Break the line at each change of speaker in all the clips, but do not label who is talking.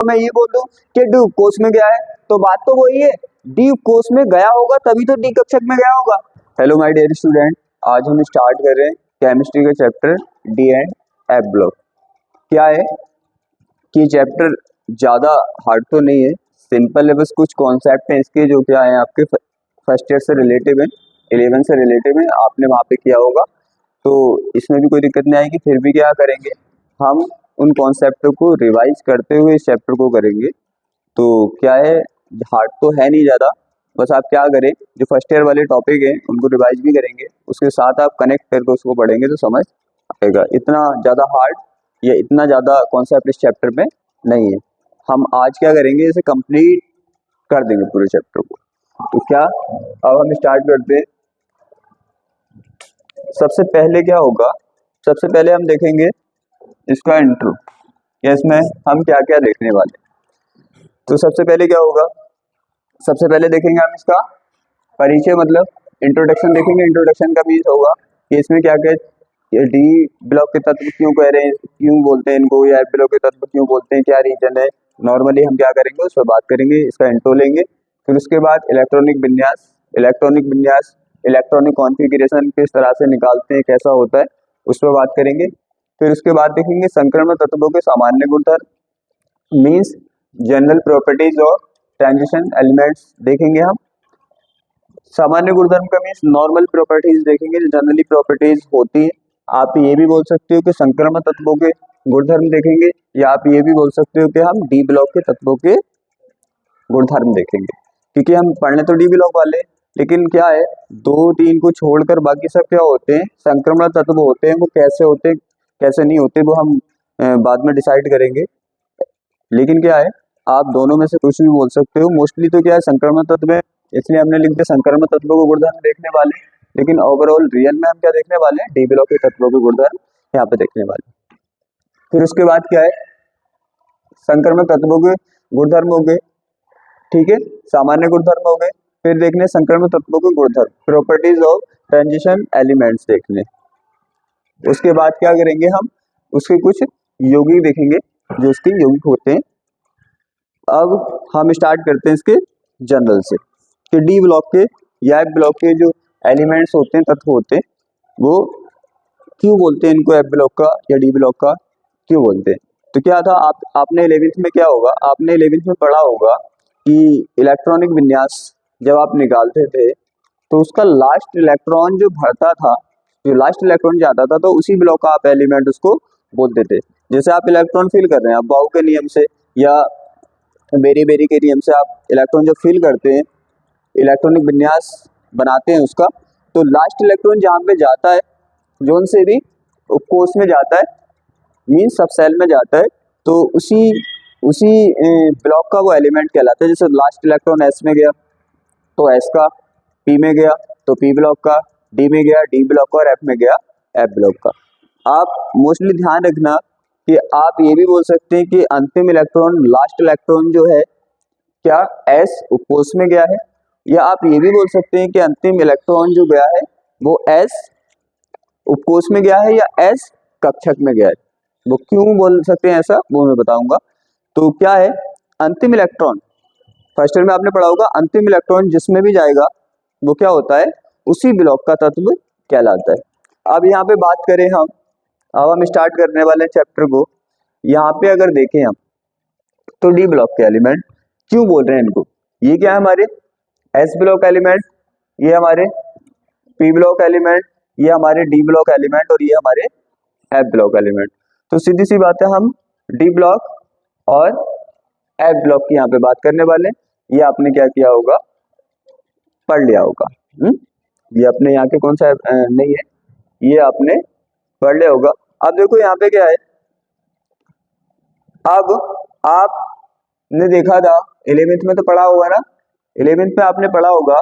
मैं ये बोल दूं कि डी उपकोष में गया है, तो बात तो वही है, डी उपकोष में गया होगा तभी तो डी कक्षक में गया होगा। हेलो माय डियर स्टूडेंट, आज हम स्टार्ट कर रहे हैं केमिस्ट्री का chapter D and F block. क्या है कि चैप्टर ज़्यादा हार्ड तो नहीं है, सिंपल है, बस कुछ कॉन्सेप्ट हैं इसके जो क्या है आपके फर्स्ट ईयर से रिलेटिव है, 11 से रिलेटिव है, आपने वहाँ पे किया होगा, तो इसमें भी कोई दिक्कत नहीं आएगी। फिर भी क्या करेंगे, हम उन कॉन्सेप्ट को रिवाइज करते हुए इस चैप्टर को करेंगे। तो क्या है, हार्ड तो है नहीं ज़्यादा, बस आप क्या करें, जो फर्स्ट ईयर वाले टॉपिक हैं उनको रिवाइज भी करेंगे, उसके साथ आप कनेक्ट करके उसको पढ़ेंगे तो समझ आएगा। इतना ज़्यादा हार्ड या इतना ज़्यादा कॉन्सेप्ट इस चैप्टर में नहीं है। हम आज क्या करेंगे, इसे कंप्लीट कर देंगे पूरे चैप्टर को। तो क्या, अब हम स्टार्ट करते हैं। सबसे पहले क्या होगा, सबसे पहले हम देखेंगे इसका इंट्रो, या इसमें हम क्या क्या देखने वाले। तो सबसे पहले क्या होगा, सबसे पहले देखेंगे हम इसका परिचय, मतलब इंट्रोडक्शन देखेंगे। इंट्रोडक्शन का मीन्स होगा कि इसमें क्या क्या डी ब्लॉक के तत्व क्यों कह रहे हैं, क्यों बोलते हैं इनको, या एफ ब्लॉक के तत्व क्यों बोलते हैं, क्या रीजन है, नॉर्मली हम क्या करेंगे उस पर बात करेंगे, इसका इंट्रो लेंगे। फिर उसके बाद इलेक्ट्रॉनिक विन्यास, इलेक्ट्रॉनिक कॉन्फ़िगरेशन किस तरह से निकालते हैं, कैसा होता है, उस पर बात करेंगे। फिर उसके बाद देखेंगे संक्रमण तत्वों के सामान्य गुणधर्म, मीन्स जनरल प्रॉपर्टीज और ट्रांजिशन एलिमेंट्स देखेंगे हम। सामान्य गुणधर्म का मीन्स नॉर्मल प्रॉपर्टीज देखेंगे, जो जनरली प्रॉपर्टीज होती है। आप ये भी बोल सकते हो कि संक्रमण तत्वों के गुणधर्म देखेंगे, या आप ये भी बोल सकते हो कि हम डी ब्लॉक के तत्वों के गुणधर्म देखेंगे, क्योंकि हम पढ़ने तो डी ब्लॉक वाले, लेकिन क्या है, 2-3 को छोड़कर बाकी सब क्या होते हैं, संक्रमण तत्व होते हैं। वो कैसे होते हैं कैसे नहीं होते वो हम बाद में डिसाइड करेंगे। लेकिन क्या है, आप दोनों में से कुछ भी बोल सकते हो। मोस्टली तो क्या है, संक्रमण तत्व है, इसलिए हमने लिख दिया संक्रमण तत्वों को गुणधर्म देखने वाले। लेकिन ओवरऑल रियल में हम क्या देखने वाले हैं, डी ब्लॉक के तत्वों के गुणधर्म यहाँ पे देखने वाले। फिर उसके बाद क्या है, संक्रमण तत्वों के गुणधर्म हो गए, ठीक है, सामान्य गुणधर्म हो गए। फिर देखने संक्रमण तत्वों के गुणधर्म, प्रॉपर्टीज ऑफ ट्रांजिशन एलिमेंट्स देखने। उसके बाद क्या करेंगे, हम उसके कुछ यौगिक देखेंगे जो उसके यौगिक होते हैं। अब हम स्टार्ट करते हैं इसके जनरल से, कि डी ब्लॉक के या एफ ब्लॉक के जो एलिमेंट्स होते हैं, तत्व होते हैं, वो क्यों बोलते हैं इनको एफ ब्लॉक का या डी ब्लॉक का क्यों बोलते हैं। तो क्या था, आपने 11th में क्या होगा, आपने 11th में पढ़ा होगा कि इलेक्ट्रॉनिक विन्यास जब आप निकालते थे तो उसका लास्ट इलेक्ट्रॉन जो भरता था, जो लास्ट इलेक्ट्रॉन जाता था, तो उसी ब्लॉक का आप एलिमेंट उसको बोलते थे। जैसे आप इलेक्ट्रॉन फिल कर रहे हैं, आप बाउ के नियम से या बेरी बेरी के नियम से आप इलेक्ट्रॉन जो फिल करते हैं, इलेक्ट्रॉनिक विन्यास बनाते हैं उसका, तो लास्ट इलेक्ट्रॉन जहाँ पे जाता है, जोन से भी उपकोष में जाता है, मीन्स सब सेल में जाता है, तो उसी उसी ब्लॉक का वो एलिमेंट कहलाता है। जैसे लास्ट इलेक्ट्रॉन एस में गया तो एस का, पी में गया तो पी ब्लॉक का, डी में गया डी ब्लॉक का, और एफ में गया एफ ब्लॉक का। आप मोस्टली ध्यान रखना कि आप ये भी बोल सकते हैं कि अंतिम इलेक्ट्रॉन, लास्ट इलेक्ट्रॉन जो है क्या एस उपकोष में गया है, या आप ये भी बोल सकते हैं कि अंतिम इलेक्ट्रॉन जो गया है वो एस उपकोष में गया है या एस कक्षक में गया है। वो क्यों बोल सकते हैं ऐसा, वो मैं बताऊंगा। तो क्या है, अंतिम इलेक्ट्रॉन, फर्स्ट ईयर में आपने पढ़ा होगा, अंतिम इलेक्ट्रॉन जिसमें भी जाएगा वो क्या होता है, उसी ब्लॉक का तत्व कहलाता है। अब यहाँ पे बात करें हम, अब हम स्टार्ट करने वाले चैप्टर को। यहाँ पे अगर देखें हम, तो डी ब्लॉक के एलिमेंट क्यों बोल रहे हैं इनको, ये क्या है हमारे एस ब्लॉक एलिमेंट, ये हमारे पी ब्लॉक एलिमेंट, ये हमारे डी ब्लॉक एलिमेंट, और ये हमारे एफ ब्लॉक एलिमेंट। तो सीधी सी बात है, हम डी ब्लॉक और एफ ब्लॉक की यहाँ पे बात करने वाले हैं। ये आपने क्या किया होगा, पढ़ लिया होगा। ये अपने यहाँ के कौन सा नहीं है, ये आपने पढ़ लिया होगा। अब देखो यहाँ पे क्या है, अब आपने देखा था 11th में तो पढ़ा होगा ना, 11th में आपने पढ़ा होगा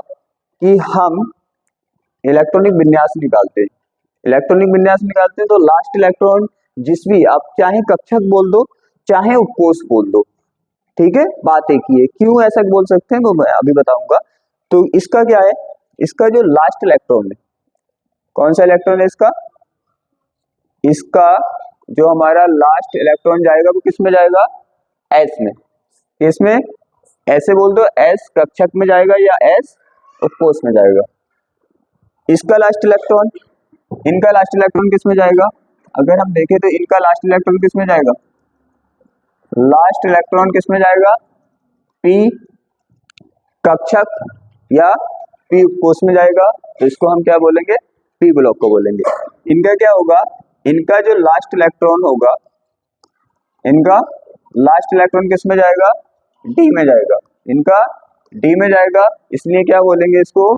कि हम इलेक्ट्रॉनिक विन्यास निकालते हैं। इलेक्ट्रॉनिक विन्यास निकालते हैं तो लास्ट इलेक्ट्रॉन जिस भी, आप चाहे कक्षक बोल दो चाहे उपकोष बोल दो, ठीक है, बात एक ही है। क्यों ऐसा बोल सकते हैं वो मैं अभी बताऊंगा। तो इसका क्या है, इसका जो लास्ट इलेक्ट्रॉन है, कौन सा इलेक्ट्रॉन है इसका, इसका जो हमारा लास्ट इलेक्ट्रॉन जाएगा वो किस में जाएगा, एस में। इसमें ऐसे बोल दो, एस कक्षक में जाएगा या एस उपकोष में जाएगा। इसका लास्ट इलेक्ट्रॉन, इनका लास्ट इलेक्ट्रॉन किस में जाएगा? अगर हम देखें तो इनका लास्ट इलेक्ट्रॉन किस में जाएगा? लास्ट इलेक्ट्रॉन किस में जाएगा? पी कक्षक या पी उपकोष में जाएगा। तो इसको हम क्या बोलेंगे? पी ब्लॉक को बोलेंगे। इनका क्या होगा? इनका जो लास्ट इलेक्ट्रॉन होगा, इनका लास्ट इलेक्ट्रॉन किस में जाएगा? डी में जाएगा। इनका डी में जाएगा, इसलिए क्या बोलेंगे इसको?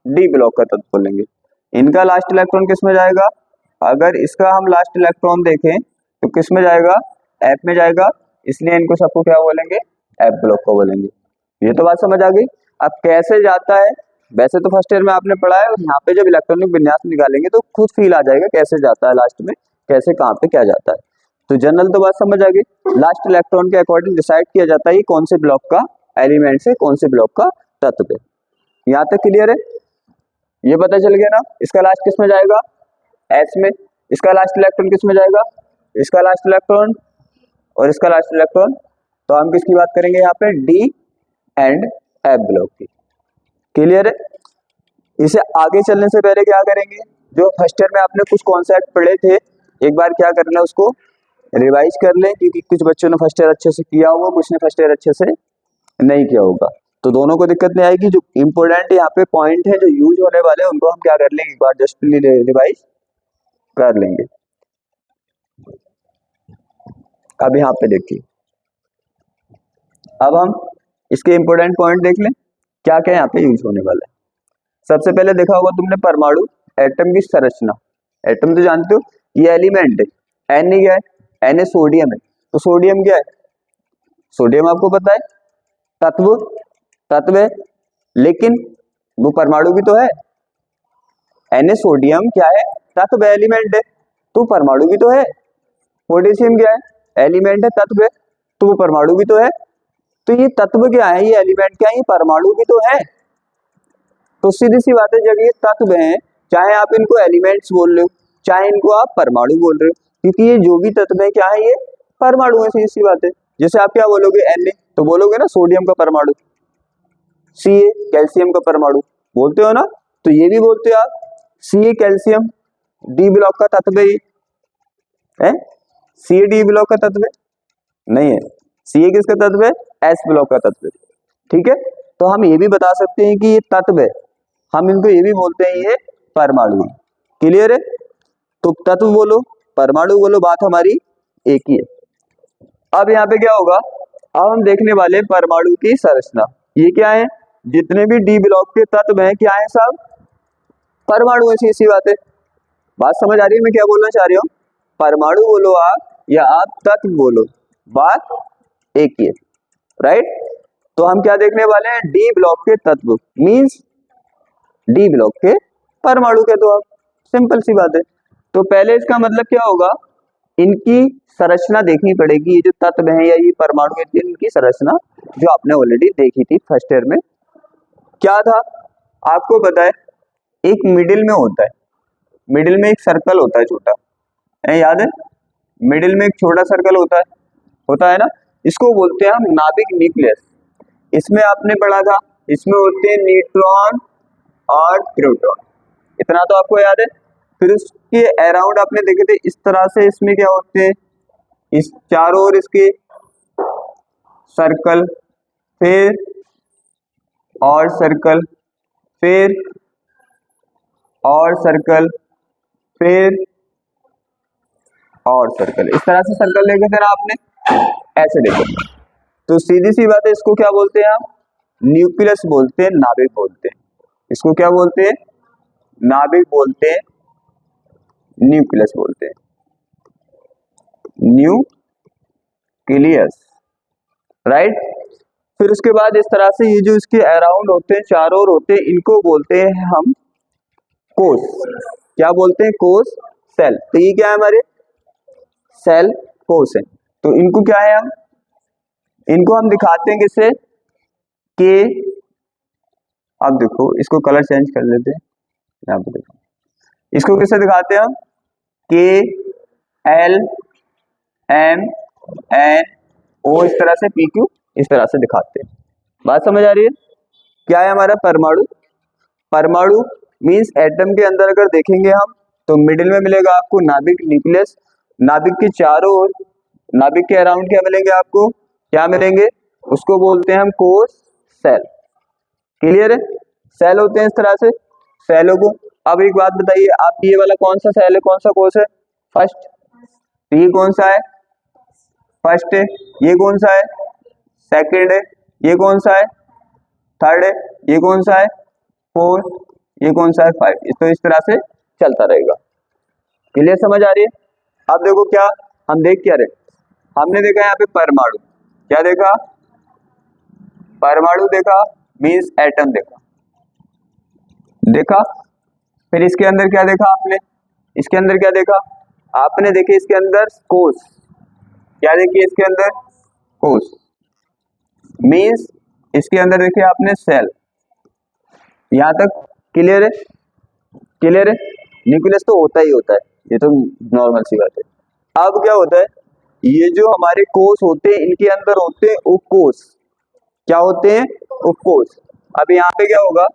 डी ब्लॉक का तत्व बोलेंगे। इनका लास्ट इलेक्ट्रॉन किस में जाएगा? अगर इसका हम लास्ट इलेक्ट्रॉन देखें तो किस में जाएगा? एफ में जाएगा, इसलिए इनको सबको क्या बोलेंगे? एफ ब्लॉक को बोलेंगे। ये तो बात समझ आ गई। अब कैसे जाता है, वैसे तो फर्स्ट ईयर में आपने पढ़ा है, और यहाँ पे जब इलेक्ट्रॉनिक विन्यास निकालेंगे तो खुद फील आ जाएगा कैसे जाता है लास्ट में, कैसे कहाँ पे क्या जाता है। तो जनरल तो बात समझ आ गई। लास्ट इलेक्ट्रॉन के अकॉर्डिंग डिसाइड किया जाता है कौन से ब्लॉक का एलिमेंट से कौन से ब्लॉक का तत्व है। यहाँ तक क्लियर है? ये पता चल गया ना। इसका लास्ट किस में जाएगा? एस में। इसका लास्ट इलेक्ट्रॉन किस में जाएगा? इसका लास्ट इलेक्ट्रॉन और इसका लास्ट इलेक्ट्रॉन। तो हम किसकी बात करेंगे यहाँ पे? डी एंड एफ ब्लॉक की। क्लियर है? इसे आगे चलने से पहले क्या करेंगे? जो फर्स्ट ईयर में आपने कुछ कॉन्सेप्ट पढ़े थे, एक बार क्या करना है उसको रिवाइज कर लें, क्योंकि कुछ बच्चों ने फर्स्ट ईयर अच्छे से किया होगा, कुछ ने फर्स्ट ईयर अच्छे से नहीं किया होगा, तो दोनों को दिक्कत नहीं आएगी। जो इम्पोर्टेंट यहाँ पे पॉइंट है जो यूज होने वाले हैं उनको हम क्या कर लेंगे, एक बार जस्ट रिवाइज कर लेंगे। अब यहाँ पे देखिए, अब हम इसके इम्पोर्टेंट पॉइंट देख लें क्या क्या यहाँ पे यूज होने वाला है। सबसे पहले देखा होगा तुमने परमाणु एटम की संरचना। एटम तो जानते हो ये एलिमेंट है, एन क्या है? एन ए सोडियम है। तो सोडियम क्या है? सोडियम आपको पता है तत्व, तत्व है, लेकिन वो परमाणु भी तो है। एन सोडियम क्या है? तत्व है, एलिमेंट है, तो परमाणु भी तो है। पोटेशियम क्या है? एलिमेंट है, तत्व है, तो वो परमाणु भी तो है। तो ये तत्व क्या है, ये एलिमेंट क्या है, ये परमाणु भी तो है। तो सीधी सी बात है, जब ये तत्व हैं, चाहे आप इनको एलिमेंट्स बोल रहे हो चाहे इनको आप परमाणु बोल रहे हो, क्योंकि ये जो भी तत्व है क्या है, ये परमाणु है। सीधी सी बात है। जैसे आप क्या बोलोगे? Na, तो बोलोगे ना सोडियम का परमाणु, Ca कैल्शियम का परमाणु बोलते हो ना, तो ये भी बोलते हो आप Ca कैल्शियम डी ब्लॉक का तत्व है। Ca डी ब्लॉक का तत्व नहीं है, Ca किसका तत्व है? S ब्लॉक का तत्व। ठीक है, तो हम ये भी बता सकते हैं कि ये तत्व है, हम इनको ये भी बोलते हैं ये परमाणु। क्लियर है? तो तत्व बोलो परमाणु बोलो, बात हमारी एक ही है। अब यहाँ पे क्या होगा, अब हम देखने वाले परमाणु की संरचना। ये क्या है? जितने भी डी ब्लॉक के तत्व हैं क्या है? सब परमाणु है। सी बात है। बात समझ आ रही है मैं क्या बोलना चाह रही हूँ? परमाणु बोलो आप या आप तत्व बोलो, बात एक ही है। राइट? तो हम क्या देखने वाले हैं? डी ब्लॉक के तत्व मींस डी ब्लॉक के परमाणु के। तो आप सिंपल सी बात है। तो पहले इसका मतलब क्या होगा, इनकी संरचना देखनी पड़ेगी। ये जो तत्व है या ये परमाणु है, इनकी संरचना जो आपने ऑलरेडी देखी थी फर्स्ट ईयर में। क्या था आपको पता है? एक मिडिल में होता है, मिडिल में एक सर्कल होता है छोटा, याद है? मिडिल में एक छोटा सर्कल होता है ना, इसको बोलते हैं हम नाभिक न्यूक्लियस। इसमें आपने पढ़ा था, इसमें होते हैं न्यूट्रॉन और प्रोटॉन, इतना तो आपको याद है। फिर इसके अराउंड आपने देखे थे इस तरह से, इसमें क्या होते हैं, इस चारों ओर इसके सर्कल, फिर और सर्कल, फिर और सर्कल, फिर और सर्कल, इस तरह से सर्कल लेके थे ना आपने, ऐसे देखो। तो सीधी सी बात है, इसको क्या बोलते हैं हम? न्यूक्लियस बोलते हैं, नाभिक बोलते हैं। इसको क्या बोलते हैं? नाभिक बोलते हैं, न्यूक्लियस बोलते हैं, न्यूक्लियस। राइट? फिर उसके बाद इस तरह से ये जो इसके अराउंड होते हैं, चारों ओर होते हैं, इनको बोलते हैं हम कोश। क्या बोलते हैं? कोश, सेल। तो ये क्या है हमारे? सेल, कोश है। तो इनको क्या है, हम इनको हम दिखाते हैं किससे? के, अब देखो इसको कलर चेंज कर लेते हैं, यहाँ पे देखो इसको किससे दिखाते हैं हम? के, एल, एम, एन, ओ, इस तरह से पी क्यू इस तरह से दिखाते हैं। बात समझ आ रही है? क्या है हमारा परमाणु? परमाणु मीन्स एटम के अंदर अगर देखेंगे हम तो मिडिल में मिलेगा आपको नाभिक, न्यूक्लियस। नाभिक के चारों ओर, नाभिक के अराउंड क्या मिलेंगे आपको? क्या मिलेंगे? उसको बोलते हैं हम कोश सेल। क्लियर है? सेल होते हैं इस तरह से सेलों को। अब एक बात बताइए आप, ये वाला कौन सा सेल है, कौन सा कोश है? फर्स्ट। ये कौन सा है? फर्स्ट है। ये कौन सा है? सेकंड है। ये कौन सा है? थर्ड है। ये कौन सा है? फोर्थ। ये कौन सा है? फाइव। तो इस तरह से चलता रहेगा। क्लियर? समझ आ रही है? अब देखो क्या हम देख क्या रहे, हमने देखा यहाँ पे परमाणु। क्या देखा? परमाणु देखा मीन्स एटम देखा। देखा फिर इसके अंदर क्या देखा आपने? इसके अंदर क्या देखा आपने? देखिए इसके अंदर कोश। क्या देखिए इसके अंदर? कोश मीन्स इसके अंदर देखिए आपने सेल। यहां तक क्लियर है? क्लियर है? न्यूक्लियस तो होता ही होता है, ये तो नॉर्मल सी बात है। अब क्या होता है, ये जो हमारे कोश होते हैं इनके अंदर होते हैं उपकोश। क्या होते हैं? उपकोश। अब यहाँ पे क्या होगा,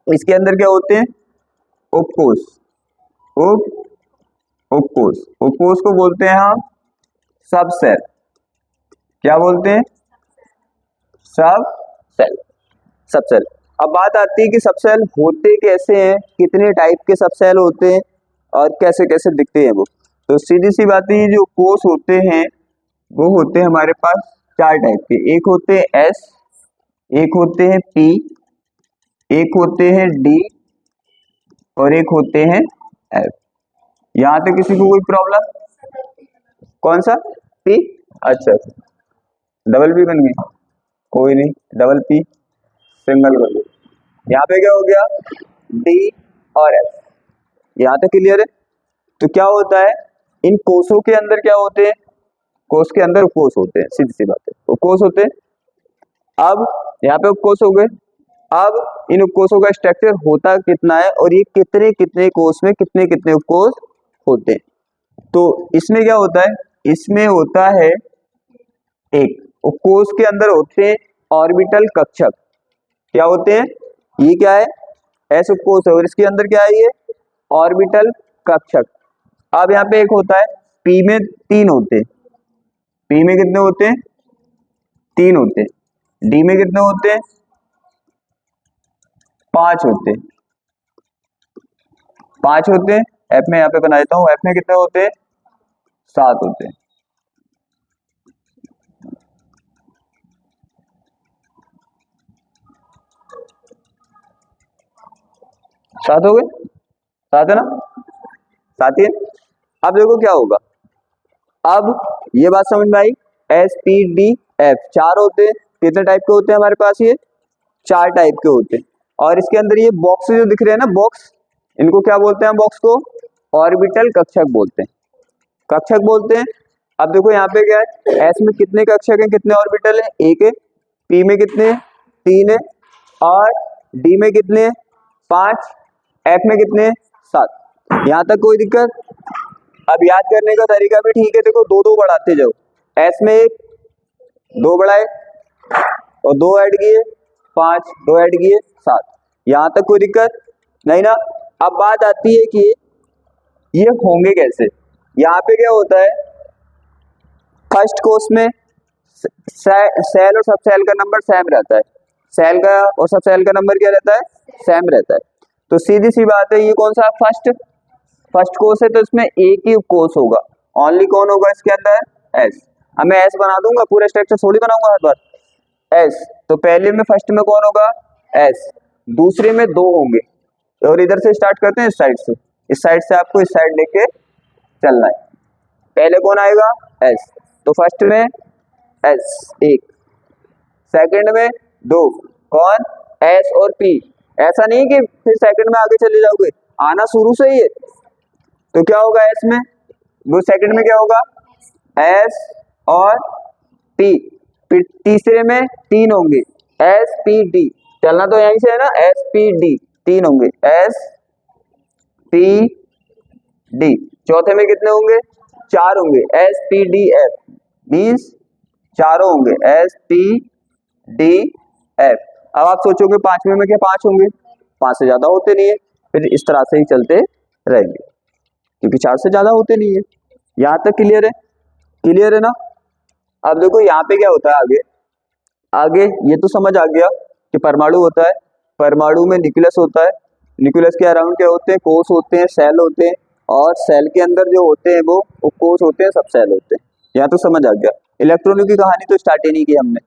इसके अंदर क्या होते हैं? उपकोश। उपकोश। उपकोश को बोलते हैं हम सब सेल। क्या बोलते हैं? सब सेल। सब सेल। अब बात आती है कि सब सेल होते कैसे हैं, कितने टाइप के सब सेल होते हैं और कैसे कैसे दिखते हैं वो। तो सीधी सी बात है, जो कोश होते हैं वो होते हैं हमारे पास चार टाइप के। एक होते हैं एस, एक होते हैं पी, एक होते हैं डी और एक होते हैं एफ। यहां तक किसी को कोई प्रॉब्लम? कौन सा? पी। अच्छा, डबल पी बन गई, कोई नहीं, डबल पी सिंगल कर दो। यहाँ पे क्या हो गया? डी और एफ। यहाँ तक क्लियर है? तो क्या होता है, इन कोषों के अंदर क्या होते हैं? कोष के अंदर उपकोष होते हैं, सीधी सी बात है, उपकोष होते हैं। अब यहाँ पे उपकोष हो गए। अब इन उपकोषों का स्ट्रक्चर होता कितना है और ये कितने कितने कोष में कितने कितने उपकोष होते हैं। तो इसमें क्या होता है, इसमें होता है एक उपकोष के अंदर होते हैं ऑर्बिटल कक्षक। क्या होते हैं? ये क्या है? एस उपकोष है और इसके अंदर क्या है? ये ऑर्बिटल कक्षक। अब यहाँ पे एक होता है पी में तीन होते हैं। पी में कितने होते हैं? तीन होते हैं। डी में कितने होते हैं? पांच होते हैं। पांच होते हैं। एफ में यहाँ पे बना देता हूं, एफ में कितने होते हैं? सात होते हैं। सात हो गए? सात है ना? सात ही है। अब देखो क्या होगा, अब ये बात समझ में आई। एस पी डी एफ चार होते हैं। कितने टाइप के होते हैं हमारे पास? ये चार टाइप के होते हैं। और इसके अंदर ये बॉक्स जो दिख रहे हैं ना, बॉक्स, इनको क्या बोलते हैं? बॉक्स को ऑर्बिटल कक्षक बोलते हैं। कक्षक बोलते हैं। अब देखो यहाँ पे क्या है, एस में कितने कक्षक हैं, कितने ऑर्बिटल है? एक है। पी में कितने हैं? तीन है। और डी में कितने हैं? पांच। एफ में कितने हैं? सात। यहाँ तक कोई दिक्कत? अब याद करने का तरीका भी ठीक है, देखो दो दो बढ़ाते जाओ। एस में एक, दो बढ़ाए और दो ऐड किए, पांच, दो ऐड किए, सात। यहां तक कोई दिक्कत नहीं ना? अब बात आती है कि ये होंगे कैसे। यहाँ पे क्या होता है, फर्स्ट कोर्स में सेल और सब सेल का नंबर सेम रहता है। सेल का और सब सेल का नंबर क्या रहता है? सेम रहता है। तो सीधी सी बात है, ये कौन सा फर्स्ट कोर्स है तो इसमें एक ही कोर्स होगा। ओनली कौन होगा इसके अंदर? एस। अब मैं एस बना दूंगा, पूरा स्ट्रक्चर थोड़ी बनाऊंगा हर बार। एस तो पहले में फर्स्ट में कौन होगा? एस। दूसरे में दो होंगे और इधर से स्टार्ट करते हैं, इस साइड से। इस साइड से आपको इस साइड लेके चलना है। पहले कौन आएगा? एस। तो फर्स्ट में एस एक, सेकंड में दो, कौन? एस और पी। ऐसा नहीं कि फिर सेकंड में आगे चले जाओगे, आना शुरू से ही है। तो क्या होगा एस में? वो सेकंड में क्या होगा? एस और पी। फिर तीसरे में तीन होंगे, एस पी डी। चलना तो यहीं से है ना, एस पी डी तीन होंगे, एस पी डी। चौथे में कितने होंगे? चार होंगे, S P D F. Means चारों होंगे, S, T, D, F। अब आप सोचोगे पांचवे में क्या 5 होंगे, 5 से ज्यादा होते नहीं है, फिर इस तरह से ही चलते रहेंगे क्योंकि 4 से ज्यादा होते नहीं है। यहाँ तक क्लियर है? क्लियर है ना? अब देखो यहाँ पे क्या होता है आगे, आगे ये तो समझ आ गया कि परमाणु होता है, परमाणु में न्यूक्लियस होता है, न्यूक्लियस के अराउंड क्या होते हैं, कोष होते हैं, सेल होते हैं, और सेल के अंदर जो होते हैं वो कोष होते हैं, सब सेल होते हैं। यहाँ तो समझ आ गया। इलेक्ट्रॉनों की कहानी तो स्टार्ट ही नहीं की हमने।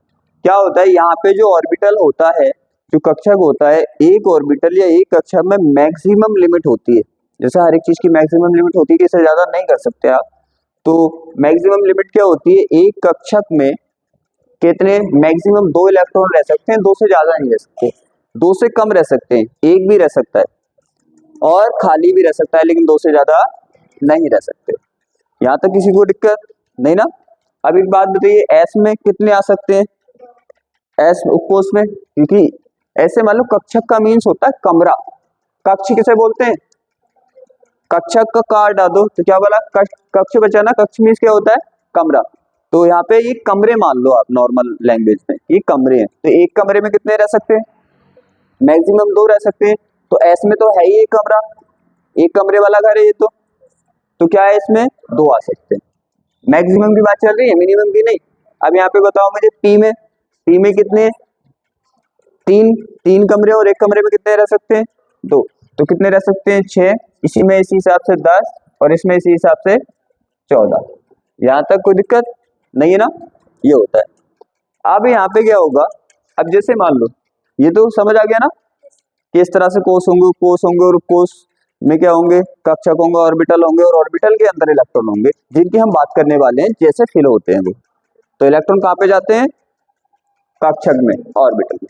क्या होता है यहाँ पे जो ऑर्बिटल होता है, जो कक्षक होता है, एक ऑर्बिटल या एक कक्षक में मैक्सिमम लिमिट होती है। जैसे हर एक चीज की मैक्सिमम लिमिट होती है कि इससे ज्यादा नहीं कर सकते आप, तो मैक्सिमम लिमिट क्या होती है, एक कक्षक में कितने, मैक्सिमम 2 इलेक्ट्रॉन रह सकते हैं, 2 से ज्यादा नहीं रह सकते, 2 से कम रह सकते हैं, एक भी रह सकता है और खाली भी रह सकता है, लेकिन 2 से ज्यादा नहीं रह सकते। यहाँ तक किसी को दिक्कत नहीं ना? अब एक बात बताइए, एस में कितने आ सकते हैं, एस उपकोष में, क्योंकि ऐसे मान लो कक्षक का मीन्स होता है कमरा, कक्ष किसे बोलते हैं, कक्षक का कार डाल दो तो क्या बोला, कक्ष बचा ना, कक्ष मीन्स क्या होता है, कमरा। तो यहाँ पे ये कमरे मान लो आप नॉर्मल लैंग्वेज में, ये कमरे हैं, तो एक कमरे में कितने रह सकते हैं, मैक्सिमम 2 रह सकते हैं। तो एस में तो है ही एक कमरा, एक कमरे वाला घर है ये, तो क्या है इसमें 2 आ सकते हैं। मैक्सिमम की बात चल रही है, मिनिमम की नहीं। अब यहाँ पे बताओ मुझे, पी में कितने, 3 कमरे, और एक कमरे में कितने रह सकते हैं, 2, तो कितने रह सकते हैं, 6, इसी में इसी हिसाब से 10, और इसमें इसी हिसाब से 14। यहाँ तक कोई दिक्कत नहीं है ना? ये होता है। अब यहाँ पे क्या होगा, अब जैसे मान लो, ये तो समझ आ गया ना, किस तरह से कोष होंगे और कोष में क्या होंगे, कक्षक होंगे, ऑर्बिटल होंगे, और ऑर्बिटल के अंदर इलेक्ट्रॉन होंगे, जिनकी हम बात करने वाले हैं, जैसे फिल होते हैं वो। तो इलेक्ट्रॉन कहाँ पे जाते हैं, कक्षक में, ऑर्बिटल में।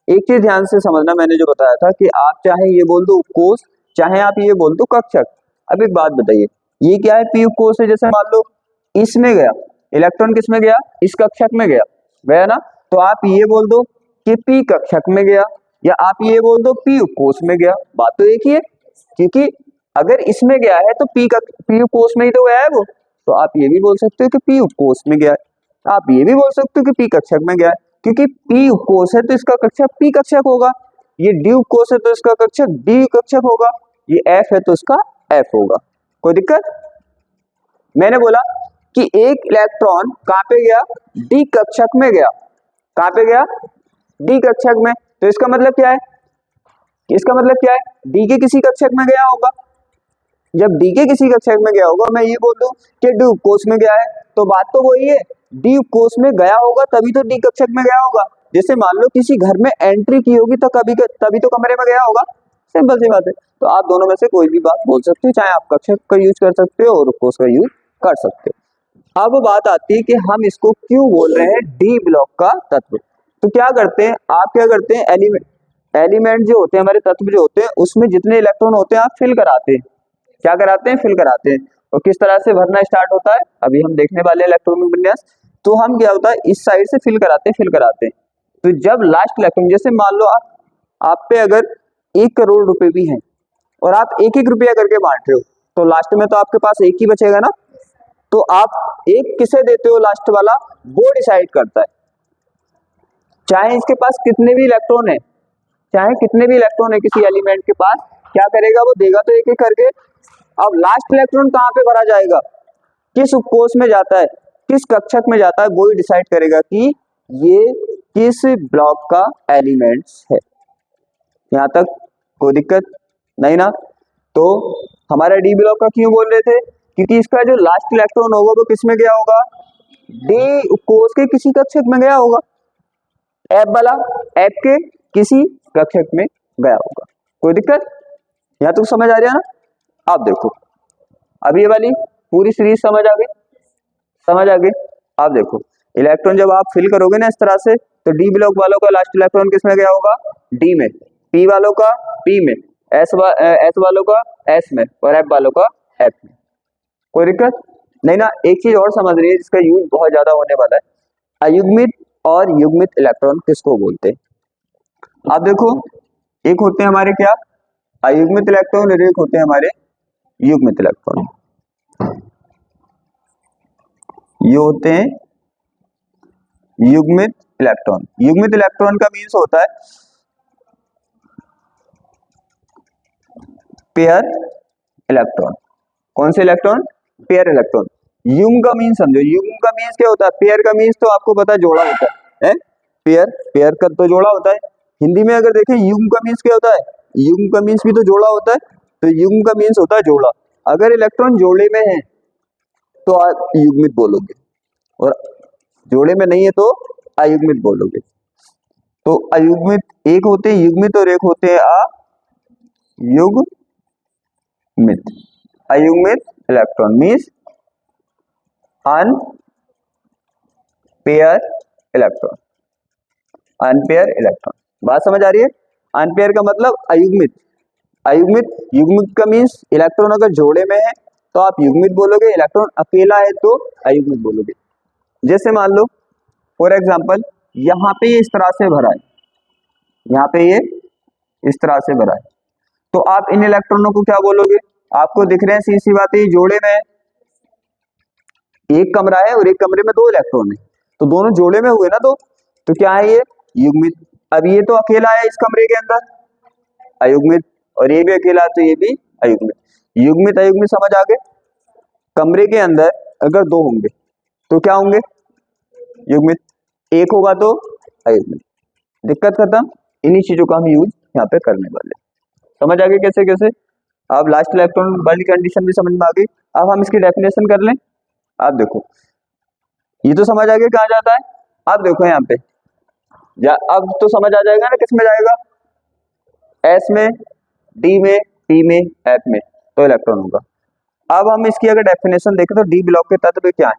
एक चीज ध्यान से समझना, मैंने जो बताया था कि आप चाहे ये बोल दो उपकोष, चाहे आप ये बोल दो कक्षक। अब एक बात बताइए, ये क्या है, पी उपकोष है, जैसे मान लो इसमें गया इलेक्ट्रॉन, किस में गया, इस कक्षक में गया ना, तो आप ये बोल दो कि पी कक्षक में गया, या आप ये बोल दो पी उपकोष में गया, बात तो एक ही है, क्योंकि अगर इसमें गया है तो पी उपकोष में ही तो गया है वो। तो आप ये भी बोल सकते हो कि पी उपकोष में गया है, आप ये भी बोल सकते हो कि पी कक्षक में गया है, क्योंकि पी उपकोष है तो इसका कक्षक पी कक्षक होगा, ये डी उपकोष है तो इसका कक्षक डी कक्षक होगा, ये एफ है तो इसका एफ होगा। कोई दिक्कत? मैंने बोला कि एक इलेक्ट्रॉन कहाँ पे गया, डी कक्षक में गया, कहाँ पे गया, डी कक्षक में, तो इसका मतलब क्या है, इसका मतलब क्या है, डी के किसी कक्षक में गया होगा। जब डी के किसी कक्षक में गया होगा, मैं ये बोल दूं कि डी उपकोष में गया है, तो बात तो वही है, डी उपकोष में गया होगा तभी तो डी कक्षक में गया होगा। जैसे मान लो किसी घर में एंट्री की होगी तो तभी तो कमरे में गया होगा, सिंपल सी बात है। तो आप दोनों में से कोई भी बात बोल सकते हो, चाहे आप कक्षक का यूज कर सकते हो और उपकोष का यूज कर सकते हो। अब बात आती है कि हम इसको क्यों बोल रहे हैं डी ब्लॉक का तत्व। तो क्या करते हैं आप, क्या करते हैं, एलिमेंट जो होते हैं, हमारे तत्व जो होते हैं, उसमें जितने इलेक्ट्रॉन होते हैं आप फिल कराते हैं। क्या कराते हैं, फिल कराते हैं। और किस तरह से भरना स्टार्ट होता है अभी हम देखने वाले इलेक्ट्रॉन विन्यास। तो हम क्या होता है, इस साइड से फिल कराते हैं। तो जब लास्ट इलेक्ट्रॉन, जैसे मान लो आप पे अगर 1 करोड़ रुपए भी हैं और आप 1-1 रुपया करके बांट रहे हो, तो लास्ट में तो आपके पास एक ही बचेगा ना। तो आप एक किसे देते हो, लास्ट वाला वो डिसाइड करता है। चाहे इसके पास कितने भी इलेक्ट्रॉन है, चाहे कितने भी इलेक्ट्रॉन है किसी एलिमेंट के पास, क्या करेगा वो, देगा तो एक एक करके। अब लास्ट इलेक्ट्रॉन कहाँ पे भरा जाएगा, किस उपकोष में जाता है, किस कक्षक में जाता है, वो ही डिसाइड करेगा कि ये किस ब्लॉक का एलिमेंट्स है। यहाँ तक कोई दिक्कत नहीं ना? तो हमारा डी ब्लॉक का क्यों बोल रहे थे, क्योंकि इसका जो लास्ट इलेक्ट्रॉन होगा वो किस में गया होगा, डी उपकोष के किसी कक्षक में गया होगा, एफ वाला एफ के किसी कक्षक में गया होगा। कोई दिक्कत? यहाँ तक समझ आ रहा है ना? आप देखो, अब ये वाली पूरी सीरीज समझ आ गई, समझ आ गई। आप देखो, इलेक्ट्रॉन जब आप फिल करोगे ना इस तरह से, तो डी ब्लॉक वालों का लास्ट इलेक्ट्रॉन किस में गया होगा, डी में, पी वालों का पी में, एस वालों का एस में, और एफ वालों का एफ में। कोई दिक्कत नहीं ना? एक चीज और समझ रही है जिसका यूज बहुत ज्यादा होने वाला है, अयुग्मित और युग्मित इलेक्ट्रॉन किसको बोलते हैं। आप देखो, एक होते हैं हमारे क्या, अयुग्मित इलेक्ट्रॉन, और एक होते हैं हमारे युग्मित इलेक्ट्रॉन। ये होते हैं युग्मित इलेक्ट्रॉन। युग्मित इलेक्ट्रॉन का मीन्स होता है पेयर इलेक्ट्रॉन। कौन से इलेक्ट्रॉन? Pair electron. युग्म का मीन्स समझो, युग्म का मीन्स क्या होता है? पेयर का मीन्स तो आपको पता है जोड़ा होता है? पेयर, पेयर का तो जोड़ा होता है। हिंदी में अगर देखें युग्म का मीन्स क्या होता है? युग्म का मीन्स भी तो जोड़ा होता है, तो युग्म का मीन्स होता है जोड़ा। अगर इलेक्ट्रॉन जोड़े में है तो आप युग्मित बोलोगे, और जोड़े में नहीं है तो अयुग्मित बोलोगे। तो अयुग्मित एक होते हैं युग्मित और एक होते हैं अयुग्मित। अयुग्मित electron means unpaired electron. Unpaired electron, बात समझ आ रही है? अनपेयर का मतलब अयुग्मित। अयुग्मित, युग्मित का मीन्स इलेक्ट्रॉन अगर जोड़े में है तो आप युग्मित बोलोगे, इलेक्ट्रॉन अकेला है तो अयुग्मित बोलोगे। जैसे मान लो फॉर एग्जांपल यहाँ पे ये इस तरह से भरा है, यहाँ पे ये इस तरह से भरा है, तो आप इन इलेक्ट्रॉनों को क्या बोलोगे? आपको दिख रहे हैं, सी सी बात है, जोड़े में है, एक कमरा है और एक कमरे में 2 इलेक्ट्रॉन है, तो दोनों जोड़े में हुए ना, तो क्या है ये? युग्मित। अब ये तो अकेला है इस कमरे के अंदर, अयुग्मित, और ये भी अकेला है तो ये भी अयुग्मित। युग्मित अयुग्मित समझ आ गए? कमरे के अंदर अगर 2 होंगे तो क्या होंगे? युग्मित। एक होगा तो अयुग्मित। दिक्कत खत्म। इन्हीं चीजों का हम यूज यहाँ पे करने वाले। समझ आ गई कैसे कैसे? अब लास्ट इलेक्ट्रॉन वाली कंडीशन भी समझ में आ गई। अब हम इसकी डेफिनेशन कर लें। आप देखो, ये तो समझ आ गया कहाँ जाता है। आप देखो यहाँ पे, अब तो समझ आ जाएगा ना किस में जाएगा? एस में, डी में, पी में, एफ में तो इलेक्ट्रॉन होगा। अब हम इसकी अगर डेफिनेशन देखें तो डी ब्लॉक के तत्व क्या है,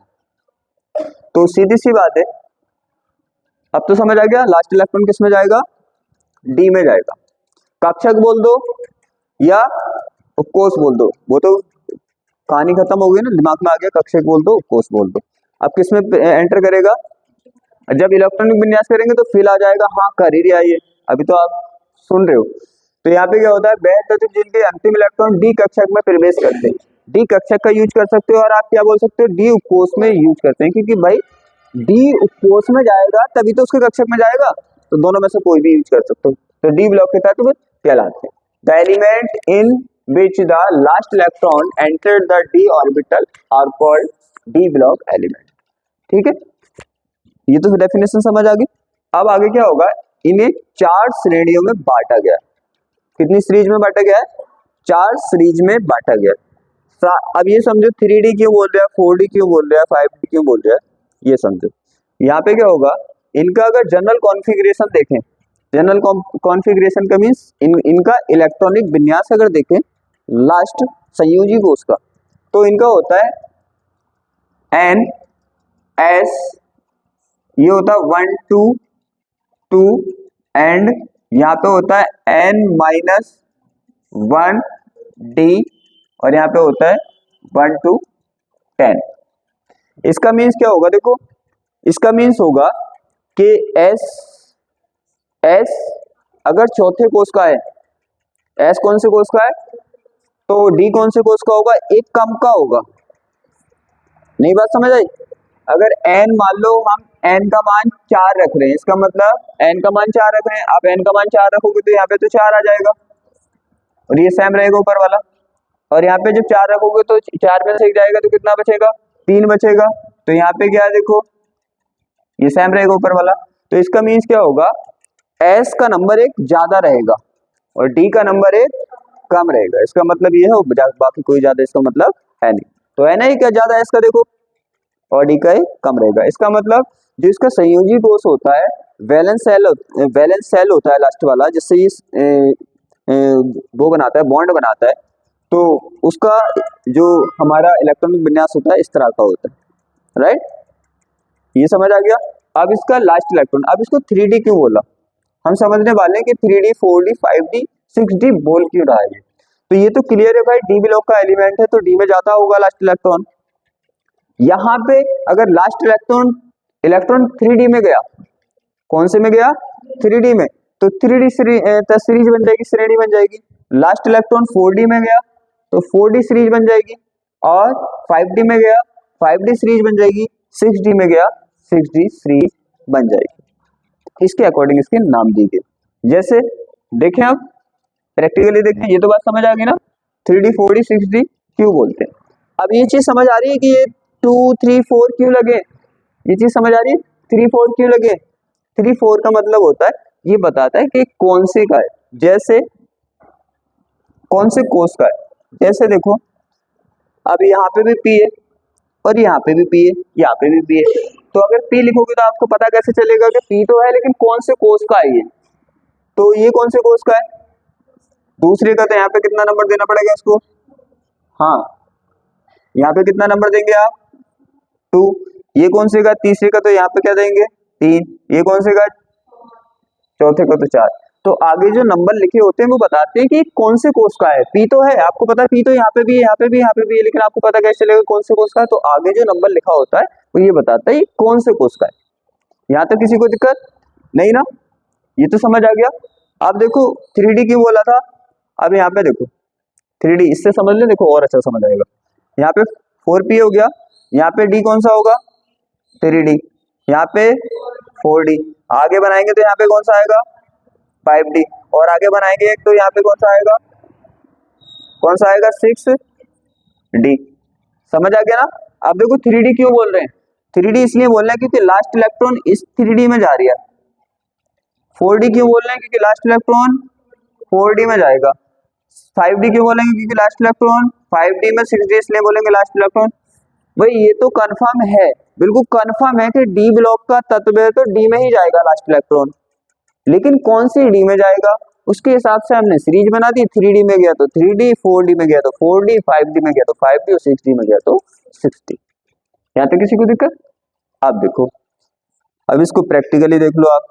तो सीधी सी बात है, अब तो समझ आ गया लास्ट इलेक्ट्रॉन किस में जाएगा? डी में जाएगा। कक्षक बोल दो या कोष बोल दो, वो तो कहानी खत्म हो गई ना, दिमाग में आ गया, कक्षक बोल दो, कोष बोल दो। अब किस में एंटर करेगा? जब इलेक्ट्रॉनिक विन्यास करेंगे तो फील आ जाएगा, हाँ कर ही रहा है ये, अभी तो आप सुन रहे हो। तो यहाँ पे क्या होता है? वह तत्व जिनके अंतिम इलेक्ट्रॉन डी कक्षक में प्रवेश करते हैं, डी कक्षक का यूज कर सकते हो, और आप क्या बोल सकते हो? डी उपकोष में यूज करते हैं, क्योंकि भाई डी उपकोष में जाएगा तभी तो उसके कक्षक में जाएगा, तो दोनों में से कोई भी यूज कर सकते हो। तो डी ब्लॉक के तत्व कहलाते हैं। The element in which the last electron entered the d orbital are called d block element. ठीक है, ये तो डेफिनेशन समझ आ गई। अब आगे क्या होगा? इन्हें 4 श्रेणियों में बांटा गया। कितनी सीरीज में बांटा गया है? 4 सीरीज में बांटा गया। अब ये समझो 3D क्यों बोल रहा है, 4D क्यों बोल रहा है, 5D क्यों बोल रहा है, ये समझो। यहाँ पे क्या होगा? इनका अगर जनरल कॉन्फ़िगरेशन देखें, जनरल कॉन्फ़िगरेशन का मीन्स इनका इलेक्ट्रॉनिक विन्यास अगर देखें लास्ट संयोजी कोष का, तो इनका होता है NS, ये होता है 1 2 2 एंड यहाँ पे होता है N-1D, और यहाँ पे होता है 1 2 10। इसका मीन्स क्या होगा? देखो, इसका मीन्स होगा कि S अगर चौथे कोष का है, S कौन से कोष का है, तो D कौन से कोष का होगा? एक कम का होगा। नहीं बात समझ आई? अगर n मान लो हम n का मान 4 रख रहे हैं, इसका मतलब n का मान 4 रख रहे हैं, आप n का मान 4 रखोगे तो यहाँ पे तो 4 आ जाएगा, और ये सेम रहेगा ऊपर वाला। और यहाँ पे जब 4 रखोगे तो 4 में से एक जाएगा तो कितना बचेगा? 3 बचेगा। तो यहाँ पे क्या है? देखो, ये सेम रहेगा ऊपर वाला। तो इसका मीन्स क्या होगा? S का नंबर 1 ज्यादा रहेगा और D का नंबर 1 कम रहेगा। इसका मतलब ये है, बाकी कोई ज्यादा इसका मतलब है नहीं। तो है ना, ही क्या ज्यादा S का देखो, और D का कम रहेगा। इसका मतलब जो इसका संयोजी कोष होता है, वैलेंस सेल होता है लास्ट वाला, जिससे ये वो बनाता है, बॉन्ड बनाता है, तो उसका जो हमारा इलेक्ट्रॉनिक विन्यास होता है इस तरह का होता है। राइट, ये समझ आ गया। अब इसका लास्ट इलेक्ट्रॉन, अब इसको 3D क्यों बोला, हम समझने वाले हैं कि 3D 4D 5D 6D बोल क्यों रहा है। तो ये तो क्लियर है भाई, डी ब्लॉक का एलिमेंट है तो डी में जाता होगा लास्ट इलेक्ट्रॉन। यहाँ पे अगर लास्ट इलेक्ट्रॉन 3D में गया, कौन से में गया? 3D में, तो 3D सीरीज बन जाएगी, श्रेणी बन जाएगी। लास्ट इलेक्ट्रॉन 4D में गया तो 4D सीरीज बन जाएगी, और 5D में गया 5D सीरीज बन जाएगी, 6D में गया 6D सीरीज बन जाएगी। इसके अकॉर्डिंग इसके नाम दी गई। जैसे देखें आप प्रैक्टिकली देखें, ये तो बात समझ आ गई ना, 3D 4D 6D क्यों बोलते हैं। अब ये चीज समझ आ रही है कि ये 2 3 4 क्यों लगे, ये चीज समझ आ रही है 3 4 क्यों लगे। 3 4 का मतलब होता है, ये बताता है कि कौन से का है, जैसे कौन से कोष का है। जैसे देखो अब यहाँ पे भी P है और यहाँ पे भी P है, यहाँ पे भी P है, तो अगर P लिखोगे तो आपको पता कैसे चलेगा कि P तो है लेकिन कौन से कोष का है ये, तो ये कौन से कोष का है, दूसरे का, तो यहाँ पे कितना नंबर देना पड़ेगा इसको, हाँ यहाँ पे कितना नंबर देंगे आप 2, ये कौन से का, तीसरे का, तो यहाँ पे क्या देंगे 3, ये कौन से का, चौथे का तो 4। तो आगे जो नंबर लिखे होते हैं वो बताते हैं कि कौन से कोष का है। P तो है, आपको पता है P तो यहाँ पे भी है, यहाँ पे भी, यहाँ पे भी है, लेकिन आपको पता कैसे चलेगा कौन से कोष का है, तो आगे जो नंबर लिखा होता है वो ये बताता है कौन से कोष का है। यहाँ तक किसी को दिक्कत नहीं ना, ये तो समझ आ गया। अब देखो 3D क्यों बोला था, अब यहाँ पे देखो 3D इससे समझ ले, देखो और अच्छा समझ आएगा। यहाँ पे 4P हो गया, यहाँ पे D कौन सा होगा 3D, यहाँ पे 4D, आगे बनाएंगे तो यहाँ पे कौन सा आएगा 5D, और आगे बनाएंगे एक तो यहाँ पे कौन सा आएगा 6D। समझ आ गया ना। अब देखो 3D क्यों बोल रहे हैं, 3D इसलिए बोल रहे हैं क्योंकि लास्ट इलेक्ट्रॉन इस 3D में जा रही है। 4D क्यों बोल रहे हैं, क्योंकि लास्ट इलेक्ट्रॉन 4D में जाएगा। 5D क्यों बोलेंगे, क्योंकि लास्ट इलेक्ट्रॉन 5D में, 6D इसलिए बोलेंगे लास्ट इलेक्ट्रॉन। भाई ये तो कंफर्म है, बिल्कुल कंफर्म है कि D ब्लॉक का तत्व है तो D में ही जाएगा लास्ट इलेक्ट्रॉन, लेकिन कौन सी D में जाएगा उसके हिसाब से हमने सीरीज बना दी। 3D में गया तो 3D, 4D में गया तो 4D, 5D में गया तो 5D और 6D में गया तो 6D। यहाँ तक किसी को दिक्कत। आप देखो अब इसको प्रैक्टिकली देख लो। आप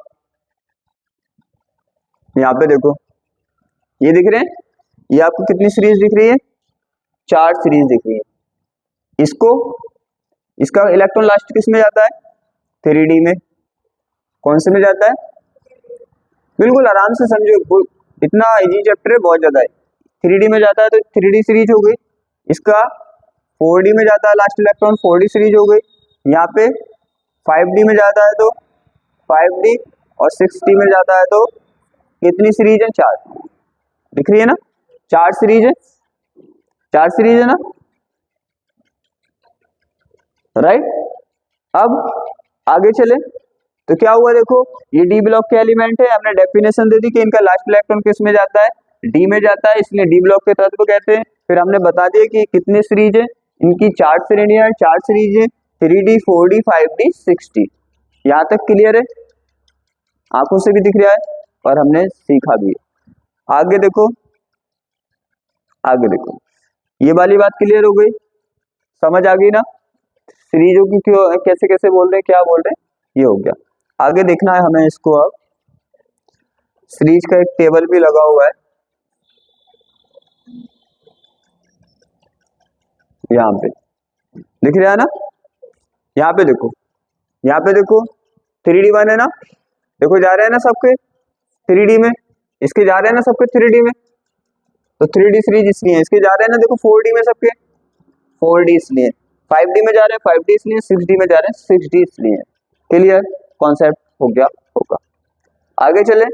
यहाँ पे देखो ये दिख रहे हैं, ये आपको कितनी सीरीज दिख रही है, 4 सीरीज दिख रही है। इसको इसका इलेक्ट्रॉन लास्ट किस में जाता है 3D में, कौन से में जाता है, बिल्कुल आराम से समझो, इतना इजी चैप्टर है, बहुत ज्यादा है। 3D में जाता है तो 3D सीरीज हो गई, इसका 4D में जाता है लास्ट इलेक्ट्रॉन 4D सीरीज हो गई, यहाँ पे 5D में जाता है तो 5D और 6D में जाता है तो कितनी सीरीज है 4 दिख रही है ना, 4 सीरीज है, 4 सीरीज है ना, राइट। अब आगे चले तो क्या हुआ, देखो ये डी ब्लॉक के एलिमेंट है, हमने डेफिनेशन दे दी कि इनका लास्ट इलेक्ट्रॉन किस में जाता है, डी में जाता है, इसलिए डी ब्लॉक के तत्व कहते हैं। फिर हमने बता दिया कि कितनी सीरीज है, इनकी 4 श्रेणियां हैं, 4 सीरीज है, 3D 4D 5D 6D। यहाँ तक क्लियर है, आंखों से भी दिख रहा है और हमने सीखा भी है। आगे देखो, आगे देखो, ये वाली बात क्लियर हो गई, समझ आ गई ना, सीरीजों की क्यों कैसे कैसे बोल रहे हैं, क्या बोल रहे हैं, ये हो गया। आगे देखना है हमें इसको, अब सीरीज का एक टेबल भी लगा हुआ है यहाँ पे, दिख रहा है ना, यहाँ पे देखो, यहाँ पे देखो 3D वन है ना, देखो जा रहे हैं ना सबके 3D में, इसके जा रहे हैं ना सबके 3D में, तो 3D सीरीज इसलिए है, इसके जा रहे हैं ना देखो 4D में सबके 4D इसलिए, 5D में जा रहे हैं 5D इसलिए, 6D में जा रहे हैं 6D इसलिए। क्लियर कॉन्सेप्ट हो गया होगा। आगे चले,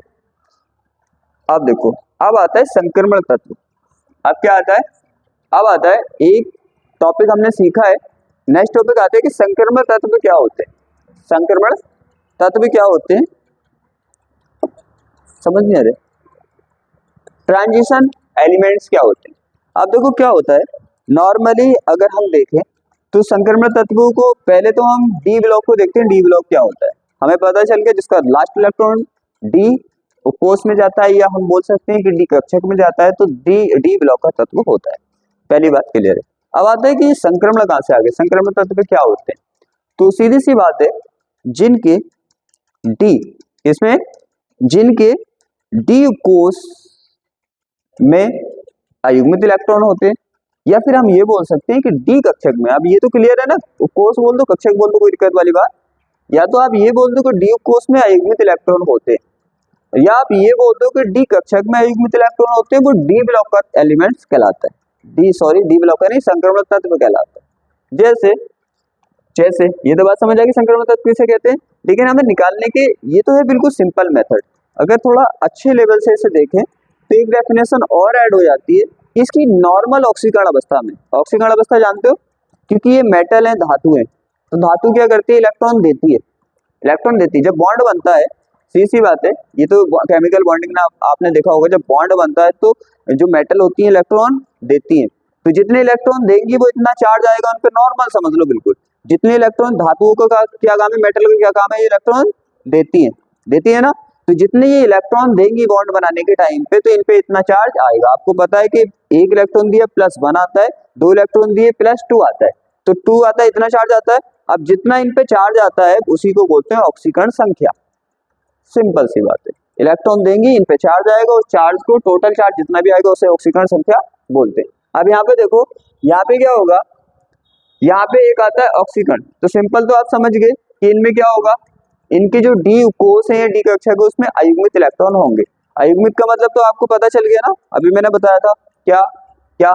अब देखो अब आता है संक्रमण तत्व। अब क्या आता है, अब आता है एक टॉपिक हमने सीखा है, नेक्स्ट टॉपिक आता है कि संक्रमण तत्व क्या होते हैं, संक्रमण तत्व क्या होते हैं, समझ नहीं आ रहे, ट्रांजिशन एलिमेंट्स क्या होते हैं। अब देखो क्या होता है, नॉर्मली अगर हम देखें तो संक्रमण तत्वों को पहले तो हम डी ब्लॉक को देखते हैं, डी ब्लॉक क्या होता है हमें पता चल गया, जिसका लास्ट इलेक्ट्रॉन डी कोष में जाता है, या हम बोल सकते हैं कि डी कक्षक में जाता है, तो डी ब्लॉक का तत्व होता है। पहली बात क्लियर है। अब आता है कि संक्रमण कहां से आ गए, संक्रमण तत्व क्या होते हैं, तो सीधी सी बात है, जिनके डी इसमें जिनके डी कोष में अयुग्मित इलेक्ट्रॉन होते हैं, या फिर हम ये बोल सकते हैं कि डी कक्षक में, अब ये तो क्लियर है ना, कोष बोल दो कक्षक बोल दो कोई दिक्कत वाली बात, या तो आप ये बोल दो कि डी कोष में अयुग्मित इलेक्ट्रॉन होते हैं, या आप ये बोल दो कि डी कक्षक में अयुग्मित इलेक्ट्रॉन होते हैं, वो डी ब्लॉक का एलिमेंट्स कहलाता है, डी ब्लॉक का नहीं, संक्रमण तत्व कहलाता है। जैसे जैसे ये तो बात समझ आ गई संक्रमण तत्व किसे कहते हैं, लेकिन हमें निकालने के ये तो है बिल्कुल सिंपल मेथड। अगर थोड़ा अच्छे लेवल से इसे देखें तो एक डेफिनेशन और ऐड हो जाती है इसकी नॉर्मल ऑक्सीकरण अवस्था में। ऑक्सीकरण अवस्था जानते हो, क्योंकि ये मेटल है, धातु है, तो धातु क्या करती है, इलेक्ट्रॉन देती है। इलेक्ट्रॉन देती है जब बॉन्ड बनता है, सी बात है, ये तो केमिकल बॉन्डिंग ना आपने देखा होगा, जब बॉन्ड बनता है तो जो मेटल होती है इलेक्ट्रॉन देती है, तो जितने इलेक्ट्रॉन देंगी वो इतना चार्ज आएगा उन पर, नॉर्मल समझ लो बिल्कुल। जितने इलेक्ट्रॉन धातुओं का क्या काम है, मेटल का क्या काम है, ये इलेक्ट्रॉन देती है ना, तो जितने ये इलेक्ट्रॉन देंगी बॉन्ड बनाने के टाइम पे, तो इन पे इतना चार्ज आएगा। आपको पता है कि एक इलेक्ट्रॉन दिया +1 आता है, 2 इलेक्ट्रॉन दिए +2 आता है, तो 2 आता है, इतना चार्ज आता है। अब जितना इन पे चार्ज आता है उसी को बोलते हैं ऑक्सीकरण संख्या। सिंपल सी बात है, इलेक्ट्रॉन देंगी, इन पे चार्ज आएगा, उस चार्ज को टोटल चार्ज जितना भी आएगा उसे ऑक्सीकरण संख्या बोलते हैं। अब यहाँ पे देखो, यहाँ पे क्या होगा, यहाँ पे एक आता है ऑक्सीकरण, तो सिंपल तो आप समझ गए कि इनमें क्या होगा, इनके जो डी कोष है, डी कक्षा के, उसमें अयुग्मित इलेक्ट्रॉन होंगे। अयुग्मित का मतलब तो आपको पता चल गया ना, अभी मैंने बताया था, क्या क्या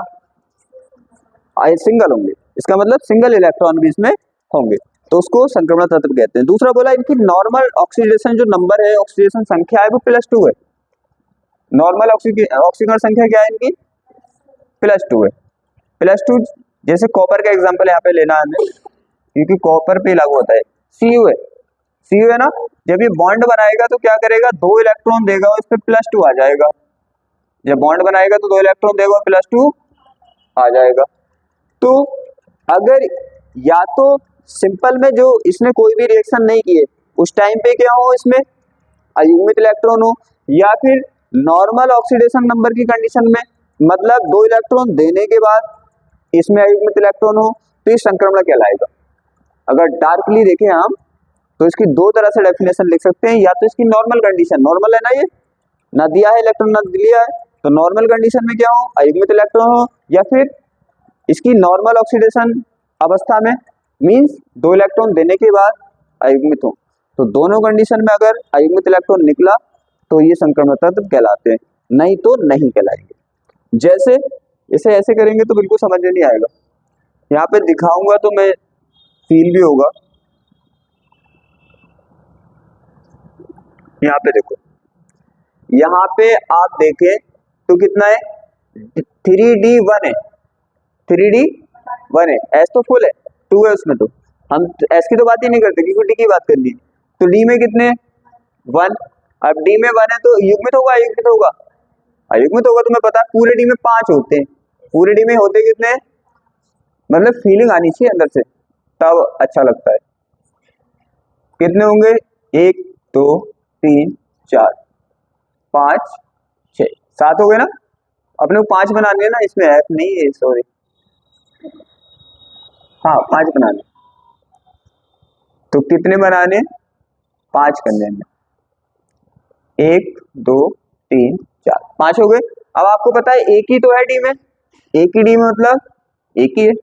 सिंगल होंगे, इसका मतलब सिंगल इलेक्ट्रॉन भी इसमें होंगे, तो उसको संक्रमण तत्व कहते हैं। दूसरा बोला इनकी नॉर्मल ऑक्सीडेशन जो नंबर है, ऑक्सीडेशन संख्या है, वो +2 है। नॉर्मल ऑक्सीकरण संख्या क्या है इनकी, +2 है। +2 जैसे कॉपर का एग्जांपल यहाँ पे लेना है हमें, क्योंकि कॉपर पे लागू होता है, Cu है ना, जब ये बॉन्ड बनाएगा तो क्या करेगा, 2 इलेक्ट्रॉन देगा और इस पे +2 आ जाएगा। जब बॉन्ड बनाएगा तो 2 इलेक्ट्रॉन देगा और +2 आ जाएगा। तो अगर या तो सिंपल में जो इसने कोई भी रिएक्शन नहीं किए उस टाइम पे क्या हो, इसमें अयुग्मित इलेक्ट्रॉन हो, या फिर नॉर्मल ऑक्सीडेशन नंबर की कंडीशन में, मतलब 2 इलेक्ट्रॉन देने के बाद इसमें अयुग्मित इलेक्ट्रॉन हो, तो ये संक्रमण कहलाएगा। अगर डार्कली देखें हम तो इसकी 2 तरह से डेफिनेशन लिख सकते हैं, या तो इसकी नॉर्मल कंडीशन, नॉर्मल है ना, ये ना दिया है इलेक्ट्रॉन ना दिया है, तो नॉर्मल कंडीशन में क्या हो, अयुग्मित इलेक्ट्रॉन हो, या फिर इसकी नॉर्मल ऑक्सीडेशन अवस्था में मींस 2 इलेक्ट्रॉन देने के बाद अयुग्मित हो। तो दोनों कंडीशन में अगर अयुग्मित इलेक्ट्रॉन निकला तो ये संक्रमण तत्व कहलाते हैं, नहीं तो नहीं कहलाएंगे। जैसे इसे ऐसे करेंगे तो बिल्कुल समझ में नहीं आएगा, यहाँ पे दिखाऊंगा तो मैं फील भी होगा। यहाँ पे देखो, यहाँ पे आप देखें तो कितना है, 3D1 है, 3D1 है, S तो फुल है, 2 है उसमें, तो हम S की तो बात ही नहीं करते क्योंकि D की बात करनी है। तो D में कितने 1, अब D में 1 है तो युग्मित होगा, अयुग्मित होगा, अयुग्मित होगा, तुम्हें पता है पूरे D में 5 होते हैं, पूरे D में होते कितने, मतलब फीलिंग आनी चाहिए अंदर से तब अच्छा लगता है। कितने होंगे, 1 2 3 4 5 6 7 हो गए ना, अपने को 5 बनाने हैं ना, इसमें F नहीं है, सॉरी, हाँ 5 बनाने, तो कितने बनाने, 5 करने हैं, 1 2 3 4 5 हो गए। अब आपको पता है एक ही तो है D में, एक ही D में मतलब एक ही है,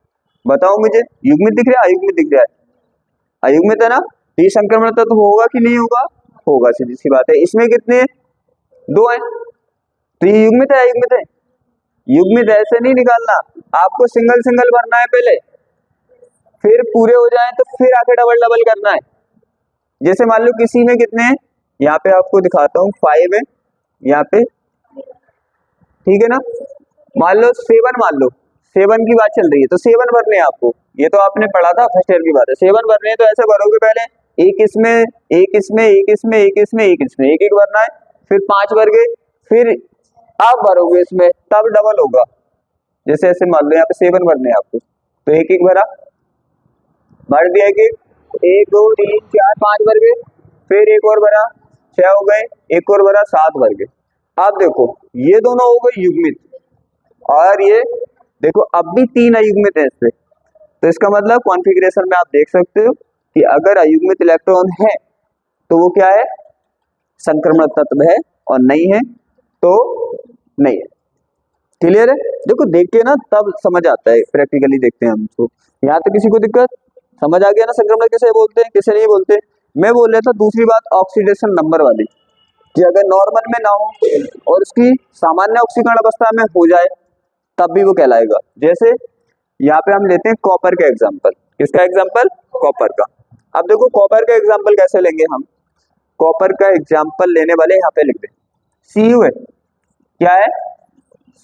बताओ मुझे, युग्मित दिख रहा है, अयुग्मित दिख रहा है, अयुग्मित है ना, ये संक्रमण तत्व होगा कि नहीं होगा, होगा, सीधी सी बात है। इसमें कितने 2 है, तो ये युग्मित है, अयुग्मित है, युग्मित ऐसे नहीं निकालना, आपको सिंगल सिंगल भरना है पहले, फिर पूरे हो जाए तो फिर आके डबल डबल करना है। जैसे मान लो किसी में कितने हैं, यहाँ पे आपको दिखाता हूँ, 5 है यहाँ पे, ठीक है ना, मान लो 7, मान लो 7 की बात चल रही है, तो 7 भरने हैं आपको, ये तो आपने पढ़ा था फर्स्ट ईयर की बात है, 7 भरने हैं, तो ऐसे भरोगे पहले एक इसमें एक इसमें एक इसमें एक इसमें एक इसमें एक एक भरना है, फिर 5 भर गए, फिर आप भरोगे इसमें, तब डबल होगा। जैसे ऐसे मान लो यहाँ पे 7 भरने हैं आपको, तो एक एक भरा, भर दिया, एक 2 3 4 5 भर गए, फिर एक और भरा, 6 हो गए, एक और भरा, 7 भर गए। अब देखो ये दोनों हो गए युग्मित, और ये देखो अब भी 3 अयुग्मित है इससे, तो इसका मतलब कॉन्फ़िगरेशन में आप देख सकते हो कि अगर अयुग्मित इलेक्ट्रॉन है तो वो क्या है, संक्रमण तत्व है, और नहीं है तो नहीं है। क्लियर है, देखो देख के ना तब समझ आता है, प्रैक्टिकली देखते हैं हम इसको। यहाँ तो किसी को दिक्कत समझ आ गया ना, संक्रमण किसे बोलते हैं किसे नहीं बोलते। मैं बोल रहा था दूसरी बात ऑक्सीडेशन नंबर वाली, कि अगर नॉर्मल में ना हो और उसकी सामान्य ऑक्सीकरण अवस्था में हो जाए तब भी वो कहलाएगा। जैसे यहाँ पे हम लेते हैं कॉपर का एग्जांपल, किसका एग्जाम्पल? कॉपर का। अब देखो कॉपर का एग्जाम्पल कैसे लेंगे हम, कॉपर का एग्जाम्पल लेने वाले यहाँ पे लिख दे Cu है, क्या है?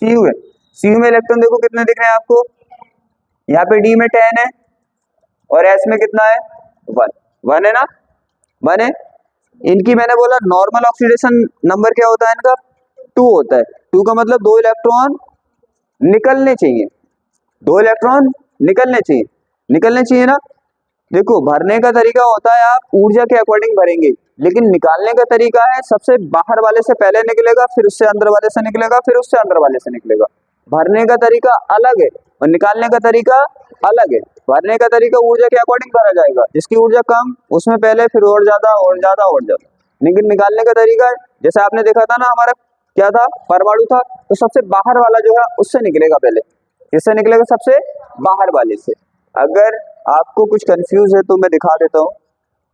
Cu है। Cu में इलेक्ट्रॉन देखो कितने दिख रहे हैं आपको, यहाँ पे D में 10 है और S में कितना है? 1 है ना, 1 है। इनकी मैंने बोला नॉर्मल ऑक्सीडेशन नंबर क्या होता है इनका? 2 होता है। 2 का मतलब 2 इलेक्ट्रॉन निकलने चाहिए, 2 इलेक्ट्रॉन निकलने चाहिए ना। देखो भरने का तरीका होता है आप ऊर्जा के अकॉर्डिंग भरेंगे, लेकिन निकालने का तरीका है सबसे बाहर वाले से पहले निकलेगा, फिर उससे अंदर वाले से निकलेगा, फिर उससे अंदर वाले से निकलेगा। भरने का तरीका अलग है और निकालने का तरीका अलग है। भरने का तरीका ऊर्जा के अकॉर्डिंग भरा जाएगा, जिसकी ऊर्जा कम उसमें पहले, फिर और ज्यादा और ज्यादा और ज्यादा। लेकिन निकालने का तरीका है जैसे आपने देखा था ना, हमारा क्या था? परमाणु था, तो सबसे बाहर वाला जो है उससे निकलेगा पहले। किससे निकलेगा? सबसे बाहर वाले से। अगर आपको कुछ कंफ्यूज है तो मैं दिखा देता हूँ,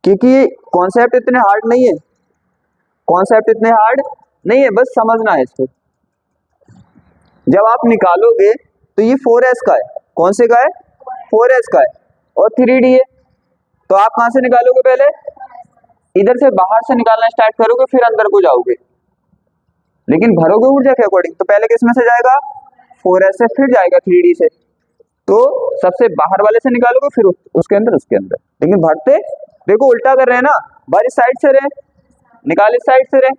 क्योंकि कॉन्सेप्ट इतने हार्ड नहीं है, कॉन्सेप्ट इतने हार्ड नहीं है, बस समझना है इसको। जब आप निकालोगे तो ये 4s का है, कौन से का है? 4s का है, और 3d है। तो आप कहां से निकालोगे? पहले इधर से बाहर से निकालना स्टार्ट करोगे, फिर अंदर को जाओगे, लेकिन भरोगे ऊर्जा के अकॉर्डिंग। तो पहले किस में से जाएगा? 4s से, फिर जाएगा 3d से। तो सबसे बाहर वाले से निकालोगे, फिर उसके अंदर। लेकिन भरते देखो उल्टा कर रहे हैं ना, बाहर इस साइड से रहे, निकाल इस साइड से रहे,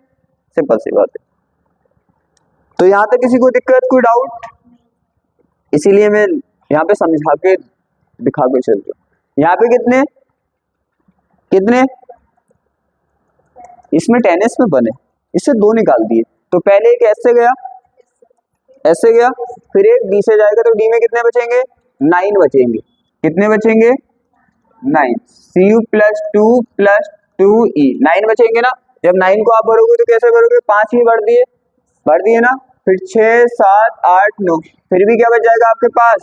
सिंपल सी बात है। तो यहाँ तक किसी को दिक्कत, कोई डाउट? इसीलिए मैं यहाँ पे समझा के दिखा के चल रहा हूँ। यहाँ पे कितने इसमें 10s में बने, इससे 2 निकाल दिए, तो पहले एक ऐसे गया, फिर एक D से जाएगा, तो D में कितने बचेंगे? 9 बचेंगे। कितने बचेंगे? 9। Cu प्लस 2 प्लस 2E 9 बचेंगे ना। जब 9 को आप भरोगे तो कैसे भरोगे? 5 ही भर दिए ना, फिर 6 7 8 9, फिर भी क्या बच जाएगा आपके पास?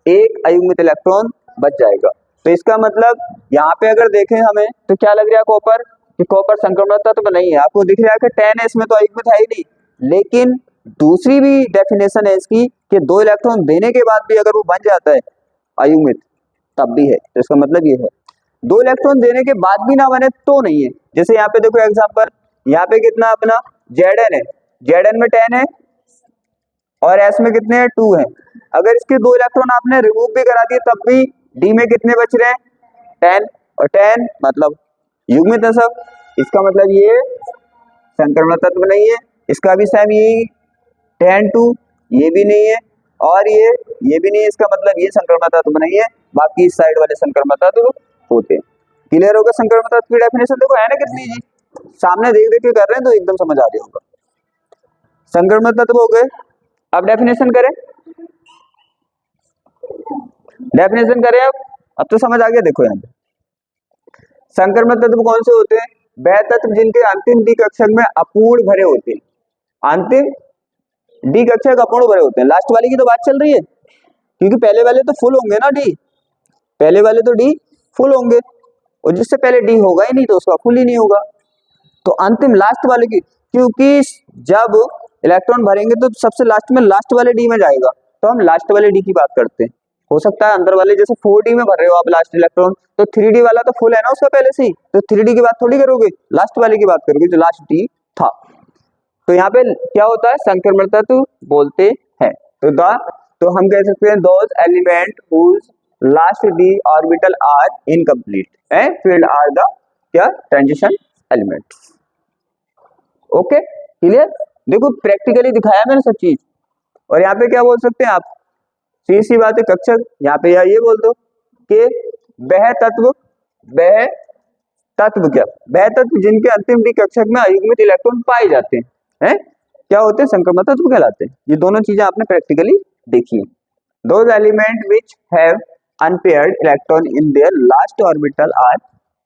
एक अयुग्मित इलेक्ट्रॉन बच जाएगा। तो इसका मतलब यहाँ पे अगर देखें हमें तो क्या लग रहा है कॉपर, कि कॉपर संक्रमण तत्व तो नहीं है। आपको दिख रहा है कि 10s में तो अयुग्मित है ही नहीं, लेकिन दूसरी भी डेफिनेशन है इसकी कि 2 इलेक्ट्रॉन देने के बाद भी अगर वो बन जाता है अयुग्मित तब भी है। तो इसका मतलब ये है 2 इलेक्ट्रॉन देने के बाद भी ना बने तो नहीं है। जैसे यहाँ पे देखो एग्जांपल, यहाँ पे कितना अपना Zn है, Zn में 10 है और S में कितने हैं? 2 है। अगर इसके 2 इलेक्ट्रॉन आपने रिमूव भी करा दिए तब भी D में कितने बच रहे हैं? 10, और 10 मतलब युग्मित है सब। इसका मतलब ये संक्रमण तत्व नहीं है। इसका भी सेम यही 10 2, ये भी नहीं है और ये भी नहीं है। इसका मतलब ये संक्रमण तत्व नहीं है, बाकी इस साइड वाले संक्रमण तत्व होते हैं। क्लियर होगा? संक्रमण तत्व की डेफिनेशन देखो है ना कितनी जी, सामने देख देख के कर रहे हैं तो एकदम समझ आ रही होगा। संक्रमण तत्व हो गए। अब डेफिनेशन करें, अब तो समझ आ गया। देखो यहाँ पे संक्रमण तत्व कौन से होते हैं? वह तत्व जिनके अंतिम डी कक्षक में अपूर्ण भरे होते हैं। अंतिम डी कक्षक अपूर्ण भरे होते हैं। लास्ट वाली की तो बात चल रही है, क्योंकि पहले वाले तो फुल होंगे ना, पहले वाले तो डी फुल होंगे, और जिससे पहले डी होगा ही नहीं तो उसका फुल ही नहीं होगा। तो अंतिम लास्ट वाले की, क्योंकि जब इलेक्ट्रॉन भरेंगे तो सबसे लास्ट में लास्ट वाले डी में जाएगा, तो हम लास्ट वाले डी की बात करते हैं। हो सकता है अंदर वाले जैसे 4D में भर रहे हो आप लास्ट इलेक्ट्रॉन, तो 3D वाला तो फुल है ना उसका पहले से ही, तो 3D की बात थोड़ी करोगे, लास्ट वाले की बात करोगे जो लास्ट डी था। तो यहाँ पे क्या होता है? संक्रमण तत्व बोलते हैं। तो हम कह सकते हैं those element whose last d orbital are incomplete and filled are the क्या? Transition elements. Okay clear? देखो प्रैक्टिकली दिखाया मैंने सब चीज। और यहाँ पे क्या बोल सकते हैं आप? सी बात है कक्षक। यहाँ पे ये बोल दो कि वह तत्व जिनके अंतिम डी कक्षक में अयुग्मित इलेक्ट्रॉन पाए जाते हैं क्या होते हैं? संक्रमण तत्व कहलाते हैं। ये दोनों चीजें आपने प्रैक्टिकली देखी है। Those element which have unpaired electron in their last orbital are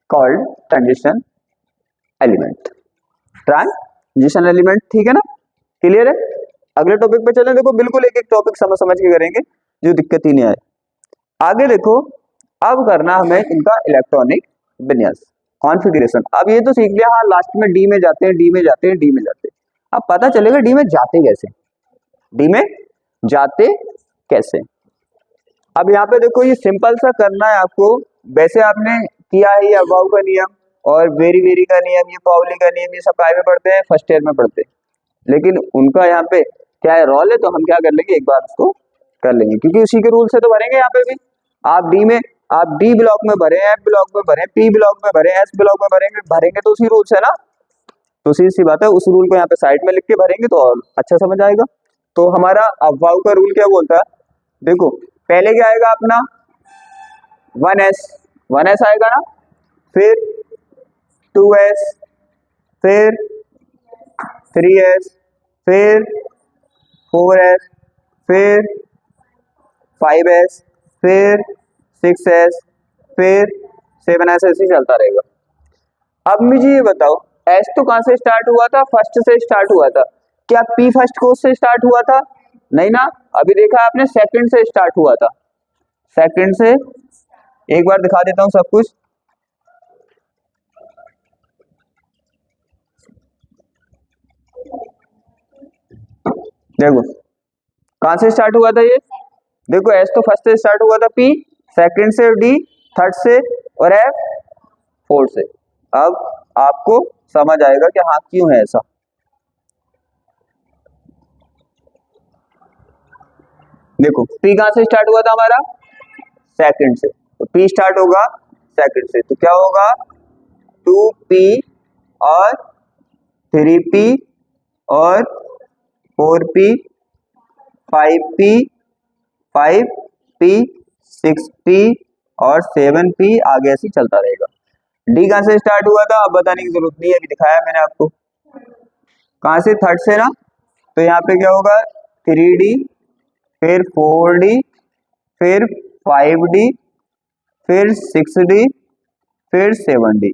called transition element. Transition element, ठीक है ना? क्लियर है? अगले टॉपिक पे चलें। देखो बिल्कुल एक एक टॉपिक समझ के करेंगे, जो दिक्कत ही नहीं आए। आगे देखो, अब करना हमें इनका इलेक्ट्रॉनिक विन्यास, कॉन्फ़िगरेशन। अब ये तो सीख लिया, हाँ लास्ट में डी में जाते हैं। अब पता चलेगा डी में जाते कैसे, अब यहाँ पे देखो ये सिंपल सा करना है आपको, वैसे आपने किया है ये अबाउ का नियम और वेरी वेरी का नियम, ये पाउली का नियम, ये सब काय में पढ़ते हैं, फर्स्ट ईयर में पढ़ते हैं, लेकिन उनका यहाँ पे क्या है रोल है, तो हम क्या कर लेंगे एक बार उसको कर लेंगे, क्योंकि उसी के रूल से तो भरेंगे यहाँ पे भी। आप डी ब्लॉक में भरे, एफ ब्लॉक में भरे, पी ब्लॉक में भरे, एस ब्लॉक में भरेंगे तो उसी रूल से ना, तो सीधी सी बात है उस रूल को यहाँ पे साइड में लिख के भरेंगे तो और अच्छा समझ आएगा। तो हमारा अबाउ का रूल क्या बोलता है, देखो पहले क्या आएगा अपना 1s आएगा ना, फिर 2s, फिर 3s, फिर 4s, फिर 5s, फिर 6s, फिर 7s, ऐसे ही चलता रहेगा। अब मुझे ये बताओ एस तो कहां से स्टार्ट हुआ था, फर्स्ट से स्टार्ट हुआ था, क्या पी फर्स्ट कोर्स से स्टार्ट हुआ था, नहीं ना, अभी देखा आपने सेकंड से स्टार्ट हुआ था, सेकंड से। एक बार दिखा देता हूं सब कुछ, देखो कहां से स्टार्ट हुआ था ये, देखो एस तो फर्स्ट से स्टार्ट हुआ था, पी सेकंड से, डी थर्ड से, और एफ फोर्थ से। अब आपको समझ आएगा कि हाँ क्यों है ऐसा। देखो पी कहां से स्टार्ट हुआ था हमारा, सेकंड से, तो पी स्टार्ट होगा सेकंड से, तो क्या होगा 2p और 3p और 4p 5p 5p 6p और 7p, आगे ऐसे चलता रहेगा। डी कहां से स्टार्ट हुआ था, अब बताने की जरूरत नहीं है, अभी दिखाया मैंने आपको। कहां से, थर्ड से ना, तो यहाँ पे क्या होगा 3d, फिर 4d, फिर 5d, फिर 6d, फिर 7d।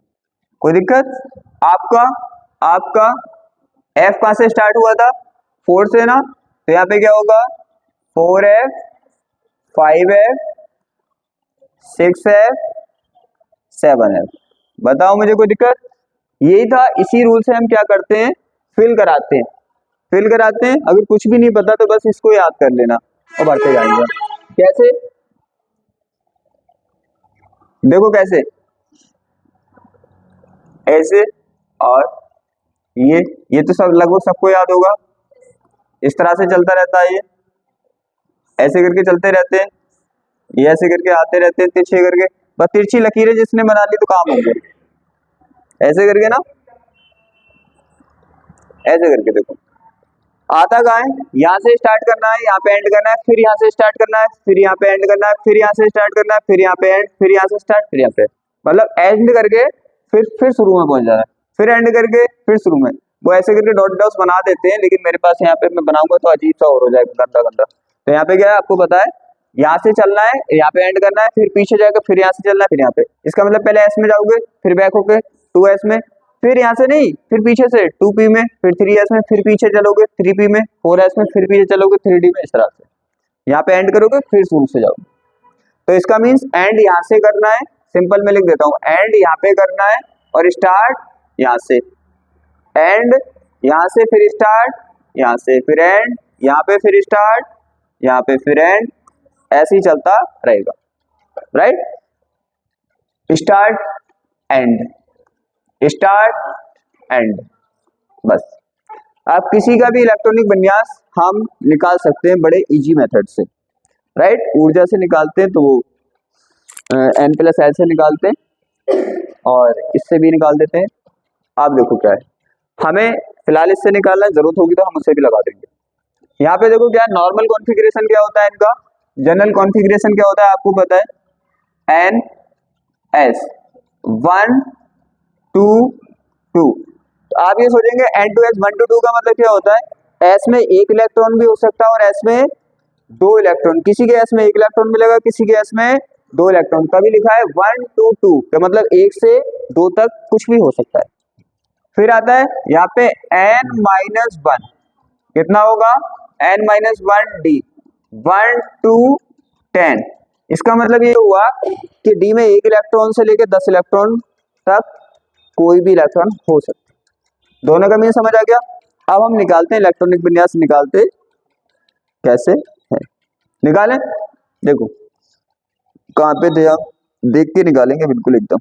कोई दिक्कत? आपका एफ कहां से स्टार्ट हुआ था, 4 से ना, तो यहाँ पे क्या होगा 4f 5f 6f 7f। बताओ मुझे कोई दिक्कत? यही था, इसी रूल से हम क्या करते हैं, फिल कराते हैं। अगर कुछ भी नहीं पता तो बस इसको याद कर लेना और बढ़ते जाएंगे। कैसे, देखो कैसे, ऐसे और ये तो सब लगभग सबको याद होगा, इस तरह से चलता रहता है, ये ऐसे करके चलते रहते हैं, ये ऐसे करके आते रहते हैं तिरछे करके, बस तिरछी लकीरें जिसने बना ली तो काम हो गया, ऐसे करके ना, ऐसे करके देखो आता कहाँ है, यहाँ से स्टार्ट करना है, यहाँ पे एंड करना है, फिर यहाँ से स्टार्ट करना है, फिर यहाँ पे एंड करना है, फिर यहाँ से स्टार्ट करना है, फिर यहाँ पे एंड, फिर यहाँ से स्टार्ट, फिर यहाँ पे, मतलब एंड करके फिर शुरू में पहुंच जाना है, फिर एंड करके फिर शुरू में। वो ऐसे करके डॉट डॉट्स बना देते हैं, लेकिन मेरे पास यहाँ पे मैं बनाऊंगा तो अजीब सा और हो जाएगा, गंदा गंदा। तो यहाँ पे क्या है आपको पता है, यहाँ से चलना है, यहाँ पे एंड करना है, फिर पीछे जाकर फिर यहाँ से चलना है, फिर यहाँ पे, इसका मतलब पहले एस में जाओगे, फिर बैक होके 2s में, फिर यहाँ से नहीं, फिर पीछे से 2p में, फिर 3s में, फिर पीछे चलोगे 3p में, 4s में, फिर पीछे चलोगे 3d में, इस तरह से यहाँ पे एंड करोगे, फिर शुरू से जाओगे। तो इसका मीन्स एंड यहाँ से करना है, सिंपल में लिख देता हूँ, एंड यहाँ पे करना है और स्टार्ट यहाँ से, एंड यहाँ से, फिर स्टार्ट यहाँ से, फिर एंड यहाँ पे, फिर स्टार्ट यहाँ पे, फिर एंड, ऐसे ही चलता रहेगा, राइट। स्टार्ट एंड बस। आप किसी का भी इलेक्ट्रॉनिक विन्यास हम निकाल सकते हैं बड़े इजी मेथड से, राइट। ऊर्जा से निकालते हैं तो वो n+l से निकालते हैं और इससे भी निकाल देते हैं। आप देखो क्या है, हमें फिलहाल इससे निकालना जरूरत होगी तो हम उसे भी लगा देंगे। यहाँ पे देखो क्या नॉर्मल कॉन्फ़िगरेशन क्या होता है इनका, जनरल कॉन्फ़िगरेशन क्या होता है आपको पता है, NS 1 2 2। तो आप ये सोचेंगे N2S 1 to 2 का मतलब क्या होता है, S में एक इलेक्ट्रॉन भी हो सकता है और S में 2 इलेक्ट्रॉन, किसी के S में 1 इलेक्ट्रॉन मिलेगा, किसी के S में 2 इलेक्ट्रॉन, तभी लिखा है 1 to 2 का मतलब 1 से 2 तक कुछ भी हो सकता है। फिर आता है यहाँ पे N-1, कितना होगा N-1D 1 to 10। इसका मतलब ये हुआ कि डी में 1 इलेक्ट्रॉन से लेकर 10 इलेक्ट्रॉन तक कोई भी इलेक्ट्रॉन हो सकता है। दोनों का मीन समझ आ गया। अब हम निकालते हैं इलेक्ट्रॉनिक विन्यास, निकालते कैसे है, निकालें। देखो कहाँ पे थे हम, देख के निकालेंगे बिल्कुल एकदम।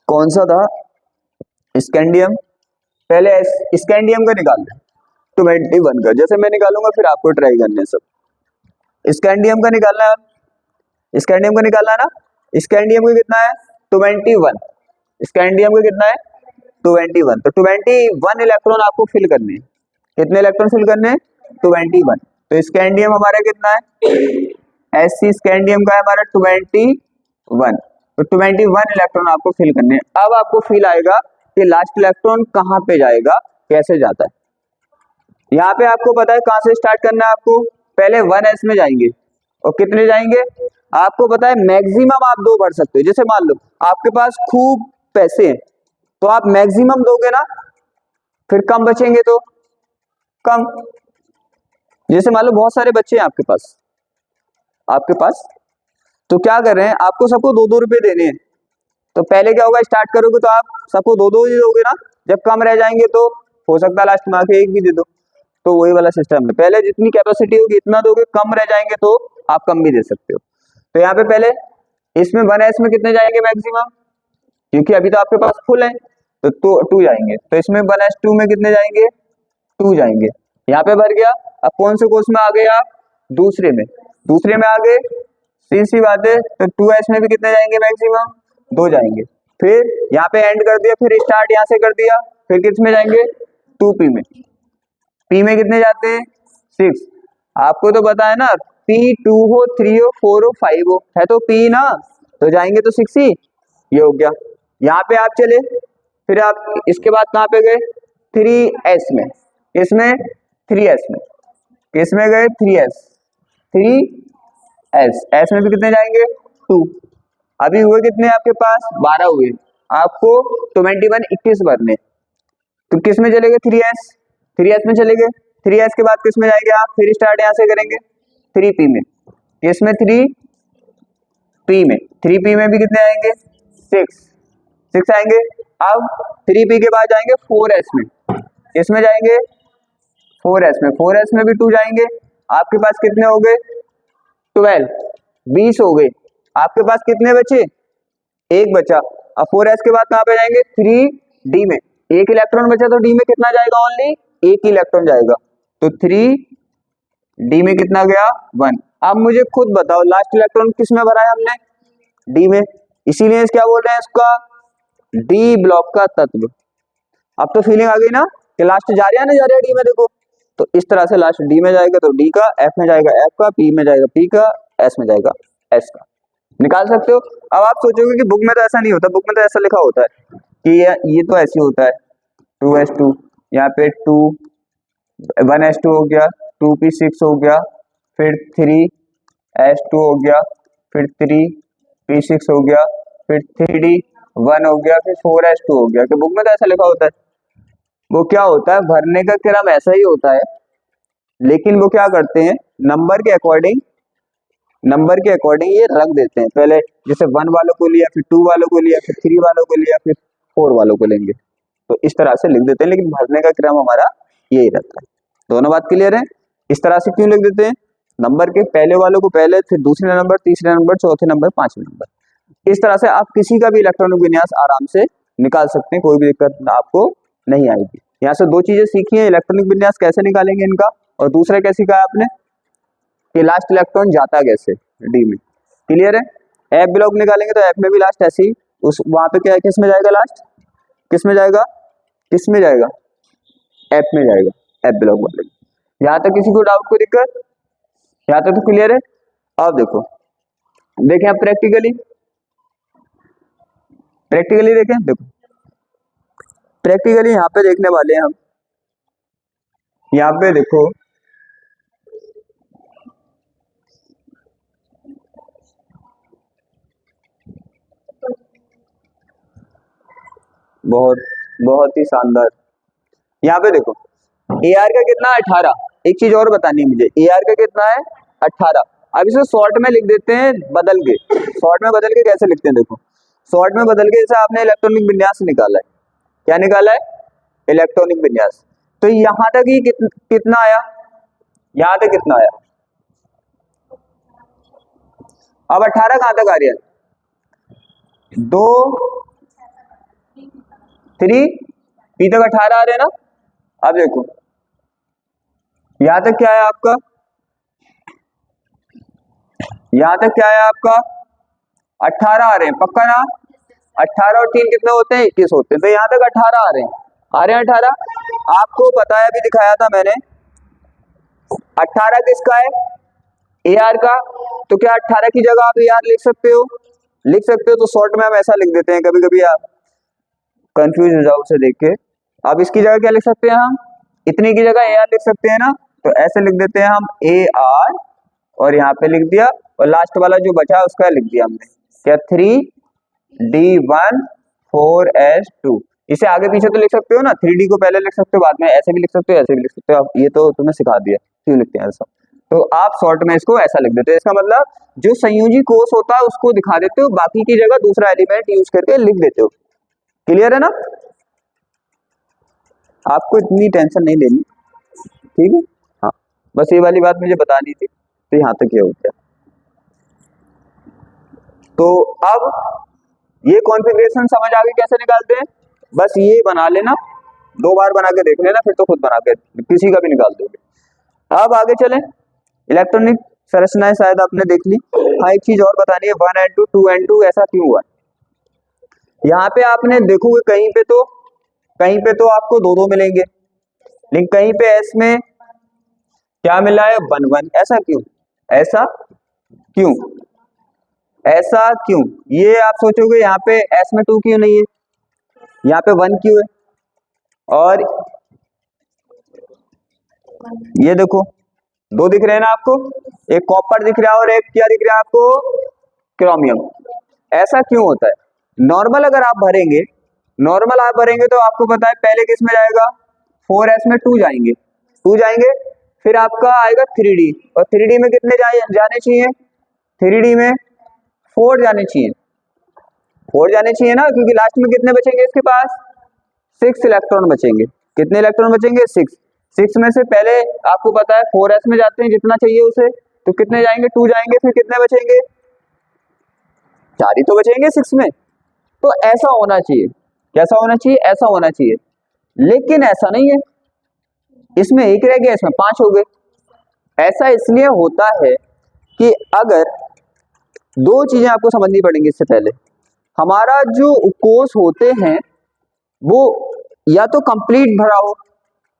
कौन सा था, स्कैंडियम। पहले स्कैंडियम का निकाल लें 21 का, जैसे मैं निकालूंगा फिर आपको ट्राई करने सब। स्कैंडियम का निकालना है, स्कैंडियम का निकालना है ना। स्कैंडियम का कितना है 21, स्कैंडियम का कितना है 21, तो 21 इलेक्ट्रॉन आपको फिल करने हैं। कितने इलेक्ट्रॉन फिल करने हैं 21। तो स्कैंडियम हमारा कितना है, Sc स्कैंडियम का है हमारा 21, तो 21 इलेक्ट्रॉन आपको फिल करने हैं। अब आपको फील आएगा कि लास्ट इलेक्ट्रॉन कहाँ पे जाएगा, कैसे जाता है। यहाँ पे आपको पता है कहाँ से स्टार्ट करना है आपको, पहले 1s में जाएंगे और कितने जाएंगे आपको पता है, मैक्सिमम आप 2 भर सकते हो। जैसे मान लो आपके पास खूब पैसे हैं तो आप मैक्सिमम दोगे ना, फिर कम बचेंगे तो कम। जैसे मान लो बहुत सारे बच्चे हैं आपके पास, तो क्या कर रहे हैं, आपको सबको 2-2 रुपए देने हैं। तो पहले क्या होगा, स्टार्ट करोगे तो आप सबको 2-2 ही दोगे ना, जब कम रह जाएंगे तो हो सकता है लास्ट में आके 1 भी दे दो। तो वही वाला सिस्टम है, पहले जितनी कैपेसिटी होगी इतना दोगे, कम रह जाएंगे तो आप कम भी दे सकते हो। तो यहाँ पे पहले इसमें 1s में कितने जाएंगे मैक्सिमम, क्योंकि अभी तो आपके पास फुल है तो 2 जाएंगे। तो इसमें 1s2 में कितने जाएंगे 2 जाएंगे। यहाँ पे भर गया। अब कौन से कोर्स में आ गए आप, दूसरे में आ गए, सी बात है। तो 2s में भी कितने जाएंगे मैक्सिमम 2 जाएंगे। फिर यहाँ पे एंड कर दिया, फिर स्टार्ट यहाँ से कर दिया, फिर किस में जाएंगे 2p में। p में कितने जाते हैं 6। आपको तो पता है ना, p 2 हो 3 हो 4 हो 5 हो, है तो p ना, तो जाएंगे तो 6 ही। ये हो गया। यहाँ पे आप चले, फिर आप इसके बाद कहाँ पे गए 3s में, इसमें 3s में, इसमें गए 3s s में भी कितने जाएंगे 2। अभी हुए कितने आपके पास 12 हुए, आपको 21 भरने। तो किस में चले गए 3s में चले गए। 3s के बाद किस में जाएंगे आप, फिर स्टार्ट यहाँ से करेंगे 3p में, इसमें 3p में भी कितने आएंगे 6 आएंगे। अब 3p के बाद जाएंगे 4s में, इसमें जाएंगे 4s में भी 2 जाएंगे। आपके पास कितने हो गए 12, 20 हो गए। आपके पास कितने बचे, 1 बचा। अब 4s के बाद कहाँ पे जाएंगे 3d में, 1 इलेक्ट्रॉन बचा, तो d में कितना जाएगा, ओनली 1 इलेक्ट्रॉन जाएगा। तो 3d में कितना गया 1। अब मुझे खुद बताओ लास्ट इलेक्ट्रॉन किस में भरा है हमने, d में, इसीलिए क्या बोल रहे हैं इसका, d ब्लॉक का तत्व। अब तो फीलिंग आ गई ना कि लास्ट जा रहा है डी में, देखो तो इस तरह से लास्ट डी में जाएगा तो डी का, एफ में जाएगा एफ का, पी में जाएगा पी का, एस में जाएगा एस का। निकाल सकते हो। अब आप सोचोगे कि बुक में तो ऐसा नहीं होता, बुक में तो ऐसा लिखा होता है कि ये तो ऐसे होता है 2s2, यहाँ पे 1s2 हो गया, 2p6 हो गया, फिर 3s2 हो गया, फिर 3p6 हो गया, फिर 3d1 हो गया, फिर 4s2 हो गया। कि बुक में तो ऐसा लिखा होता है। वो क्या होता है, भरने का क्रम ऐसा ही होता है, लेकिन वो क्या करते हैं नंबर के अकॉर्डिंग ये रख देते हैं। पहले जैसे 1 वालों को लिया, फिर 2 वालों को लिया, फिर 3 वालों को लिया, फिर 4 वालों को लेंगे, तो इस तरह से लिख देते हैं। लेकिन भरने का क्रम हमारा यही रहता है। दोनों बात क्लियर है। इस तरह से क्यों लिख देते हैं, नंबर के पहले वालों को पहले, फिर दूसरे नंबर, तीसरे नंबर, चौथे नंबर, पांचवें नंबर। इस तरह से आप किसी का भी इलेक्ट्रॉनिक विन्यास आराम से निकाल सकते हैं, कोई भी दिक्कत आपको नहीं आएगी। यहाँ से 2 चीजें सीखी है, इलेक्ट्रॉनिक विन्यास कैसे निकालेंगे इनका, और दूसरा क्या सीखा है आपने कि लास्ट इलेक्ट्रॉन जाता कैसे डी में। क्लियर है। एफ ब्लॉक निकालेंगे तो एफ में भी लास्ट ऐसे ही उस वहां पे क्या है, किस में जाएगा लास्ट, किस में जाएगा एफ में जाएगा, एफ ब्लॉक वाले। यहाँ तक किसी को डाउट, कोई दिक्कत, यहाँ तक तो क्लियर है। अब देखें आप प्रैक्टिकली देखें, देखो प्रैक्टिकली यहाँ पे देखने वाले हैं हम। यहाँ पे देखो बहुत ही शानदार। यहाँ पे देखो AR का कितना है 18। एक चीज और बतानी है मुझे, AR का कितना है 18। अब इसे शॉर्ट में लिख देते हैं बदल के। शॉर्ट में बदल के कैसे लिखते हैं, देखो शॉर्ट में बदल के जैसे आपने इलेक्ट्रॉनिक विन्यास निकाला है, क्या निकाला है इलेक्ट्रॉनिक विन्यास, तो यहाँ तक ही कितना आया, यहाँ तक कितना आया अब 18 कहां तक आ रही है? 2 3 पी तक 18 आ रहे हैं ना। अब देखो यहां तक क्या है आपका, यहां तक क्या है आपका 18 आ रहे हैं, पक्का ना? 18 और 3 कितने होते हैं? 21 होते हैं। तो यहाँ तक 18 आ रहे हैं, आ रहे हैं 18। आपको पता है, अभी दिखाया था मैंने, 18 किसका है? ए आर का। तो क्या 18 की जगह आप ए आर लिख सकते हो? लिख सकते हो। तो शॉर्ट में हम ऐसा लिख देते हैं, कभी कभी आप कंफ्यूज हो जाओ उसे देख के। अब इसकी जगह क्या लिख सकते हैं हम? इतने की जगह ए आर लिख सकते हैं ना। तो ऐसे लिख देते हैं हम ए आर, और यहाँ पे लिख दिया, और लास्ट वाला जो बचा उसका लिख दिया हमने क्या, 3D14S2। इसे आगे पीछे तो लिख सकते हो ना, 3D को पहले लिख सकते हो, बाद में ऐसे भी लिख सकते हो, ऐसे भी लिख सकते हो। ये तो तुम्हें सिखा दिया क्यों लिखते हैं ऐसा। तो आप शॉर्ट में इसको ऐसा लिख देते हो। इसका मतलब जो संयोजी कोष होता है उसको दिखा देते हो, बाकी की जगह दूसरा एलिमेंट यूज करके लिख देते हो। क्लियर है ना? आपको इतनी टेंशन नहीं लेनी, ठीक है? हाँ, बस ये वाली बात मुझे बतानी थी। तो यहाँ तक ये हो गया। तो अब ये कॉन्फ़िगरेशन समझ आ गई कैसे निकालते हैं? बस ये बना लेना, 2 बार बना के देख लेना, फिर तो खुद बना के किसी का भी निकाल दोगे। अब आगे चलें। इलेक्ट्रॉनिक संरचनाएं शायद आपने देख ली। हाँ, एक चीज और बतानी है, 1n2 2n2 ऐसा क्यों हुआ? यहाँ पे आपने देखोगे कहीं पे तो आपको 2 मिलेंगे, लेकिन कहीं पे एस में क्या मिला है? 1 1। ऐसा क्यों? ऐसा क्यों? ऐसा क्यों? ये आप सोचोगे यहाँ पे एस में 2 क्यों नहीं है, यहाँ पे 1 क्यों है? और ये देखो 2 दिख रहे हैं ना आपको, एक कॉपर दिख रहा है और एक क्या दिख रहा है आपको? क्रोमियम। ऐसा क्यों होता है? नॉर्मल अगर आप भरेंगे तो आपको पता है पहले किस में जाएगा? 4s में 2 जाएंगे, फिर आपका आएगा 3D, और 3D में कितने जाने चाहिए? 3D में 4 जाने चाहिए, 4 जाने चाहिए ना, क्योंकि लास्ट में कितने बचेंगे इसके पास? 6 इलेक्ट्रॉन बचेंगे। कितने इलेक्ट्रॉन बचेंगे? 6 में से पहले आपको पता है 4s में जाते हैं जितना चाहिए उसे, तो कितने जाएंगे? 2 जाएंगे, फिर कितने बचेंगे? 4 ही तो बचेंगे 6 में। तो ऐसा होना चाहिए। कैसा होना चाहिए? ऐसा होना चाहिए, लेकिन ऐसा नहीं है। इसमें 1 रह गया, इसमें 5 हो गए। ऐसा इसलिए होता है कि अगर 2 चीजें आपको समझनी पड़ेंगी इससे पहले। हमारा जो कोष होते हैं वो या तो कंप्लीट भरा हो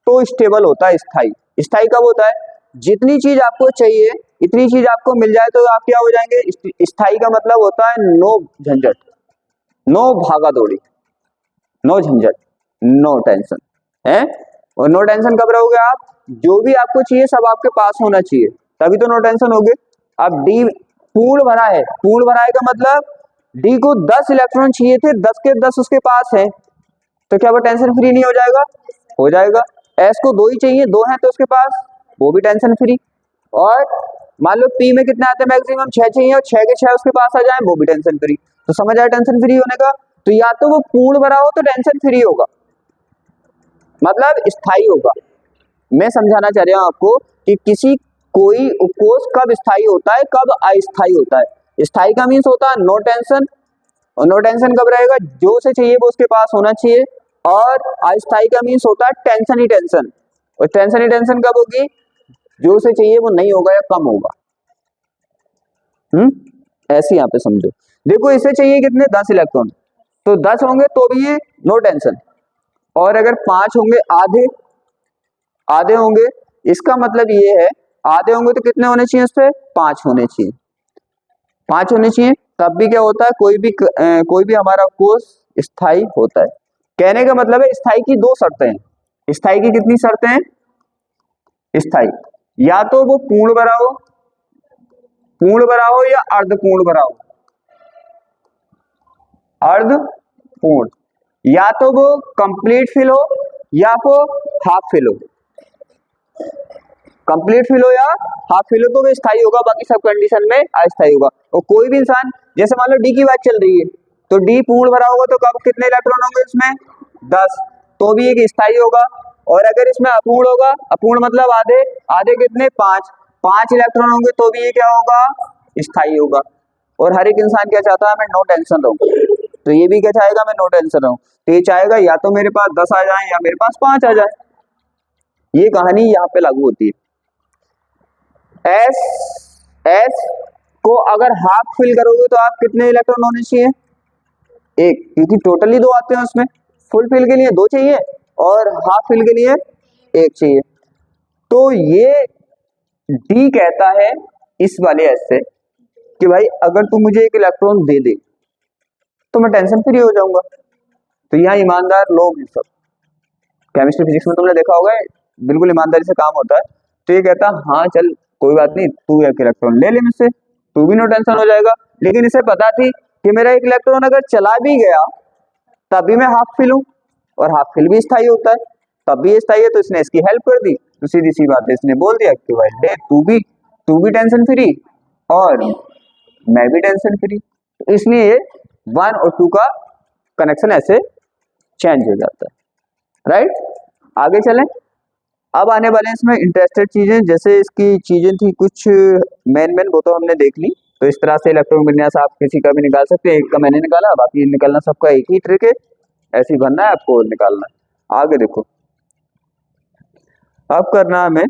तो स्टेबल होता है, स्थायी। स्थायी कब होता है? जितनी चीज आपको चाहिए इतनी चीज आपको मिल जाए तो आप क्या हो जाएंगे? स्थायी का मतलब होता है नो झंझट, नो भागा दौड़ी, नो झंझट, नो टेंशन है। और नो टेंशन कब रहोगे आप? जो भी आपको चाहिए सब आपके पास होना चाहिए, तभी तो नो टेंशन होगे। अब डी पूर्ण भरा है, पूर्ण भरा है का मतलब डी को 10 इलेक्ट्रॉन चाहिए थे, 10 के 10 उसके पास है, तो क्या वो टेंशन फ्री नहीं हो जाएगा? हो जाएगा। एस को 2 ही चाहिए, 2 है तो उसके पास, वो भी टेंशन फ्री। और मान लो पी में कितना आता है? मैक्सिमम 6 चाहिए, और 6 के 6 उसके पास आ जाए, वो भी टेंशन फ्री। तो समझ आया टेंशन फ्री होने का? तो या तो वो पूर्ण भरा हो तो टेंशन फ्री होगा, मतलब स्थायी होगा। मैं समझाना चाह रहा हूं आपको कि कोई उपकोष कब स्थायी होता है, कब अस्थायी होता है। स्थायी का मीन्स होता है नो टेंशन, और नो टेंशन कब रहेगा? जो से चाहिए वो उसके पास होना चाहिए। और अस्थायी का मीन्स होता है टेंशन ही टेंशन, और टेंशन ही टेंशन कब होगी? जो से चाहिए वो नहीं होगा या कम होगा। ऐसे यहाँ पे समझो। देखो इसे चाहिए कितने? 10 इलेक्ट्रॉन, तो 10 होंगे तो भी ये नो टेंशन, और अगर 5 होंगे, आधे होंगे, इसका मतलब ये है आधे होंगे तो कितने होने चाहिए? उस पे 5 होने चाहिए, 5 होने चाहिए। तब भी क्या होता है? कोई भी हमारा कोष स्थायी होता है। कहने का मतलब है स्थायी की 2 शर्तें हैं। स्थायी की कितनी शर्तें हैं? स्थायी या तो वो पूर्ण भरा हो या अर्धपूर्ण भरा हो। अर्धपूर्ण, या तो वो कंप्लीट फिल हो या वो हाफ फिल हो। कंप्लीट फिल हो या हाफ फिल हो तो वो स्थायी होगा, बाकी सब कंडीशन में अस्थायी होगा। और कोई भी इंसान, जैसे मान लो डी की बात चल रही है, तो डी पूर्ण भरा होगा तो कब कितने इलेक्ट्रॉन होंगे इसमें? 10, तो भी एक स्थायी होगा। और अगर इसमें अपूर्ण होगा, अपूर्ण मतलब आधे, आधे कितने? 5 इलेक्ट्रॉन होंगे तो भी ये क्या होगा? स्थायी होगा। और हर एक इंसान क्या चाहता है, मैं नो टेंशन रहूं। तो ये भी क्या चाहेगा, मैं नो टेंशन रहूं। तो ये चाहेगा या तो मेरे पास 10 आ जाए या मेरे पास 5 आ जाए। ये कहानी यहाँ पे लागू होती है। एस को अगर हाफ फिल करोगे तो आप कितने इलेक्ट्रॉन होने चाहिए, एक, क्योंकि टोटली 2 आते हैं उसमें। फुल फिल के लिए 2 चाहिए और हाफ फिल के लिए 1 चाहिए। तो ये डी कहता है इस वाले एस से कि भाई अगर तू मुझे एक इलेक्ट्रॉन दे दे तो मैं टेंशन फ्री हो जाऊंगा। तो यहाँ ईमानदार लोग हैं सब, केमिस्ट्री फिजिक्स में तुमने देखा होगा, बिल्कुल ईमानदारी से काम होता है। तो ये कहता हाँ चल कोई बात नहीं, तू एक इलेक्ट्रॉन ले ले मुझसे, तू भी नो टेंशन हो जाएगा। लेकिन इसे पता थी कि मेरा एक इलेक्ट्रॉन अगर चला भी गया तभी मैं हाफ फिल हूं, और हाफ फिल भी स्थायी होता है, तब भी स्थायी है। तो इसने इसकी हेल्प कर दी। तो सीधी सी बात है, इसने बोल दिया कि भाई ले तू भी टेंशन फ्री और मैं भी टेंशन फ्री। तो इसलिए 1 और 2 का कनेक्शन ऐसे चेंज हो जाता है, राइट। आगे चलें। अब आने वाले हैं इसमें इंटरेस्टेड चीजें, जैसे इसकी चीजें थी कुछ मेन वो तो हमने देख ली। तो इस तरह से इलेक्ट्रॉन विन्यास आप किसी का भी निकाल सकते हैं, एक का मैंने निकाला, बाकी निकालना सबका एक ही ट्रिक है, ऐसे ही भरना है आपको और निकालना है। आगे देखो, अब करना हमें,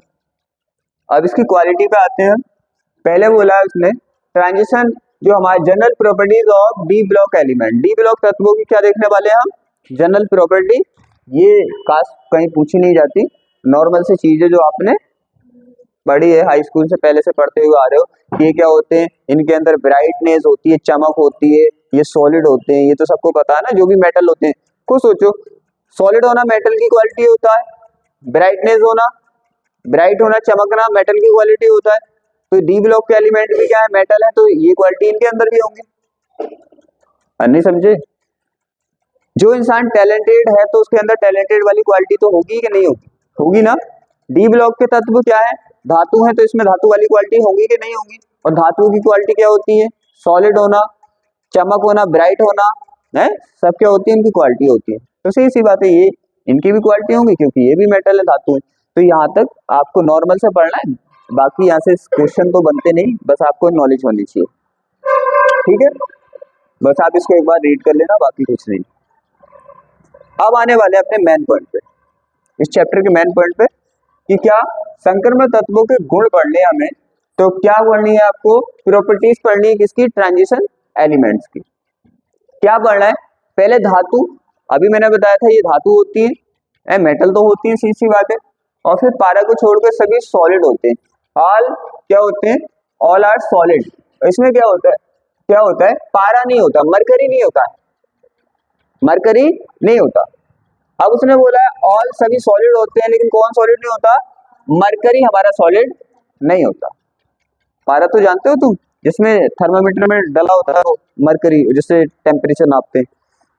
अब इसकी क्वालिटी पे आते हैं। पहले बोला है उसने ट्रांजिशन, जो हमारे general properties of D block element, D block तत्वों की क्या देखने वाले हैं हम, जनरल प्रॉपर्टी। ये खास कहीं पूछी नहीं जाती, नॉर्मल से चीजें जो आपने पढ़ी है हाई स्कूल से पहले से पढ़ते हुए आ रहे हो। ये क्या होते हैं, इनके अंदर ब्राइटनेस होती है, चमक होती है, ये सॉलिड होते हैं, ये तो सबको पता है ना। जो भी मेटल होते हैं, खुद सोचो, सॉलिड होना मेटल की क्वालिटी होता है, ब्राइटनेस होना, ब्राइट होना, चमकना मेटल की क्वालिटी होता है। तो डी ब्लॉक के एलिमेंट भी क्या है, मेटल है, तो ये क्वालिटी इनके अंदर भी होंगी। नहीं समझे? जो इंसान टैलेंटेड है तो उसके अंदर टैलेंटेड वाली क्वालिटी तो होगी कि नहीं होगी, होगी ना। डी ब्लॉक के तत्व क्या है, धातु है, तो इसमें धातु वाली क्वालिटी होगी कि नहीं होगी। और धातु की क्वालिटी क्या होती है, सॉलिड होना, चमक होना, ब्राइट होना, है, सब क्या होती है, इनकी क्वालिटी होती है। तो सही सी बात है, ये इनकी भी क्वालिटी होंगी क्योंकि ये भी मेटल है, धातु है। तो यहाँ तक आपको नॉर्मल से पढ़ना है, बाकी यहाँ से क्वेश्चन तो बनते नहीं, बस आपको नॉलेज होनी चाहिए, ठीक है। बस आप इसको एक बार रीड कर लेना, बाकी कुछ नहीं। अब आने वाले अपने मेन पॉइंट पे, इस चैप्टर के मेन पॉइंट पे, कि क्या संक्रमण तत्वों के गुण पढ़ने हमें। तो क्या पढ़नी है आपको, प्रॉपर्टीज पढ़नी है किसकी, ट्रांजिशन एलिमेंट्स की। क्या पढ़ना है, पहले धातु, अभी मैंने बताया था ये धातु होती है, मेटल तो होती है, सीधी सी बात है। और फिर पारा को छोड़कर सभी सॉलिड होते हैं, ऑल क्या होते हैं, ऑल आर सॉलिड। इसमें क्या होता है, क्या होता है, पारा नहीं होता, मरकरी नहीं होता, मरकरी नहीं होता। अब उसने बोला है ऑल सभी सॉलिड होते हैं, लेकिन कौन सॉलिड नहीं होता, मरकरी हमारा सॉलिड नहीं होता। पारा तो जानते हो तुम, जिसमें थर्मामीटर में डला होता है वो मरकरी, जिससे टेम्परेचर नापते हैं,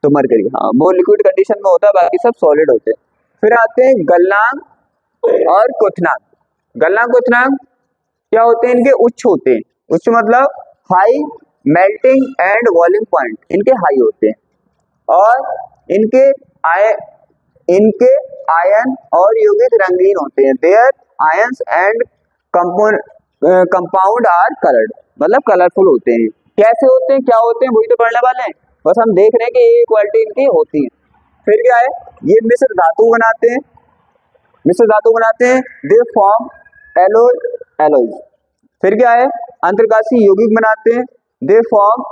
तो मरकरी, हाँ, वो लिक्विड कंडीशन में होता है, बाकी सब सॉलिड होते हैं। फिर आते हैं गलनांक और क्वथनांक। गलनांक क्वथनांक क्या होते हैं, इनके उच्च होते हैं, उच्च मतलब high melting and boiling point इनके हाई होते हैं, और इनके आयन और यौगिक रंगीन होते हैं। Their ions and compound are coloured, मतलब कलरफुल होते हैं। कैसे होते हैं, क्या होते हैं, वही तो पढ़ने वाले हैं, बस हम देख रहे हैं कि ये क्वालिटी इनकी होती है। फिर क्या है, ये मिश्र धातु बनाते हैं, मिश्र धातु बनाते हैं, दे फॉर्म एलॉयज। फिर क्या है, अंतरकाशी यौगिक बनाते हैं, दे फॉर्म,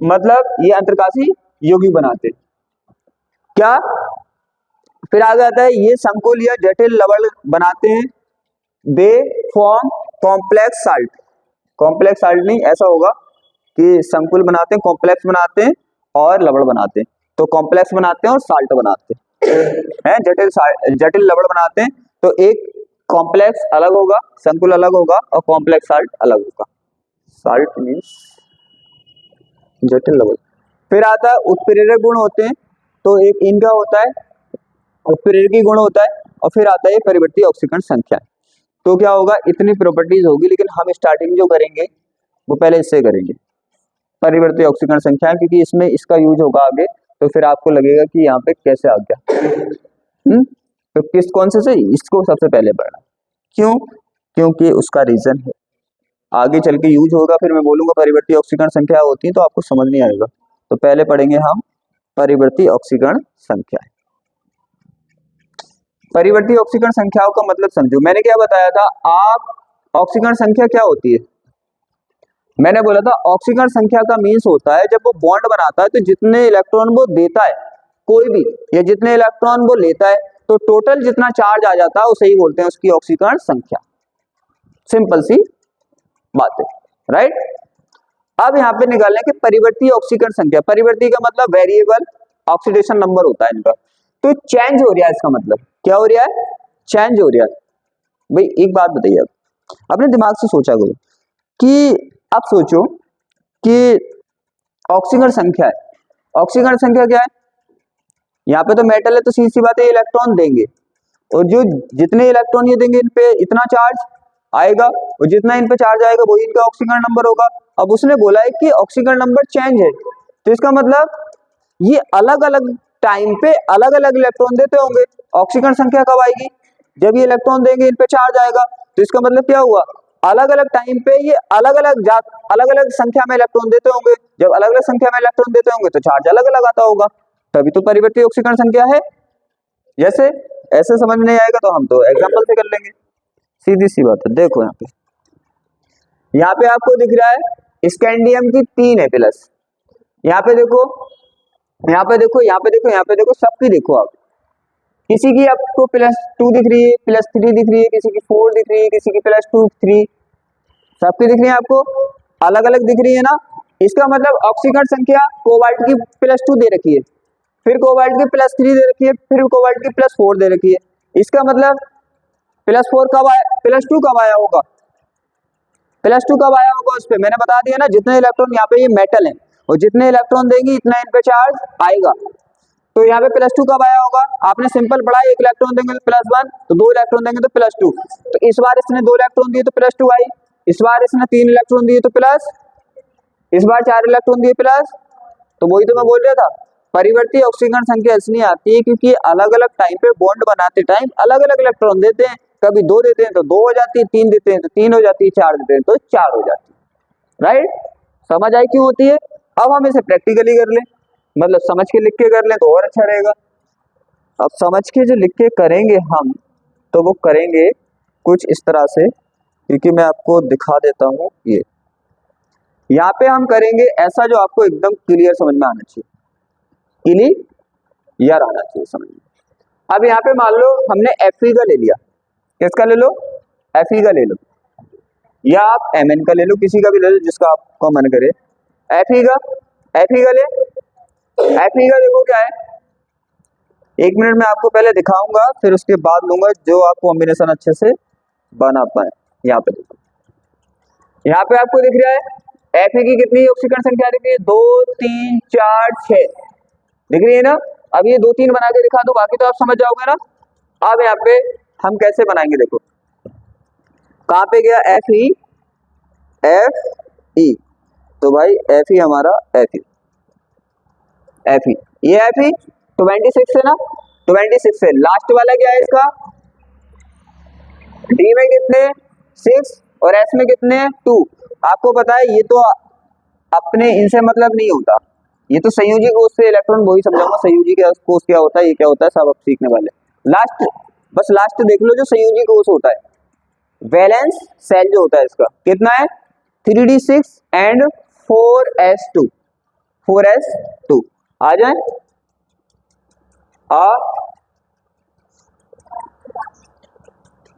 मतलब ये अंतरकाशी यौगिक बनाते हैं। क्या, फिर आगे आता है ये संकुल या जटिल लवण बनाते हैं, they form complex salt. Complex salt नहीं, ऐसा होगा कि संकुल बनाते हैं, कॉम्प्लेक्स बनाते हैं और लवण बनाते हैं। तो कॉम्प्लेक्स बनाते हैं और साल्ट बनाते हैं, जटिल लवण बनाते हैं। तो एक कॉम्प्लेक्स अलग होगा, संकुल अलग होगा, और कॉम्प्लेक्स साल्ट अलग होगा। साल्ट मीन्स जटिल लवण। फिर आता है उत्प्रेरक गुण होते हैं, तो एक इनका होता है उत्प्रेरकी गुण होता है, और फिर आता है परिवर्ती ऑक्सीकरण संख्या। तो क्या होगा, इतनी प्रॉपर्टीज होगी, लेकिन हम स्टार्टिंग जो करेंगे वो पहले इससे करेंगे, परिवर्ती ऑक्सीकरण संख्या, क्योंकि इसमें इसका यूज होगा आगे। तो फिर आपको लगेगा कि यहाँ पे कैसे आ गया, तो किस कौन से इसको सबसे पहले पढ़ना, क्यों, क्योंकि उसका रीजन है। आगे चल के यूज होगा, फिर मैं बोलूंगा परिवर्ती ऑक्सीकरण संख्या होती है तो आपको समझ नहीं आएगा। तो पहले पढ़ेंगे हम परिवर्ती ऑक्सीकरण संख्या। परिवर्ती ऑक्सीकरण संख्याओं का मतलब समझो। मैंने क्या बताया था, आप ऑक्सीकरण संख्या क्या होती है, मैंने बोला था ऑक्सीकरण संख्या का मीन्स होता है जब वो बॉन्ड बनाता है तो जितने इलेक्ट्रॉन वो देता है कोई भी, या जितने इलेक्ट्रॉन वो लेता है, तो टोटल जितना चार्ज आ जाता है उसे ही बोलते हैं उसकी ऑक्सीकरण संख्या। सिंपल सी बात है, राइट। अब यहाँ पे निकालने के परिवर्ती ऑक्सीकरण संख्या। परिवर्ती का मतलब वेरिएबल ऑक्सीडेशन नंबर होता है इनका। तो चेंज हो रहा है, इसका मतलब क्या हो रहा है, चेंज हो रहा है। भाई एक बात बताइए, आप अपने दिमाग से सोचा करो कि अब सोचो कि ऑक्सीकरण संख्या है, ऑक्सीकरण संख्या क्या है, यहाँ पे तो मेटल है तो सीधी सी बात है इलेक्ट्रॉन देंगे, और जो जितने इलेक्ट्रॉन ये देंगे इन पे इतना चार्ज आएगा, और जितना इन पे चार्ज आएगा वही इनका ऑक्सीकरण नंबर होगा। अब उसने बोला है कि ऑक्सीकरण नंबर चेंज है, तो इसका मतलब ये अलग अलग टाइम पे अलग अलग इलेक्ट्रॉन देते होंगे। ऑक्सीकरण संख्या कब आएगी, जब ये इलेक्ट्रॉन देंगे इन पे चार्ज आएगा। तो इसका मतलब क्या हुआ, अलग अलग टाइम पे ये अलग अलग संख्या में इलेक्ट्रॉन देते होंगे। जब अलग अलग संख्या में इलेक्ट्रॉन देते होंगे तो चार्ज अलग अलग आता होगा, तभी तो परिवर्ती ऑक्सीकरण संख्या है। जैसे ऐसे समझ नहीं आएगा तो हम तो एग्जांपल से कर लेंगे, सीधी सी बात है। देखो यहाँ पे आपको दिख रहा है स्कैंडियम की 3 है प्लस, यहाँ पे देखो, यहाँ पे देखो, यहाँ पे देखो, यहाँ पे देखो, सबकी देखो आप, किसी की आपको +2 दिख रही है, +3 दिख रही है, किसी की 4 दिख रही है, किसी की +2 3, सबकी दिख रही है आपको, अलग अलग दिख रही है ना। इसका मतलब ऑक्सीकरण संख्या कोबाल्ट की +2 दे रखी है, फिर कोबाल्ट की +3 दे रखी है, फिर कोबाल्ट की +4 दे रखी है। इसका मतलब +4 कब आया, +2 कब आया होगा, +2 कब आया होगा उस पे मैंने बता दिया ना, जितने इलेक्ट्रॉन यहाँ पे ये मेटल है और जितने इलेक्ट्रॉन देंगे इतना इन पे चार्ज आएगा। तो यहाँ पे +2 कब आया होगा, आपने सिंपल पढ़ा, एक इलेक्ट्रॉन देंगे तो +1, तो 2 इलेक्ट्रॉन देंगे तो +2। तो इस बार इसने 2 इलेक्ट्रॉन दिए तो +2 आई, इस बार इसने 3 इलेक्ट्रॉन दिए तो प्लस, इस बार 4 इलेक्ट्रॉन दिए प्लस। तो वही तो मैं बोल रहा था, परिवर्ती ऑक्सीकरण संख्या इसलिए आती है क्योंकि अलग अलग टाइम पे बॉन्ड बनाते टाइम अलग अलग इलेक्ट्रॉन देते हैं। कभी 2 देते हैं तो 2 हो जाती है, 3 देते हैं तो 3 हो जाती है, 4 देते हैं तो 4 हो जाती है, राइट। समझ आई क्यों होती है। अब हम इसे प्रैक्टिकली कर लें, मतलब समझ के लिख के कर लें तो और अच्छा रहेगा। अब समझ के जो लिख के करेंगे हम, तो वो करेंगे कुछ इस तरह से, क्योंकि मैं आपको दिखा देता हूँ। ये यहाँ पे हम करेंगे ऐसा जो आपको एकदम क्लियर समझ में आना चाहिए, क्लियर आना चाहिए समझ में। अब यहाँ पे मान लो हमने Fe का ले लिया, किसका ले लो, Fe का ले लो, या आप Mn का ले लो, किसी का भी ले लो जिसका आपको मन करे। Fe का ले, Fe का देखो क्या है, 1 मिनट में आपको पहले दिखाऊंगा, फिर उसके बाद लूंगा जो आप कॉम्बिनेशन अच्छे से बना पाए। यहाँ पे देखो, यहाँ पे आपको दिख रहा है Fe की कितनी ऑक्सीकरण संख्या दिख रही है, 2 3 4 6 दिख रही है ना। अब ये 2 3 बना के दिखा दो, बाकी तो आप समझ जाओगे ना। अब यहाँ पे हम कैसे बनाएंगे, देखो कहाँ पे गया Fe, तो भाई Fe हमारा Fe, ये Fe 26 है ना, 26 है। लास्ट वाला क्या है इसका, D में कितने 6 और S में कितने 2। आपको पता है ये तो अपने इनसे मतलब नहीं होता, ये तो संयोजी कोष से इलेक्ट्रॉन, वही समझाऊंगा संयोजी कोष क्या होता है, ये क्या होता है, सब आप सीखने वाले। लास्ट, बस लास्ट देख लो जो संयोजी कोष होता है, वैलेंस सेल जो होता है इसका कितना है 3d6 एंड 4s2, 4s2 आ जाए।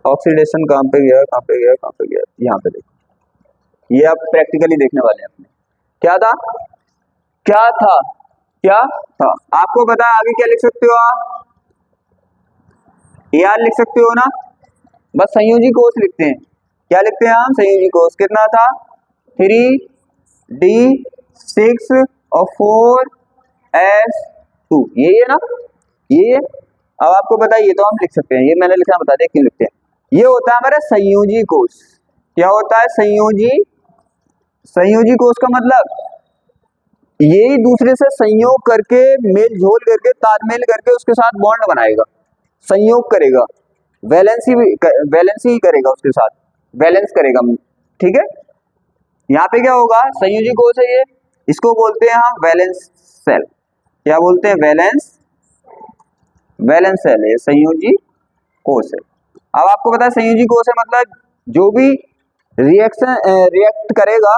ऑक्सीडेशन कहाँ पे गया, कहाँ पे गया, कहाँ पे गया, यहाँ पे देखो, ये आप प्रैक्टिकली देखने वाले हैं अपने। क्या था, क्या था, क्या था, आपको पता है आगे क्या लिख सकते हो आप, यार लिख सकते हो ना, बस संयोजी कोष लिखते हैं। क्या लिखते हैं हम, संयोजी कोष कितना था 3d6 और 4s2, ये है ना, ये। अब आपको पता है ये तो हम लिख सकते हैं, ये मैंने लिखा बता दिया क्यों लिखते हैं। ये होता है हमारा संयोजी कोष। क्या होता है, संयोजी कोष का मतलब ये दूसरे से संयोग करके, मेल झोल करके, तालमेल करके उसके साथ बॉन्ड बनाएगा, संयोग करेगा, वैलेंसी ही करेगा उसके साथ, बैलेंस करेगा, ठीक है। यहाँ पे क्या होगा, संयोजी कोष है ये, इसको बोलते हैं हम वैलेंस सेल। क्या बोलते हैं? वैलेंस सेल है, संयोजी कोष है। अब आपको पता है संयोजी कोष है मतलब जो भी रिएक्ट करेगा,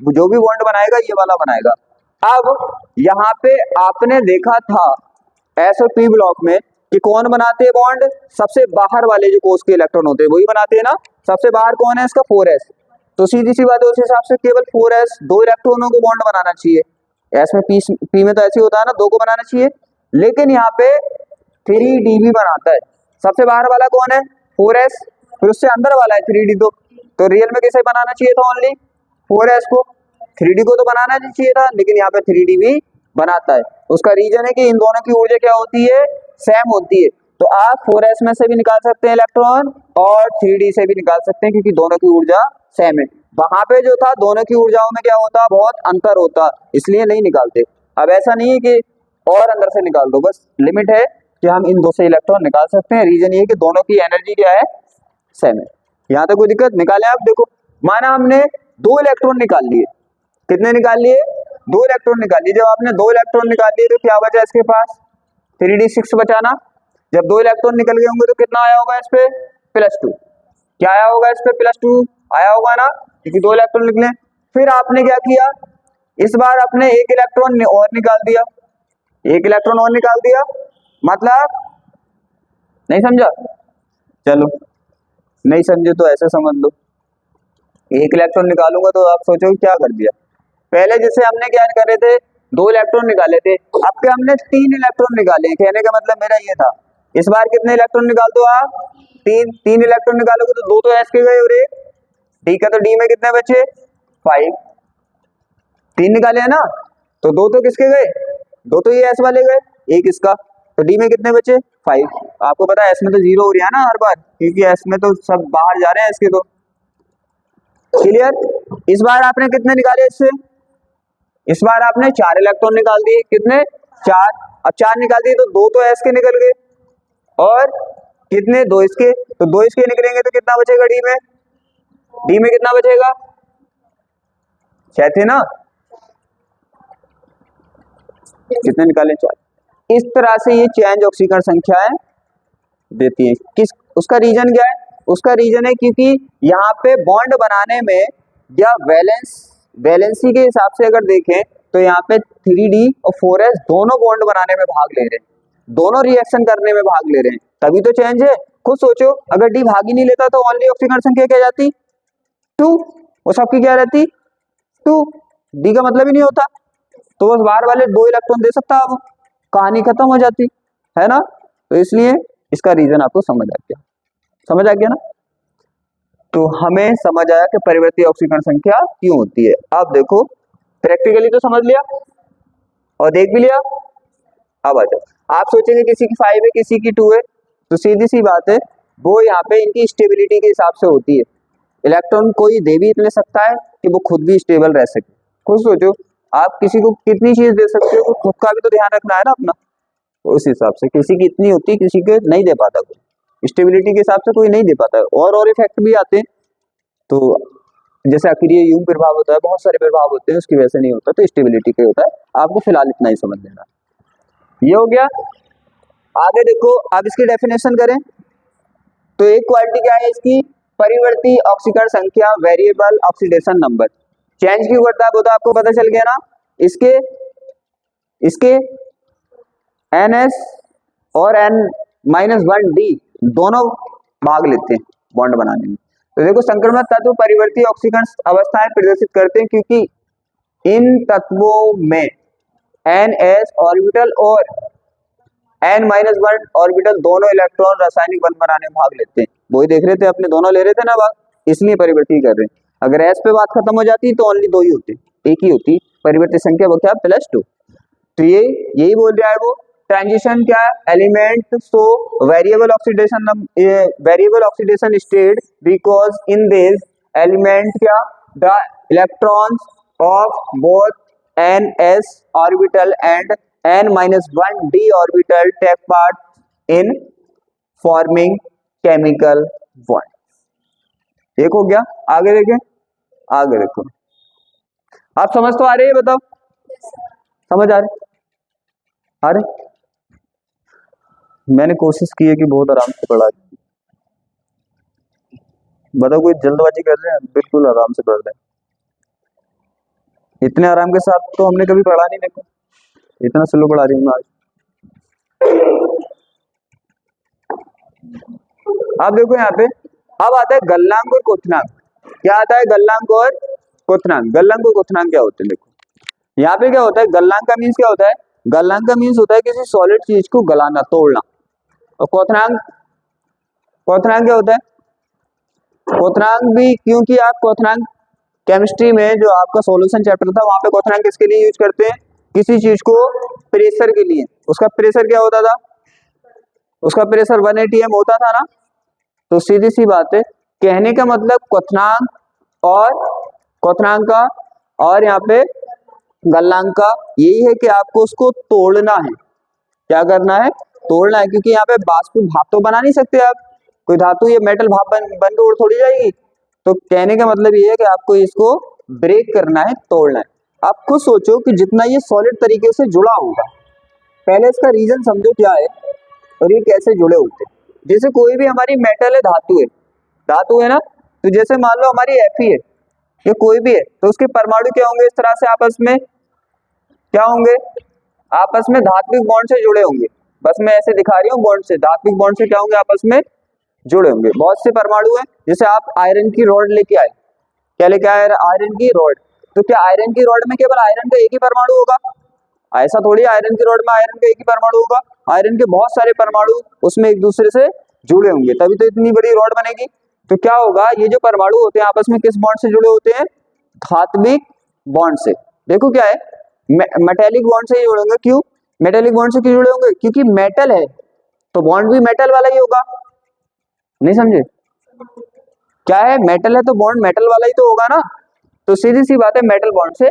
जो भी बॉन्ड बनाएगा ये वाला बनाएगा। अब यहाँ पे आपने देखा था एस और पी ब्लॉक में कि कौन बनाते हैं बॉन्ड, सबसे बाहर वाले जो कोष के इलेक्ट्रॉन होते हैं वही बनाते हैं ना। सबसे बाहर कौन है इसका? 4s। तो सीधी सी बात है उस हिसाब से केवल 4s, 2 इलेक्ट्रॉनों को बॉन्ड बनाना चाहिए। एस में पी में तो ऐसे ही होता है ना, 2 को बनाना चाहिए, लेकिन यहाँ पे 3d भी बनाता है। सबसे बाहर वाला कौन है? 4s, फिर उससे अंदर वाला है 3d। तो रियल में किसे बनाना चाहिए था? ओनली 4s को। 3d को तो बनाना नहीं चाहिए था, लेकिन यहाँ पे 3d भी बनाता है। उसका रीजन है कि इन दोनों की ऊर्जा क्या होती है? सेम होती है। तो आप 4s में से भी निकाल सकते हैं इलेक्ट्रॉन और 3d से भी निकाल सकते हैं, क्योंकि दोनों की ऊर्जा सेम है। वहां पे जो था दोनों की ऊर्जाओं में क्या होता? बहुत अंतर होता, इसलिए नहीं निकालते। अब ऐसा नहीं है कि और अंदर से निकाल दो, बस लिमिट है कि हम इन 2 से इलेक्ट्रॉन निकाल सकते हैं। रीजन ये है कि दोनों की एनर्जी क्या है? सेम है। यहाँ तक कोई दिक्कत? निकाले आप। देखो माना हमने 2 इलेक्ट्रॉन निकाल लिए। कितने निकाल लिए? 2 इलेक्ट्रॉन निकाल लिए। जब आपने 2 इलेक्ट्रॉन निकाल लिए तो क्या बचा इसके पास? 3d6 बचाना। जब 2 इलेक्ट्रॉन निकल गए होंगे तो कितना आया होगा इस पे? +2। क्या आया होगा इस पे? +2 आया होगा ना, क्योंकि 2 इलेक्ट्रॉन निकले। फिर आपने क्या किया? इस बार आपने 1 इलेक्ट्रॉन और निकाल दिया। 1 इलेक्ट्रॉन और निकाल दिया मतलब, नहीं समझा? चलो नहीं समझे तो ऐसे समझ लो, 1 इलेक्ट्रॉन निकालूंगा तो आप सोचोगे क्या कर दिया। पहले जैसे हमने क्या करे थे, 2 इलेक्ट्रॉन निकाले थे, अब के हमने 3 इलेक्ट्रॉन निकाले। कहने का मतलब मेरा ये था, इस बार कितने इलेक्ट्रॉन निकाल दो आप? 3 इलेक्ट्रॉन निकालोगे तो 2 तो एस के गए और 1 डी का, तो डी में कितने बचे? 5। 3 निकाले है ना, तो 2 तो किसके गए? 2 तो ये एस वाले गए, 1 इसका, तो डी में कितने बचे? 5। आपको पता है एस में तो 0 हो रहा है ना हर बार, क्योंकि एस में तो सब बाहर जा रहे हैं इसके। तो क्लियर? इस बार आपने कितने निकाले इससे? इस बार आपने 4 इलेक्ट्रॉन निकाल दिए। कितने? 4। अब 4 निकाल दिए तो 2 तो एस के निकल गए और कितने? 2 इसके। तो 2 इसके निकलेंगे तो कितना बचेगा डी में? डी में कितना बचेगा? 6 थे ना, कितने निकाले? 4। इस तरह से ये चेंज ऑक्सीकरण संख्याएं देती है। किस उसका रीजन क्या है? उसका रीजन है क्योंकि यहाँ पे बॉन्ड बनाने में या वैलेंसी के हिसाब से अगर देखें तो यहाँ पे 3d और 4s दोनों बॉन्ड बनाने में भाग ले रहे हैं, दोनों रिएक्शन करने में भाग ले रहे हैं, तभी तो चेंज है। खुद सोचो, अगर डी भाग ही नहीं लेता तो ओनली ऑक्सीकरण संख्या क्या जाती? 2। वो सबकी क्या रहती? 2। डी का मतलब ही नहीं होता, तो बस बाहर वाले 2 इलेक्ट्रॉन दे सकता, अब कहानी खत्म हो जाती है ना। तो इसलिए इसका रीजन आपको समझ आ गया, समझ आ गया ना। तो हमें समझ आया कि परिवर्ती ऑक्सीकरण संख्या क्यों होती है। अब देखो प्रैक्टिकली तो समझ लिया और देख भी लिया। अब आ जाओ, आप सोचेंगे किसी की 5 है किसी की 2 है, तो सीधी सी बात है वो यहाँ पे इनकी स्टेबिलिटी के हिसाब से होती है। इलेक्ट्रॉन कोई दे भी इतने सकता है कि वो खुद भी स्टेबल रह सके। खुद सोचो, आप किसी को कितनी चीज दे सकते हो, खुद का भी तो ध्यान रखना है ना अपना। तो उस हिसाब से किसी की इतनी होती है, किसी के नहीं दे पाता कोई, स्टेबिलिटी के हिसाब से कोई नहीं दे पाता। और इफेक्ट भी आते हैं, तो जैसे अक्रिय यूम प्रभाव होता है, बहुत सारे प्रभाव होते हैं, उसकी वजह से नहीं होता, तो स्टेबिलिटी के होता है। आपको फिलहाल इतना ही समझ लेना। ये हो गया। आगे देखो, अब इसकी डेफिनेशन करें तो एक क्वालिटी क्या है इसकी? परिवर्ती ऑक्सीकरण संख्या, वेरिएबल ऑक्सीडेशन नंबर। चेंज क्यों करता है वो तो आपको पता चल गया ना। इसके NS और N-1D दोनों भाग लेते हैं बॉन्ड बनाने में। तो देखो संक्रमण तत्व परिवर्ती ऑक्सीकरण अवस्थाएं प्रदर्शित करते हैं, क्योंकि इन तत्वों में NS ऑर्बिटल और N-1 ऑर्बिटल दोनों इलेक्ट्रॉन रासायनिक बंध बनाने में भाग लेते हैं। वही देख रहे थे अपने, दोनों ले रहे थे ना भाग, इसलिए परिवर्ती कर रहे हैं। अगर S पे बात खत्म हो जाती तो ओनली 2 ही होते, एक ही होती परिवर्ती संख्या, वो क्या? +2। तो ये यही बोल रहा है वो। ट्रांजिशन क्या है? Element so variable oxidation state because in this element क्या? The electrons of both NS orbital and N-1D orbital take part in forming chemical bond. एक हो गया। आगे देखें, आगे देखो आप समझ तो आ रही है, बताओ, समझ आ रहे? मैंने कोशिश की है कि बहुत आराम से पढ़ा दूं। बताओ, कोई जल्दबाजी कर रहे हैं? बिल्कुल आराम से पढ़ रहे हैं। इतने आराम के साथ तो हमने कभी पढ़ा नहीं, देखो इतना स्लो पढ़ा रही हूँ मैं आज। आप देखो यहाँ पे, अब आता है गलनांक और क्वथनांक। क्या आता है? गलनांक और क्वथनांक। गलनांक और क्वथनांक क्या होते हैं? देखो यहाँ पे क्या होता है, गलनांक का मीन्स क्या होता है? गलनांक का मीन्स होता है किसी सॉलिड चीज को गलाना, तोड़ना। और क्वथनांक, क्वथनांक क्या होता है? क्वथनांक भी, क्योंकि आप क्वथनांक केमिस्ट्री में जो आपका सॉल्यूशन चैप्टर था वहां पे क्वथनांक किसके लिए यूज करते हैं? किसी चीज को प्रेशर के लिए। उसका प्रेशर क्या होता था? उसका प्रेशर 180 m होता था ना। तो सीधी सी बात है, कहने का मतलब क्वथनांक और क्वथनांक का और यहाँ पे गलनांक का यही है कि आपको उसको तोड़ना है। क्या करना है? तोड़ना है, क्योंकि यहाँ पे वाष्पिक भाप तो बना नहीं सकते आप। कोई धातु ये मेटल भाप बन के उड़ थोड़ी जाएगी। तो कहने का मतलब ये है कि आपको इसको ब्रेक करना है, तोड़ना है। आप खुद सोचो कि जितना ये सॉलिड तरीके से जुड़ा होगा, पहले इसका रीजन समझो क्या है और ये कैसे जुड़े होते हैं। जैसे कोई भी हमारी मेटल है, धातु है ना, तो जैसे मान लो हमारी Fe है, ये कोई भी है, तो उसके परमाणु क्या होंगे? इस तरह से आपस में क्या होंगे? आपस में धात्विक बॉन्ड से जुड़े होंगे। बस मैं ऐसे दिखा रही हूँ, बॉन्ड से, धात्विक बॉन्ड से क्या होंगे? आपस में जुड़े होंगे। बहुत से परमाणु हैं। जैसे आप आयरन की रॉड लेके आए, क्या लेके आए? आयरन की रॉड। तो क्या आयरन की रॉड में केवल आयरन का एक ही परमाणु होगा? ऐसा थोड़ी आयरन की रॉड में आयरन का एक ही परमाणु होगा। आयरन के बहुत सारे परमाणु उसमें एक दूसरे से जुड़े होंगे, तभी तो इतनी बड़ी रॉड बनेगी। तो क्या होगा, ये जो परमाणु होते हैं आपस में किस बॉन्ड से जुड़े होते हैं? धात्विक बॉन्ड से। देखो क्या है, मेटेलिक बॉन्ड से ही जुड़े होंगे। क्यों मेटेलिक बॉन्ड से क्यों जुड़े होंगे? क्योंकि मेटल है तो बॉन्ड भी मेटल वाला ही होगा। नहीं समझे? क्या है, मेटल है तो बॉन्ड मेटल वाला ही तो होगा ना। तो सीधी सी बात है, मेटल बॉन्ड से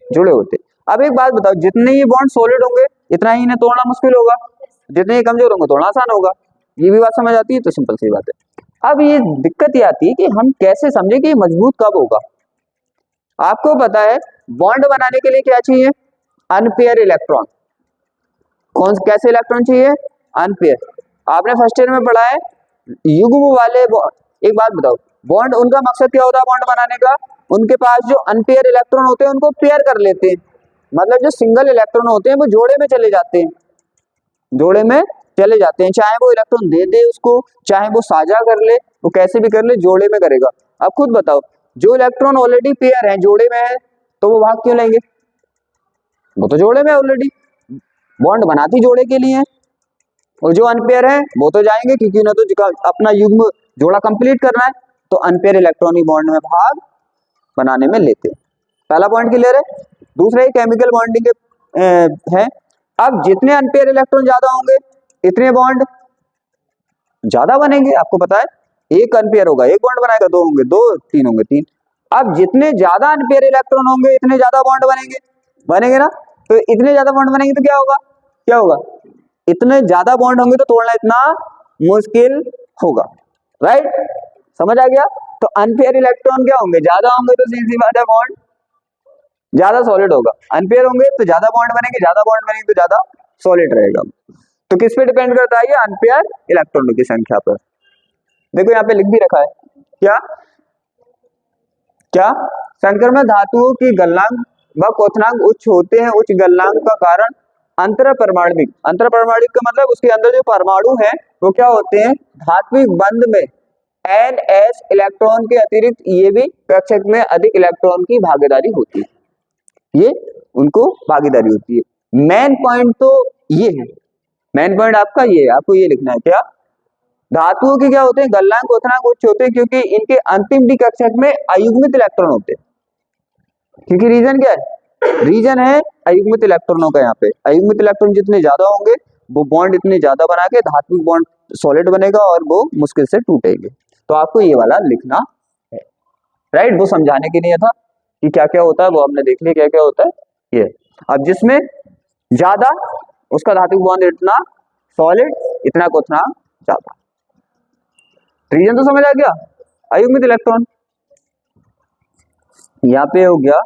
जुड़े होते। अब एक बात बताओ, जितने ये बॉन्ड सॉलिड होंगे इतना ही इन्हें तोड़ना मुश्किल होगा, जितने ही कमजोर होंगे तोड़ना आसान होगा। ये भी बात समझ आती है? तो सिंपल सी बात है। अब ये दिक्कत ये आती है कि हम कैसे समझे कि ये मजबूत कब होगा। आपको पता है बॉन्ड बनाने के लिए क्या चाहिए? Unpaired electron. कैसे इलेक्ट्रॉन चाहिए? अनपेयर। आपने फर्स्ट ईयर में पढ़ा है युग्म वाले एक बात बताओ, बॉन्ड उनका मकसद क्या होता है बॉन्ड बनाने का? उनके पास जो अनपेयर इलेक्ट्रॉन होते हैं उनको पेयर कर लेते हैं। मतलब जो सिंगल इलेक्ट्रॉन होते हैं वो जोड़े में चले जाते हैं, जोड़े में चले जाते हैं। चाहे वो इलेक्ट्रॉन दे दे उसको, चाहे वो साझा कर ले, वो कैसे भी कर ले, जोड़े में करेगा। अब खुद बताओ, जो इलेक्ट्रॉन ऑलरेडी पेयर है, जोड़े में है, तो वो भाग क्यों लेंगे? वो तो जोड़े में ऑलरेडी, बॉन्ड बनाती जोड़े के लिए है। और जो अनपेयर है वो तो जाएंगे, क्योंकि उन्हें तो अपना युग्म जोड़ा कंप्लीट करना है। तो अनपेयर इलेक्ट्रॉन ही बॉन्ड में भाग बनाने में लेते हैं। पहला पॉइंट क्लियर है। दूसरा ही केमिकल बॉन्डिंग के है। अब जितने अनपेयर इलेक्ट्रॉन ज्यादा होंगे इतने बॉन्ड ज्यादा बनेंगे। आपको पता है, एक अनपेयर होगा एक बॉन्ड बनाएगा, दो होंगे दो, तीन होंगे तीन। अब जितने ज्यादा अनपेयर इलेक्ट्रॉन होंगे इतने ज्यादा बॉन्ड बनेंगे ना। तो इतने ज्यादा बॉन्ड बनेंगे तो क्या होगा? इतने ज्यादा बॉन्ड होंगे तो तोड़ना इतना मुश्किल होगा। राइट? समझ आ गया? तो अनपेयर इलेक्ट्रॉन क्या होंगे? ज्यादा होंगे तो सीधी बात है बॉन्ड ज्यादा सॉलिड होगा। अनपेयर होंगे तो ज्यादा बॉन्ड बनेंगे, ज्यादा बॉन्ड बनेंगे तो ज्यादा सॉलिड रहेगा। तो किस पे डिपेंड करता है? ये अनपेयर इलेक्ट्रॉनों की संख्या पर। देखो यहाँ पे लिख भी रखा है, क्या क्या संक्रमण धातुओं की गलनांक व क्वथनांक उच्च होते हैं। उच्च गलनांक का कारण अंतरपरमाणविक। अंतरपरमाणविक का मतलब उसके अंदर जो परमाणु है वो क्या होते हैं? धात्विक बंध में Ns इलेक्ट्रॉन के अतिरिक्त ये भी कक्षक में अधिक इलेक्ट्रॉन की भागीदारी होती है। ये उनको भागीदारी होती है। मेन पॉइंट तो ये है, मेन पॉइंट आपका ये है, आपको ये लिखना है। क्या धातुओं के क्या होते हैं? गलनांक क्वथनांक उच्च होते हैं क्योंकि इनके अंतिम डी कक्षक में अयुग्मित इलेक्ट्रॉन होते हैं। क्योंकि रीजन क्या है? रीजन है अयुग्मित इलेक्ट्रॉनों का। यहाँ पे अयुग्मित इलेक्ट्रॉन जितने ज्यादा होंगे वो बॉन्ड इतने ज्यादा बना के धात्विक बॉन्ड सॉलिड बनेगा और वो मुश्किल से टूटेंगे। तो आपको ये वाला लिखना है। राइट? वो समझाने के लिए था कि क्या क्या होता है, वो हमने देख लिया क्या क्या होता है। ये अब जिसमें ज्यादा उसका धात्विक बॉन्ड इतना, सॉलिड इतना, क्वथनांक ज्यादा। रीजन तो समझ आ गया? अयुग्मित इलेक्ट्रॉन यहाँ पे हो गया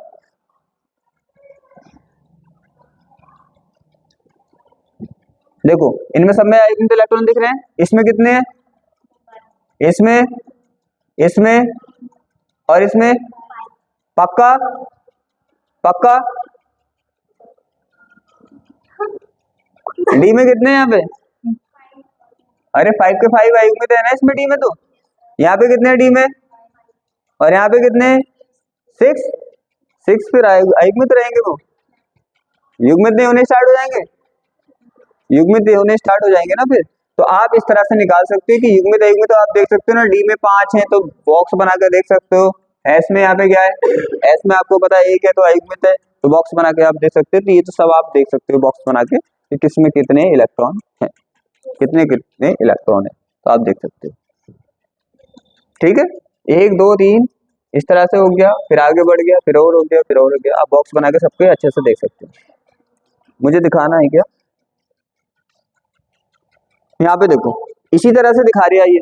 देखो इनमें सब में अयुग्मित इलेक्ट्रॉन दिख रहे हैं, इसमें कितने हैं, इसमें, इसमें और इसमें, पक्का पक्का। डी में कितने हैं यहाँ पे, अरे 5 के 5 अयुग्मित है ना इसमें डी में, तो यहाँ पे कितने हैं डी में, और यहाँ पे कितने, 6 6 फिर अयुग्मित रहेंगे वो, युग्मित नहीं होने स्टार्ट हो जाएंगे, युग्मित होने स्टार्ट हो जाएंगे ना फिर। तो आप इस तरह से निकाल सकते हो कि युग्मित अयुग्मित, तो आप देख सकते हो ना, डी में 5 है तो बॉक्स बनाकर देख सकते हो, एस में यहाँ पे क्या है, एस में आपको पता है 1 है तो अयुग्मित है, तो बॉक्स बना के आप देख सकते हो। तो ये तो सब आप देख सकते हो बॉक्स बना के कि किसमें कितने इलेक्ट्रॉन है, कितने कितने इलेक्ट्रॉन है, तो आप देख सकते हो। ठीक है, 1 2 3 इस तरह से हो गया, फिर आगे बढ़ गया, फिर और हो गया, फिर और हो गया, आप बॉक्स बना के सबको अच्छे से देख सकते हो। मुझे दिखाना है क्या, यहाँ पे देखो इसी तरह से दिखा रही है ये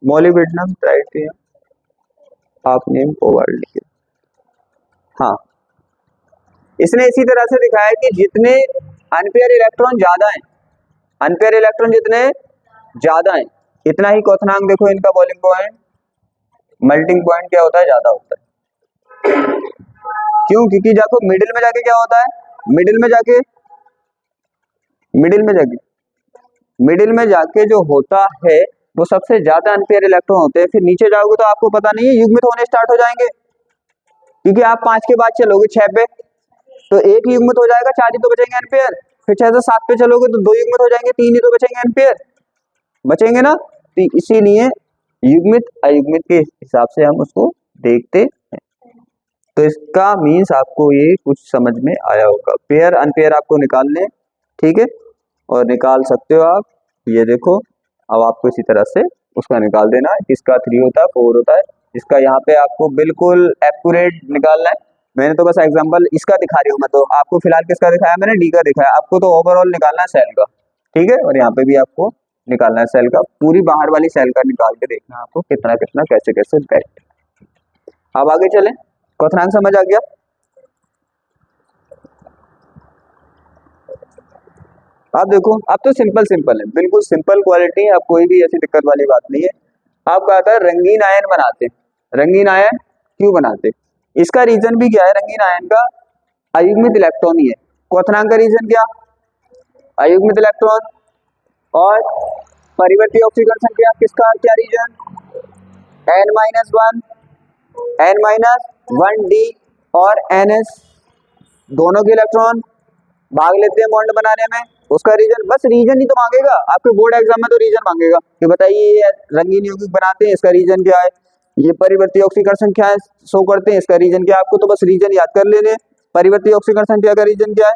मोलिब्डेनम ट्राइटियम, आपने वर्ल्ड लिखे, हाँ इसने इसी तरह से दिखाया कि जितने अनपेयर इलेक्ट्रॉन ज्यादा हैं, अनपेयर इलेक्ट्रॉन जितने ज्यादा हैं इतना ही क्वथनांक, देखो इनका बॉइलिंग पॉइंट, मेल्टिंग पॉइंट क्या होता है, ज्यादा होता है। क्यों, क्योंकि देखो मिडिल में जाके क्या होता है, मिडिल में जाके, मिडिल में जाके जो होता है वो सबसे ज्यादा अनपेयर इलेक्ट्रॉन होते हैं। फिर नीचे जाओगे तो आपको पता नहीं है, युग्मित होने स्टार्ट हो जाएंगे, क्योंकि आप 5 के बाद चलोगे 6 पे तो 1 युग्मित हो जाएगा, 4 ही तो बचेंगे अनपेयर, फिर 6 से 7 पे चलोगे तो 2 युग्मित हो जाएंगे, 3 ही तो बचेंगे अनपेयर, बचेंगे ना। तो इसीलिए युग्मित अयुग्मित के हिसाब से हम उसको देखते हैं। तो इसका मीन्स आपको ये कुछ समझ में आया होगा, पेयर अनपेयर आपको निकालने, ठीक है, और निकाल सकते हो आप, ये देखो अब आपको इसी तरह से उसका निकाल देना है, किसका 3 होता है 4 होता है, इसका यहाँ पे आपको बिल्कुल एक्यूरेट निकालना है। मैंने तो बस एग्जांपल इसका दिखा रही हूँ, मैं तो आपको फिलहाल किसका दिखाया, मैंने डी का दिखाया, आपको तो ओवरऑल निकालना है सेल का, ठीक है, और यहाँ पे भी आपको निकालना है सेल का, पूरी बाहर वाली सेल का निकाल के देखना है आपको कितना कितना कैसे कैसे बैठ। अब आगे चले, क्वथनांक समझ आ गया। आप देखो अब तो सिंपल सिंपल है, बिल्कुल सिंपल क्वालिटी है, अब कोई भी ऐसी दिक्कत वाली बात नहीं है। आपका आता है रंगीन आयन बनाते, रंगीन आयन क्यों बनाते, इसका रीजन भी क्या है, रंगीन आयन का अयुग्मित इलेक्ट्रॉन ही है। क्वथनांक का रीजन क्या, अयुग्मित इलेक्ट्रॉन, और परिवर्ती ऑक्सीकरण संख्या किसका क्या रीजन, n-1 n-1 डी और ns दोनों के इलेक्ट्रॉन भाग लेते हैं बॉन्ड बनाने में, उसका रीजन, बस रीजन ही तो मांगेगा आपके बोर्ड एग्जाम में, तो रीजन मांगेगा कि बताइए ये रंगीन यौगिक बनाते हैं इसका रीजन क्या है, ये परिवर्ती ऑक्सीकरण संख्या शो करते हैं इसका रीजन क्या है, आपको तो बस रीजन याद कर लेने। परिवर्ती ऑक्सीकरण संख्या का रीजन क्या है,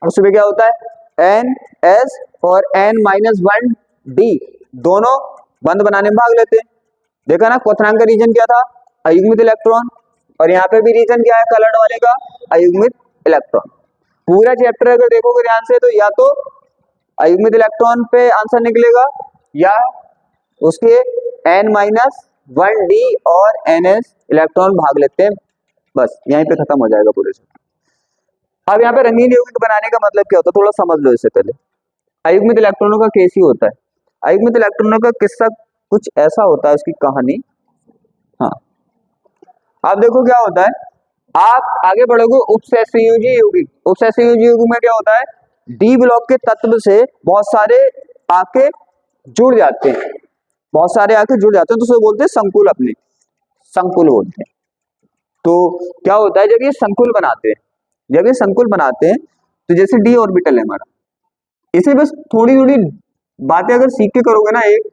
उसमें क्या होता है NS और n-1 D दोनों बंद बनाने में भाग लेते हैं। देखा ना, क्वथनांक का रीजन क्या था, अयुग्मित इलेक्ट्रॉन, और यहाँ पे भी रीजन क्या है कलर्ड वाले का, अयुग्मित इलेक्ट्रॉन। पूरा चैप्टर अगर देखोगे ध्यान से तो या तो अयुग्मित इलेक्ट्रॉन पे आंसर निकलेगा या उसके n-1 D और ns इलेक्ट्रॉन भाग लेते हैं, बस यहीं पे खत्म हो जाएगा पूरे से। अब यहाँ पे रंगीन यौगिक बनाने का मतलब क्या होता है, थोड़ा समझ लो इससे पहले। अयुग्मित इलेक्ट्रॉनों का केस ही होता है, अयुग्मित इलेक्ट्रॉनों का किस्सा कुछ ऐसा होता है, उसकी कहानी, हाँ आप देखो क्या होता है, आप आगे बढ़ोगे उपसहसंयोजी यौगिक, उपसहसंयोजी यौगिक में क्या होता है, डी ब्लॉक के तत्व से बहुत सारे आके जुड़ जाते हैं, बहुत सारे आके जुड़ जाते हैं, तो उसे बोलते हैं संकुल, अपने संकुल बोलते हैं। तो क्या होता है जब ये संकुल बनाते हैं, जब ये संकुल बनाते हैं तो जैसे डी ऑर्बिटल है हमारा, इसे बस थोड़ी थोड़ी बातें अगर सीख के करोगे ना, 1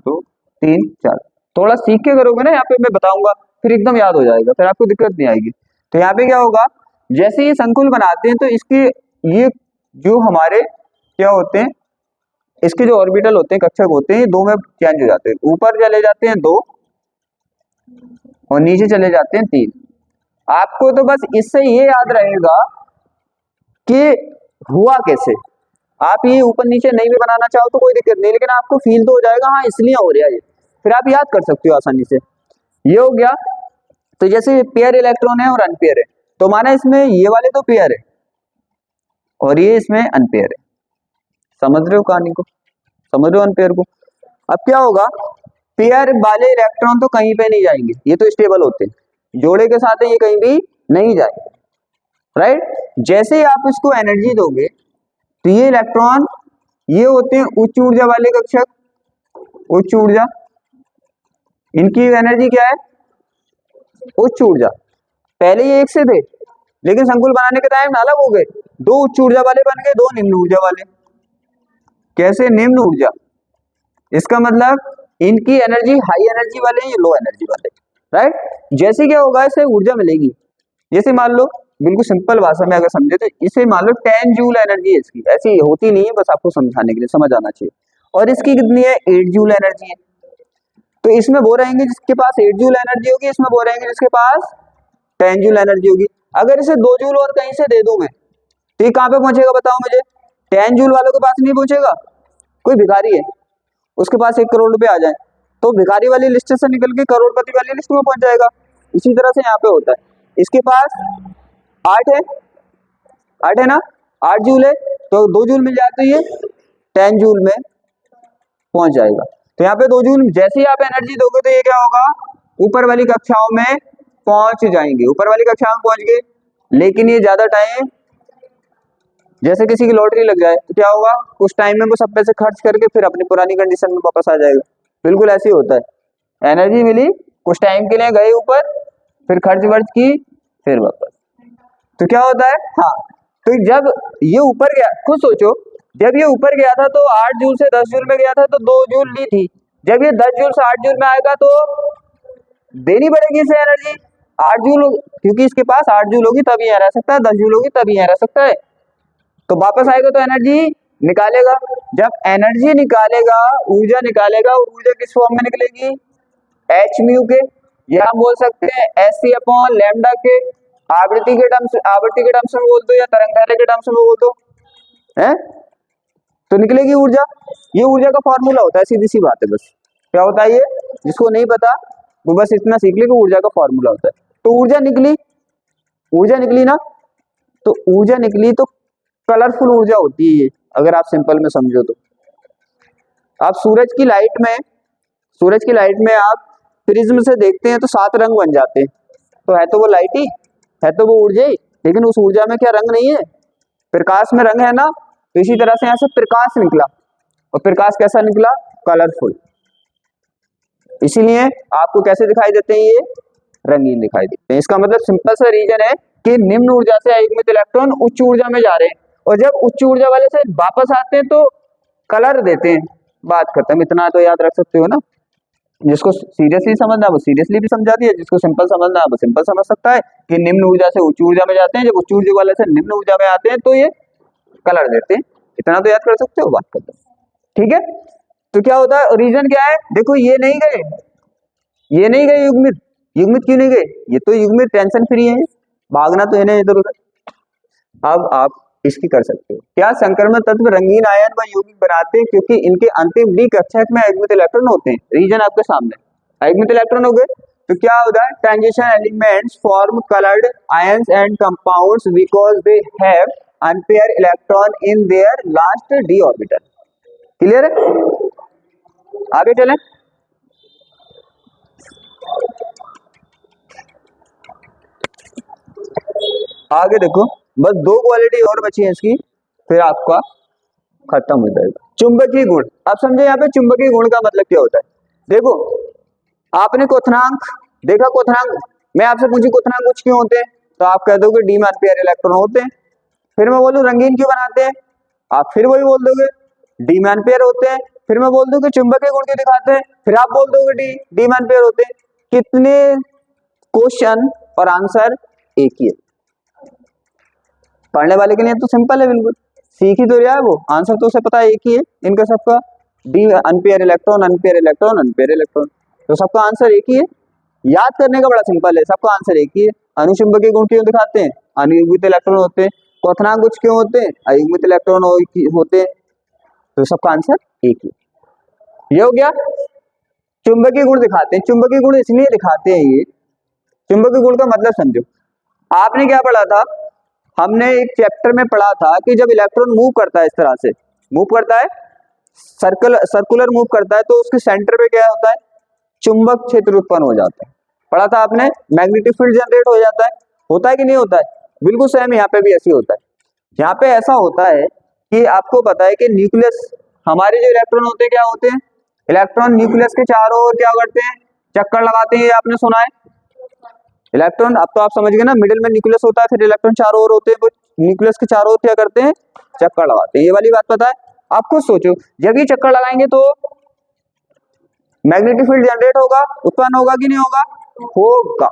2 3 4 थोड़ा सीख के करोगे ना, यहाँ पे मैं बताऊंगा फिर एकदम याद हो जाएगा, फिर आपको दिक्कत नहीं आएगी। तो यहाँ पे क्या होगा, जैसे ये संकुल बनाते हैं तो इसके ये जो हमारे क्या होते हैं, इसके जो ऑर्बिटल होते हैं, कक्षक होते हैं, 2 में चेंज हो जाते हैं, ऊपर चले जाते हैं 2 और नीचे चले जाते हैं 3। आपको तो बस इससे ये याद रहेगा कि हुआ कैसे, आप ये ऊपर नीचे नहीं भी बनाना चाहो तो कोई दिक्कत नहीं, लेकिन आपको फील तो हो जाएगा हाँ इसलिए हो रहा है ये, फिर आप याद कर सकते हो आसानी से। ये हो गया। तो जैसे पेयर इलेक्ट्रॉन है और अनपेयर है, तो माना इसमें ये वाले तो पेयर है और ये इसमें अनपेयर है, समझ रहे हो कहानी को, समझ रहे हो अनपेयर को। अब क्या होगा, पेयर वाले इलेक्ट्रॉन तो कहीं पे नहीं जाएंगे, ये तो स्टेबल होते हैं, जोड़े के साथ ये कहीं भी नहीं जाएंगे, राइट। जैसे ही आप इसको एनर्जी दोगे तो ये इलेक्ट्रॉन, ये होते हैं उच्च ऊर्जा वाले कक्षक, उच्च ऊर्जा, इनकी एनर्जी क्या है, उच्च ऊर्जा। पहले ये एक से थे, लेकिन संकुल बनाने के टाइम अलग हो गए, दो उच्च ऊर्जा वाले बन गए, दो निम्न ऊर्जा वाले। कैसे, निम्न ऊर्जा, इसका मतलब इनकी एनर्जी हाई एनर्जी वाले हैं, ये लो एनर्जी वाले, राइट। जैसे क्या होगा, इसे ऊर्जा मिलेगी, जैसे मान लो बिल्कुल सिंपल भाषा में अगर समझे तो इसे मान लो 10 जूल एनर्जी है इसकी, ऐसी होती नहीं है, बस आपको समझाने के लिए समझ आना चाहिए। और इसकी कितनी है, 8 जूल एनर्जी है। तो इसमें वो रहेंगे जिसके पास 8 जूल एनर्जी होगी, इसमें वो रहेंगे जिसके पास 10 जूल एनर्जी होगी। अगर इसे 2 जूल और कहीं से दे दूं मैं, तो ये कहां पे पहुंचेगा बताओ मुझे, 10 जूल वालों के पास नहीं पहुंचेगा। कोई भिखारी है, उसके पास 1 करोड़ रुपए आ जाए, तो भिखारी वाली लिस्ट से निकल के करोड़पति वाली लिस्ट में पहुंच जाएगा। इसी तरह से यहाँ पे होता है, इसके पास 8 है, 8 है ना, 8 जूल है, तो 2 जूल मिल जाए तो ये 10 जूल में पहुंच जाएगा। तो यहाँ पे 2 जूल, जैसे ही आप एनर्जी दोगे तो ये क्या होगा, ऊपर वाली कक्षाओं में पहुंच जाएंगे, ऊपर वाली कक्षाओं में पहुंच गए। लेकिन ये ज्यादा टाइम, जैसे किसी की लॉटरी लग जाए तो क्या होगा, उस टाइम में वो सब पैसे खर्च करके फिर अपनी पुरानी कंडीशन में वापस आ जाएगा। बिल्कुल ऐसे ही होता है, एनर्जी मिली, कुछ टाइम के लिए गए ऊपर, फिर खर्च वर्च की, फिर वापस। तो क्या होता है, हाँ, तो जब ये ऊपर गया, खुद सोचो, जब ये ऊपर गया था तो 8 जूल से 10 जूल में गया था, तो 2 जूल ली थी। जब ये 10 जूल से 8 जूल में आएगा तो देनी पड़ेगी इसे एनर्जी 8 जूल, क्योंकि इसके पास 8 जूल होगी तभी यहाँ रह सकता है, 10 जूल होगी तभी यहाँ रह सकता है। तो वापस आएगा तो एनर्जी निकालेगा, जब एनर्जी निकालेगा, ऊर्जा निकालेगा, ऊर्जा किस फॉर्म में निकलेगी, एच म्यू के, या हम बोल सकते हैं एस सी अपॉन लैम्डा के, आवृत्ति के टर्म्स में बोल दो या तरंग दैर्घ्य के टर्म्स में बोल दो, है तो निकलेगी ऊर्जा। ये ऊर्जा का फॉर्मूला होता है, सीधी सी बात है। बस क्या होता है ये, जिसको नहीं पता वो बस इतना सीख ले कि ऊर्जा का फॉर्मूला होता है। तो ऊर्जा निकली, ऊर्जा निकली ना, तो ऊर्जा निकली तो कलरफुल ऊर्जा होती है ये, अगर आप सिंपल में समझो तो। आप सूरज की लाइट में आप प्रिज्म से देखते हैं तो 7 रंग बन जाते हैं, तो है तो वो लाइट ही, है तो वो ऊर्जा ही, लेकिन उस ऊर्जा में क्या रंग नहीं है, प्रकाश में रंग है ना। तो इसी तरह से यहाँ से प्रकाश निकला, और प्रकाश कैसा निकला, कलरफुल। इसीलिए आपको कैसे दिखाई देते हैं, ये रंगीन दिखाई देते हैं। इसका मतलब सिंपल सा रीजन है कि निम्न ऊर्जा से आयुग्मित इलेक्ट्रॉन उच्च ऊर्जा में जा रहे हैं, और जब उच्च ऊर्जा वाले से वापस आते हैं तो कलर देते हैं। बात खत्म, इतना तो याद रख सकते हो ना। जिसको सीरियसली समझना है वो सीरियसली भी समझा दिया, जिसको सिंपल समझना है वो सिंपल समझ सकता है कि निम्न ऊर्जा से उच्च ऊर्जा में जाते हैं, जब उच्च ऊर्जा वाले से निम्न ऊर्जा में आते हैं तो ये कलर देते हैं। इतना तो याद कर सकते हो, बात खत्म, ठीक है। तो क्या होता है, रीजन क्या है, देखो ये नहीं गए, ये नहीं गए युग्मित, युग्मित क्यों नहीं गए, ये तो युग्मित टेंशन फ्री है, भागना तो इन्हें इधर उधर। अब आप इसकी कर सकते हो, क्या संक्रमण तत्व रंगीन आयन व यौगिक बनाते हैं क्योंकि इनके अंतिम डी कक्षक में अयुग्मित इलेक्ट्रॉन होते हैं। रीजन आपके सामने, अयुग्मित इलेक्ट्रॉन हो गए तो क्या होता है, transition elements form coloured ions and compounds because they have unpaired electron in their last d orbital. Clear है, आगे चलें। आगे देखो, बस 2 क्वालिटी और बची है इसकी, फिर आपका खत्म हो जाएगा। चुंबकीय गुण, अब समझे यहाँ पे चुंबकीय गुण का मतलब क्या होता है। देखो आपने क्वथनांक देखा, क्वथनांक मैं आपसे पूछी क्वथनांक कुछ क्यों होते हैं, तो आप कह दोगे डी में अनपेयर इलेक्ट्रॉन होते हैं। फिर मैं बोलूं रंगीन क्यों बनाते हैं, आप फिर वही बोल दोगे डी में अनपेयर होते हैं। फिर मैं बोल दूं कि चुंबकीय गुण क्यों दिखाते हैं, फिर आप बोल दोगे डी में अनपेयर होते हैं। कितने क्वेश्चन और आंसर एक ही है, पढ़ने वाले के लिए तो सिंपल है, बिल्कुल सीख ही तो रहा है वो, आंसर तो उसे पता है, एक ही है इनका सबका, D unpair electron unpaired electron unpaired electron, तो सबका आंसर एक ही है। याद करने का बड़ा सिंपल है, सबका आंसर एक ही है। अनुचुंबकीय गुण क्यों दिखाते हैं, अनुयुग्मित इलेक्ट्रॉन होते हैं। क्वथनांक कुछ क्यों होते हैं, अयुग्मित इलेक्ट्रॉन होते हैं, तो सबका आंसर एक ही। ये हो गया, चुंबकीय गुण दिखाते हैं। चुंबकीय गुण इसलिए दिखाते हैं, ये चुंबकीय गुण का मतलब समझो। आपने क्या पढ़ा था, हमने एक चैप्टर में पढ़ा था कि जब इलेक्ट्रॉन मूव करता है इस तरह से, मूव करता है, सर्कुलर मूव करता है, तो उसके सेंटर पे क्या होता है, चुंबक क्षेत्र उत्पन्न हो जाता है। पढ़ा था आपने, मैग्नेटिक फील्ड जनरेट हो जाता है कि नहीं होता है? बिल्कुल सेम यहाँ पे भी ऐसे होता है। यहाँ पे ऐसा होता है कि आपको पता है कि न्यूक्लियस, हमारे जो इलेक्ट्रॉन होते हैं क्या होते हैं, इलेक्ट्रॉन न्यूक्लियस के चारों ओर क्या करते हैं, चक्कर लगाते हैं, ये आपने सुना है। इलेक्ट्रॉन, अब तो आप समझ गए ना, मिडिल में न्यूक्लियस होता है, फिर इलेक्ट्रॉन चारों ओर होते हैं, वो न्यूक्लियस के चारों ओर क्या करते हैं, चक्कर लगाते हैं। ये वाली बात पता है? आप खुद सोचो, जब ये चक्कर लगाएंगे तो मैग्नेटिक फील्ड जनरेट होगा, उत्पन्न होगा कि नहीं होगा? होगा।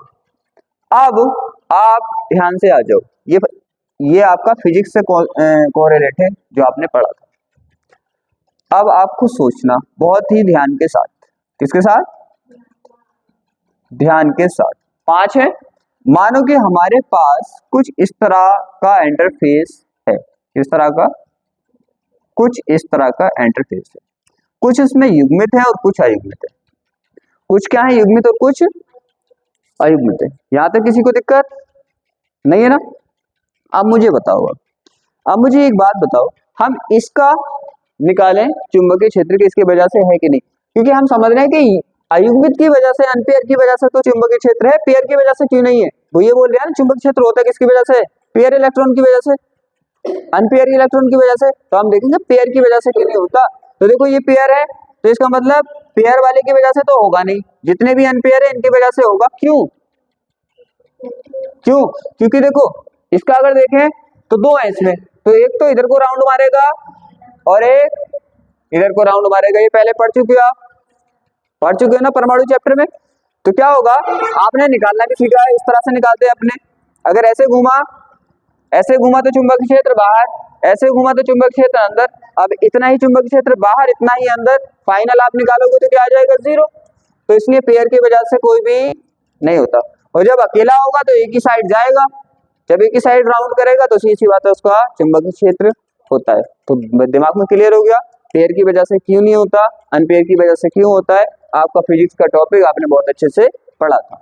अब आप ध्यान से आ जाओ, ये आपका फिजिक्स से कोरिलेट है जो आपने पढ़ा था। अब आपको सोचना बहुत ही ध्यान के साथ, किसके साथ? ध्यान के साथ। 5 है, मानो कि हमारे पास कुछ इस तरह का इंटरफेस है, किस तरह का? कुछ इस तरह का इंटरफेस है, कुछ इसमें युग्मित है और कुछ अयुग्मित है। कुछ क्या है, युग्मित, और कुछ अयुग्मित है। यहां तक किसी को दिक्कत नहीं है ना? अब मुझे बताओ, अब मुझे एक बात बताओ, हम इसका निकालें चुंबकीय क्षेत्र की इसकी वजह से है कि नहीं? क्योंकि हम समझ रहे हैं कि अयुग्मित की वजह से, अनपेयर की वजह से तो चुंबकीय क्षेत्र है, पेयर की वजह से क्यों नहीं है? वो ये बोल रहे हैं ना, चुंबकीय क्षेत्र होता है किसकी वजह से? पेयर इलेक्ट्रॉन की वजह से, अनपेयर इलेक्ट्रॉन की वजह से। तो हम देखेंगे पेयर की वजह से क्यों नहीं होता। तो देखो ये पेयर है, तो इसका मतलब पेयर वाले की वजह से तो होगा नहीं, जितने भी अनपेयर है इनकी वजह से होगा। क्यों? क्यों? क्योंकि देखो इसका अगर देखें तो 2 है इसमें, तो एक तो इधर को राउंड मारेगा और एक इधर को राउंड मारेगा। ये पहले पढ़ चुके हो, आप पढ़ चुके हो ना परमाणु चैप्टर में। तो क्या होगा, आपने निकालना भी सीखा है, इस तरह से निकालते हैं अपने। अगर ऐसे घूमा तो चुंबकीय क्षेत्र बाहर, ऐसे घुमा तो चुंबकीय क्षेत्र अंदर। अब इतना ही चुंबकीय क्षेत्र बाहर, इतना ही अंदर, फाइनल आप निकालोगे तो क्या आ जाएगा? 0। तो इसलिए पेयर की वजह से कोई भी नहीं होता। और जब अकेला होगा तो एक ही साइड जाएगा, जब एक ही साइड राउंड करेगा तो सीधी सी बात है उसका चुंबकीय क्षेत्र होता है। तो दिमाग में क्लियर हो गया, पेयर की वजह से क्यों नहीं होता, अनपेयर की वजह से क्यों होता है। आपका फिजिक्स का टॉपिक आपने बहुत अच्छे से पढ़ा था,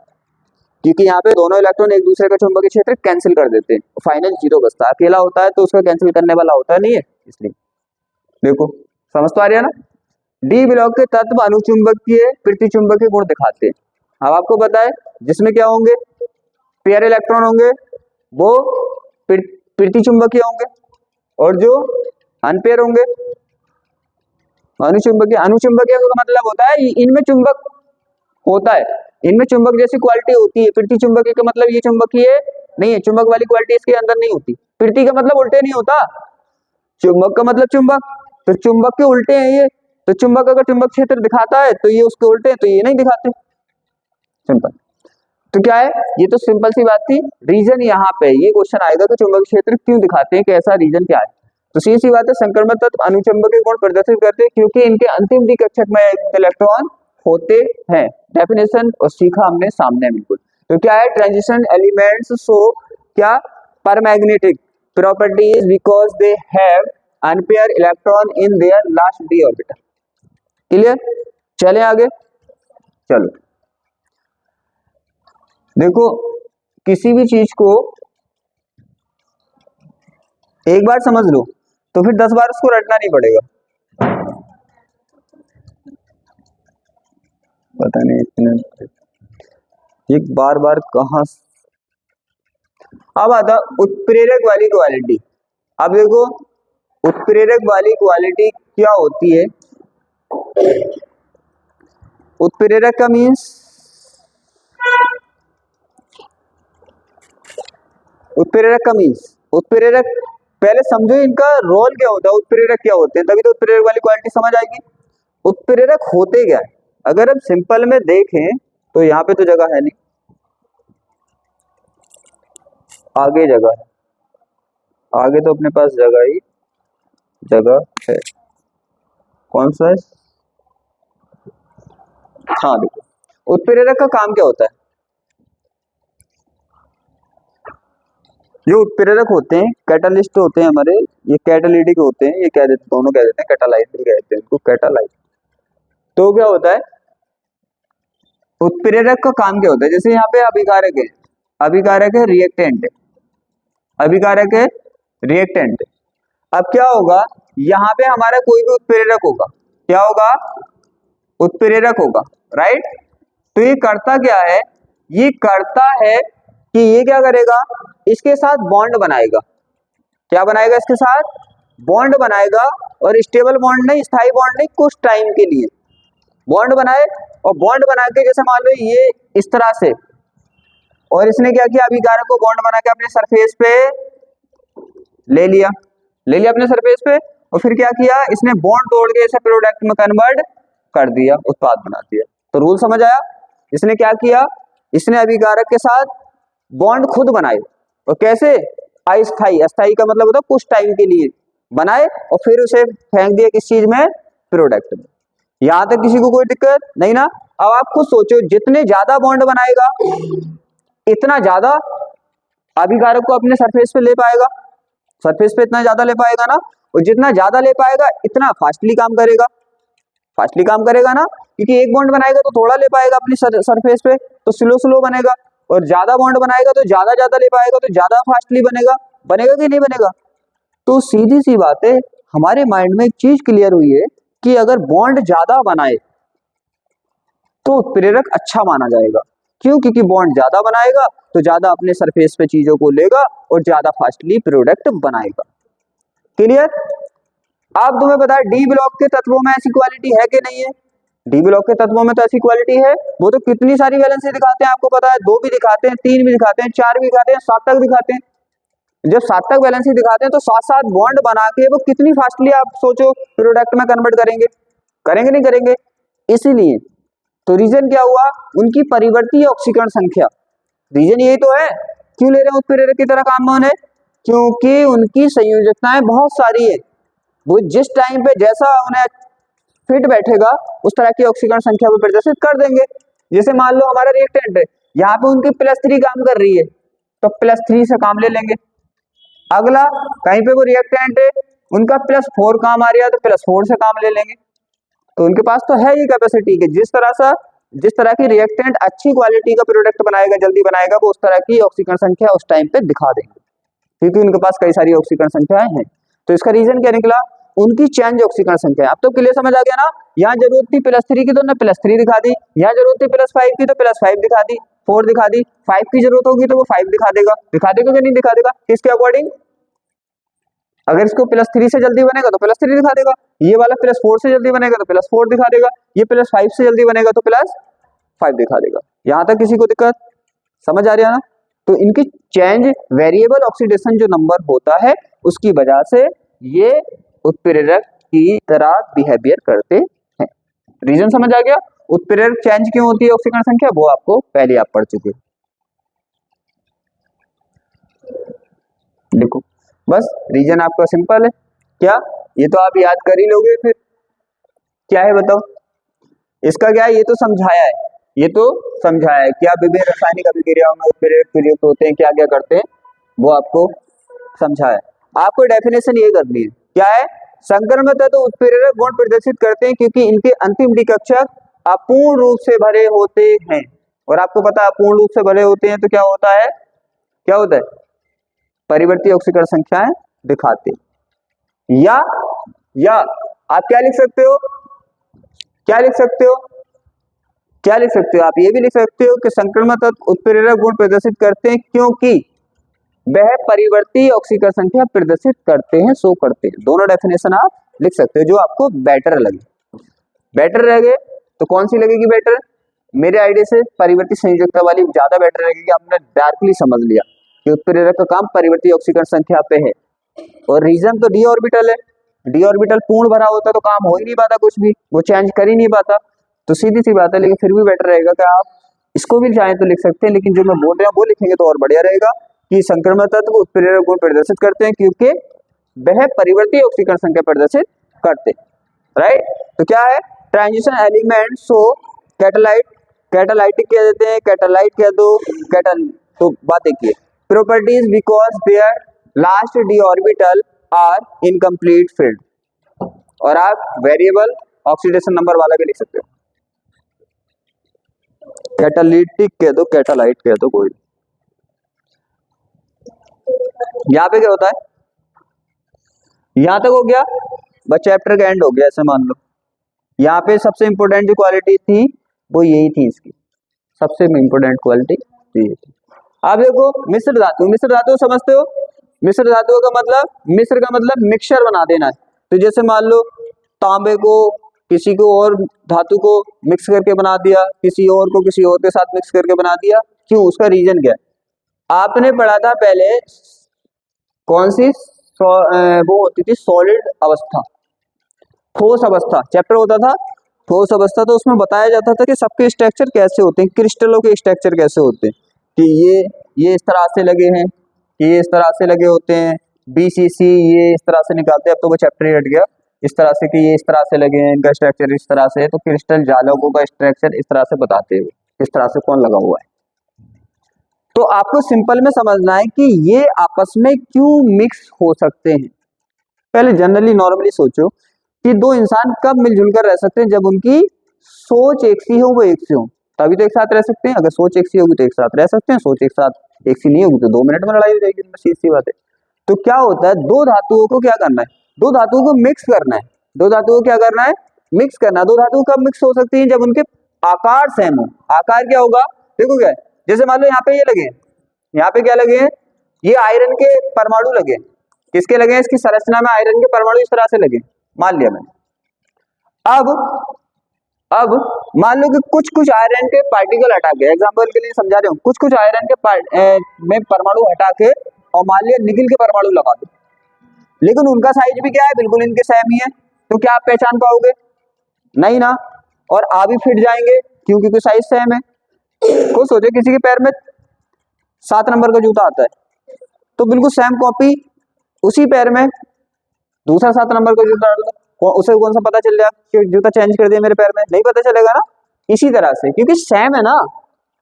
क्योंकि यहाँ पे दोनों इलेक्ट्रॉन एक दूसरे का चुंबकीय क्षेत्र कैंसिल कर देते हैं, फाइनल 0 बचता है। अकेला होता है तो उसका कैंसिल करने वाला होता नहीं है, इसलिए देखो समझ तो आ रही है ना। डी ब्लॉक के तत्व अनुचुंबकीय प्रतिचुंबकीय गुण दिखाते हैं। अब आपको पता है जिसमें क्या होंगे, पेयर इलेक्ट्रॉन होंगे वो प्रतिचुंबकीय होंगे, और जो अनपेयर होंगे अनुचुंबकीय। अनुचुंबकीय का मतलब होता है इनमें चुंबक होता है, इनमें चुंबक जैसी क्वालिटी होती है। प्रतिचुंबकीय का मतलब ये चुंबकीय नहीं है, चुंबक वाली क्वालिटी इसके अंदर नहीं होती। प्रति का मतलब उल्टे नहीं होता, चुंबक का मतलब चुंबक, तो चुंबक के उल्टे हैं ये। तो चुंबक अगर चुंबक क्षेत्र दिखाता है तो ये उसके उल्टे हैं, तो ये नहीं दिखाते। सिंपल। तो क्या है, ये तो सिंपल सी बात थी। रीजन यहाँ पे ये क्वेश्चन आएगा कि चुंबक क्षेत्र क्यों दिखाते हैं, कैसा रीजन क्या है। तो सीधी सी बात है, संक्रमण तत्व अनुचुंबकीय गुण प्रदर्शित करते हैं क्योंकि इनके अंतिम डी कक्षक में इलेक्ट्रॉन होते हैं। डेफिनेशन और सीखा हमने सामने बिल्कुल। तो क्या है, ट्रांजिशन एलिमेंट्स सो क्या paramagnetic properties because they have unpaired electron in their last d orbital. Clear? चले आगे, चलो देखो किसी भी चीज को एक बार समझ लो तो फिर 10 बार उसको रटना नहीं पड़ेगा। पता नहीं एक बार बार कहां। अब आता उत्प्रेरक वाली क्वालिटी। अब देखो उत्प्रेरक वाली क्वालिटी क्या होती है। उत्प्रेरक का मीन्स, उत्प्रेरक पहले समझो इनका रोल क्या होता है, उत्प्रेरक क्या होते हैं, तभी तो उत्प्रेरक वाली क्वालिटी समझ आएगी। उत्प्रेरक होते क्या है, अगर हम सिंपल में देखें तो यहाँ पे तो जगह है नहीं, आगे जगह है, आगे तो अपने पास जगह है। कौन सा है? हाँ देखो, उत्प्रेरक का काम क्या होता है। जो उत्प्रेरक होते हैं कैटालिस्ट होते हैं हमारे, ये कैटालिटिक होते हैं, ये कह देते दोनों कह देते हैं, कैटालाइट भी कहते हैं इनको, कैटालाइट। तो क्या होता है, उत्प्रेरक का काम क्या होता है, जैसे यहाँ पे अभिकारक है, अभिकारक है, रिएक्टेंट है, अभिकारक है, रिएक्टेंट है। अब क्या होगा, यहाँ पे हमारा कोई भी उत्प्रेरक होगा, क्या होगा, उत्प्रेरक होगा, राइट। तो ये करता क्या है, ये करता है कि ये क्या करेगा, इसके साथ बॉन्ड बनाएगा, क्या बनाएगा, इसके साथ बॉन्ड बनाएगा, और स्टेबल बॉन्ड नहीं, स्थायी बॉन्ड नहीं, कुछ टाइम के लिए बॉन्ड बनाए, और बॉन्ड बना के जैसे मान लो ये इस तरह से, और इसने क्या किया, अभिकारक को बॉन्ड बना के अपने सरफेस पे ले लिया, अपने सरफेस पे, और फिर क्या किया, इसने बॉन्ड तोड़ के इसे प्रोडक्ट में कन्वर्ट कर दिया, उत्पाद बना दिया। तो रूल समझ आया, इसने क्या किया, इसने अभिकारक के साथ बॉन्ड खुद बनाए, और कैसे, अस्थाई, अस्थाई का मतलब होता है कुछ टाइम के लिए बनाए, और फिर उसे फेंक दिया किस चीज में, प्रोडक्ट में। यहां तक किसी को कोई दिक्कत नहीं ना। अब आप खुद सोचो, जितने ज्यादा बॉन्ड बनाएगा इतना ज्यादा अभिकारक को अपने सरफेस पे ले पाएगा, सरफेस पे इतना ज्यादा ले पाएगा ना, और जितना ज्यादा ले पाएगा इतना फास्टली काम करेगा, फास्टली काम करेगा ना, क्योंकि एक बॉन्ड बनाएगा तो थोड़ा ले पाएगा अपनी सरफेस पे, तो स्लो स्लो बनेगा, और ज्यादा बॉन्ड बनाएगा तो ज्यादा ज्यादा ले पाएगा, तो ज्यादा फास्टली बनेगा, बनेगा कि नहीं बनेगा। तो सीधी सी बात है, हमारे माइंड में एक चीज क्लियर हुई है कि अगर बॉन्ड ज्यादा बनाए तो उत्प्रेरक अच्छा माना जाएगा, क्यों, क्योंकि बॉन्ड ज्यादा बनाएगा तो ज्यादा अपने सरफेस पे चीजों को लेगा और ज्यादा फास्टली प्रोडक्ट बनाएगा। क्लियर। आप तुम्हें पता है डी ब्लॉक के तत्वों में ऐसी क्वालिटी है कि नहीं है, डी ब्लॉक के तत्वों में तो ऐसी क्वालिटी है, वो तो कितनी सारी वैलेंसी दिखाते हैं, आपको पता है, 2 भी दिखाते हैं, 3 भी दिखाते हैं, 4 भी दिखाते हैं, 7 तक दिखाते हैं। जब 7 तक वैलेंसी दिखाते हैं तो 7 बॉन्ड बना के वो कितनी फास्टली आप सोचो प्रोडक्ट में कन्वर्ट करेंगे, करेंगे नहीं करेंगे। इसीलिए तो रीजन क्या हुआ, उनकी परिवर्ती ऑक्सीकरण संख्या, रीजन यही तो है क्यों ले रहे हैं उत्प्रेरक की तरह काम में उन्हें, क्योंकि उनकी संयोजकताएं बहुत सारी है, वो जिस टाइम पे जैसा उन्हें फिट बैठेगा उस तरह की ऑक्सीकरण संख्या को प्रदर्शित कर देंगे। जैसे मान लो हमारा रिएक्टेंट है, यहाँ पे उनकी +3 काम कर रही है तो +3 से काम ले लेंगे। अगला कहीं पे वो रिएक्टेंट है, उनका +4 काम आ रहा है तो +4 से काम ले लेंगे। तो उनके पास तो है ही कैपेसिटी के, जिस तरह की रिएक्टेंट अच्छी क्वालिटी का प्रोडक्ट बनाएगा, जल्दी बनाएगा, वो उस तरह की ऑक्सीकरण संख्या उस टाइम पे दिखा देंगे, क्योंकि उनके पास कई सारी ऑक्सीकरण संख्याएं हैं। तो इसका रीजन क्या निकला, उनकी चेंज ऑक्सीकरण संख्या। अब तो क्लियर समझ आ गया ना, यहाँ जरूरत थी +3 की तो उन्होंने +3 दिखा दी, यहाँ जरूरत थी +5 की तो +5 दिखा दी, 4 दिखा दी, 5 की जरूरत होगी तो वो 5 दिखा देगा कि नहीं दिखा देगा, किसके अकॉर्डिंग, अगर इसको +3 से जल्दी बनेगा तो +3 दिखा देगा, ये वाला +4 से जल्दी बनेगा तो +4 दिखा देगा, ये +5 से जल्दी बनेगा तो +5 दिखा देगा। यहां तक किसी को दिक्कत समझ आ रही है ना। तो इनकी चेंज वेरिएबल ऑक्सीडेशन जो नंबर होता है उसकी वजह से ये उत्प्रेरक की तरह बिहेवियर करते हैं। रीजन समझ आ गया, उत्प्रेरक चेंज क्यों होती है ऑक्सीकरण संख्या, वो आपको पहले आप पढ़ चुके। देखो बस रीजन आपका सिंपल है, क्या ये तो आप याद कर ही लोगे, फिर क्या है बताओ, इसका क्या है, ये तो समझाया है, ये तो समझाया है क्या विभिन्न रासायनिक अभिक्रियाओं में उत्प्रेरक प्रयुक्त होते हैं, क्या क्या करते हैं, वो आपको समझाया है। आपको डेफिनेशन ये करनी है, क्या है, संक्रमण तत्व उत्प्रेरक गुण प्रदर्शित करते हैं क्योंकि इनके अंतिम डिकक्षक अपूर्ण रूप से भरे होते हैं। और आपको पता है अपूर्ण रूप से भरे होते हैं तो क्या होता है, क्या होता है, परिवर्ती ऑक्सीकरण संख्याएं दिखाते। या आप क्या लिख सकते हो, क्या लिख सकते हो, क्या लिख सकते हो, आप ये भी लिख सकते हो कि संक्रमण तत्व उत्प्रेरक गुण प्रदर्शित करते हैं क्योंकि वह परिवर्ती ऑक्सीकरण संख्या प्रदर्शित करते हैं, सो करते हैं। दोनों डेफिनेशन आप लिख सकते हो जो आपको बेटर लगे। बेटर लगे तो कौन सी लगेगी बेटर, मेरे आइडिया से परिवर्ती संयोजकता वाली ज्यादा बेटर लगेगी। आपने डायरेक्टली समझ लिया कि उत्प्रेरक का काम परिवर्ती ऑक्सीकरण संख्या पे है, और रीजन तो डी ऑर्बिटल है, डी ऑर्बिटल पूर्ण भरा होता तो काम हो ही नहीं पाता, कुछ भी वो चेंज कर ही नहीं पाता। तो सीधी सी बात है, लेकिन फिर भी बेटर रहेगा कि आप इसको भी चाहें तो लिख सकते हैं, लेकिन जो मैं बोल रहा हूँ वो लिखेंगे तो और बढ़िया रहेगा कि संक्रमण तत्व उत्प्रेरक गुण प्रदर्शित करते हैं क्योंकि वह परिवर्ती ऑक्सीकरण संख्या प्रदर्शित करते हैं, राइट। तो क्या है, transition element so catalyst, catalytic कह देते हैं, कैटालाइट कह दो, तो बात एक ही, properties because their last d orbital are incomplete filled. और आप वेरिएबल ऑक्सीडेशन नंबर वाला भी लिख सकते हो, कैटालिटिक कह दो, कैटालाइट कह दो, कोई। यहाँ पे क्या होता है, यहां तक हो गया। बस चैप्टर का एंड हो गया ऐसे मान लो। यहाँ पे सबसे इंपॉर्टेंट जो क्वालिटी थी वो यही थी, इसकी सबसे इंपॉर्टेंट क्वालिटी यही थी। आप देखो मिश्र धातु, मिश्र धातु समझते हो? मिश्र धातुओं का मतलब, मिश्र का मतलब मिक्सचर बना देना है। तो जैसे मान लो तांबे को किसी को और धातु को मिक्स करके बना दिया, किसी और को किसी और के साथ मिक्स करके बना दिया, क्यों? उसका रीजन क्या है? आपने पढ़ा था पहले कौन सी वो होती थी सॉलिड अवस्था, ठोस अवस्था चैप्टर होता था, ठोस अवस्था। तो उसमें बताया जाता था कि सबके स्ट्रक्चर कैसे होते हैं, क्रिस्टलों के स्ट्रक्चर कैसे होते हैं, कि ये इस तरह से लगे हैं, ये इस तरह से लगे होते हैं, BCC ये इस तरह से निकालते हैं। अब तो वो चैप्टर ही हट गया, इस तरह से कि ये इस तरह से लगे हैं, इनका स्ट्रक्चर इस तरह से है। तो क्रिस्टल जालकों का स्ट्रक्चर इस तरह से बताते हैं, इस तरह से कौन लगा हुआ है। तो आपको सिंपल में समझना है कि ये आपस में क्यों मिक्स हो सकते हैं। पहले जनरली नॉर्मली सोचो कि दो इंसान कब मिलजुल कर रह सकते हैं, जब उनकी सोच एक सी हो, वो एक सी हो, तभी तो एक साथ रह सकते हैं। अगर सोच एक सी होगी तो एक साथ रह सकते हैं, सोच एक साथ एक सी नहीं होगी तो 2 मिनट में लड़ाई हो जाएगी, सीधी सी बात है। तो क्या होता है, दो धातुओं को क्या करना है, दो धातुओं को मिक्स करना है। दो धातुओं को क्या करना है, मिक्स करना। दो धातु कब मिक्स हो सकती है, जब उनके आकार सेम हो। आकार क्या होगा, देखो क्या है, जैसे मान लो यहाँ पे ये लगे हैं, यहाँ पे क्या लगे हैं, ये आयरन के परमाणु लगे हैं। किसके लगे हैं, इसकी संरचना में आयरन के परमाणु इस तरह से लगे, मान लिया मैंने। अब मान लो कि कुछ कुछ आयरन के पार्टिकल हटा के, एग्जांपल के लिए समझा रहा हूँ, कुछ कुछ आयरन के में परमाणु हटा के और मान लिया निकिल के परमाणु लगा दो, लेकिन उनका साइज भी क्या है, बिल्कुल इनके सेम ही है। तो क्या आप पहचान पाओगे? नहीं ना। और आ भी फिट जाएंगे, क्योंकि साइज सेम है। खुद सोचो किसी के पैर में 7 नंबर का जूता आता है, तो बिल्कुल सेम कॉपी उसी पैर में दूसरा 7 नंबर का जूता डाल दो, उसे कौन सा पता चल जाएगा कि जूता चेंज कर दिया मेरे पैर में? नहीं पता चलेगा ना। इसी तरह से क्योंकि सेम है ना,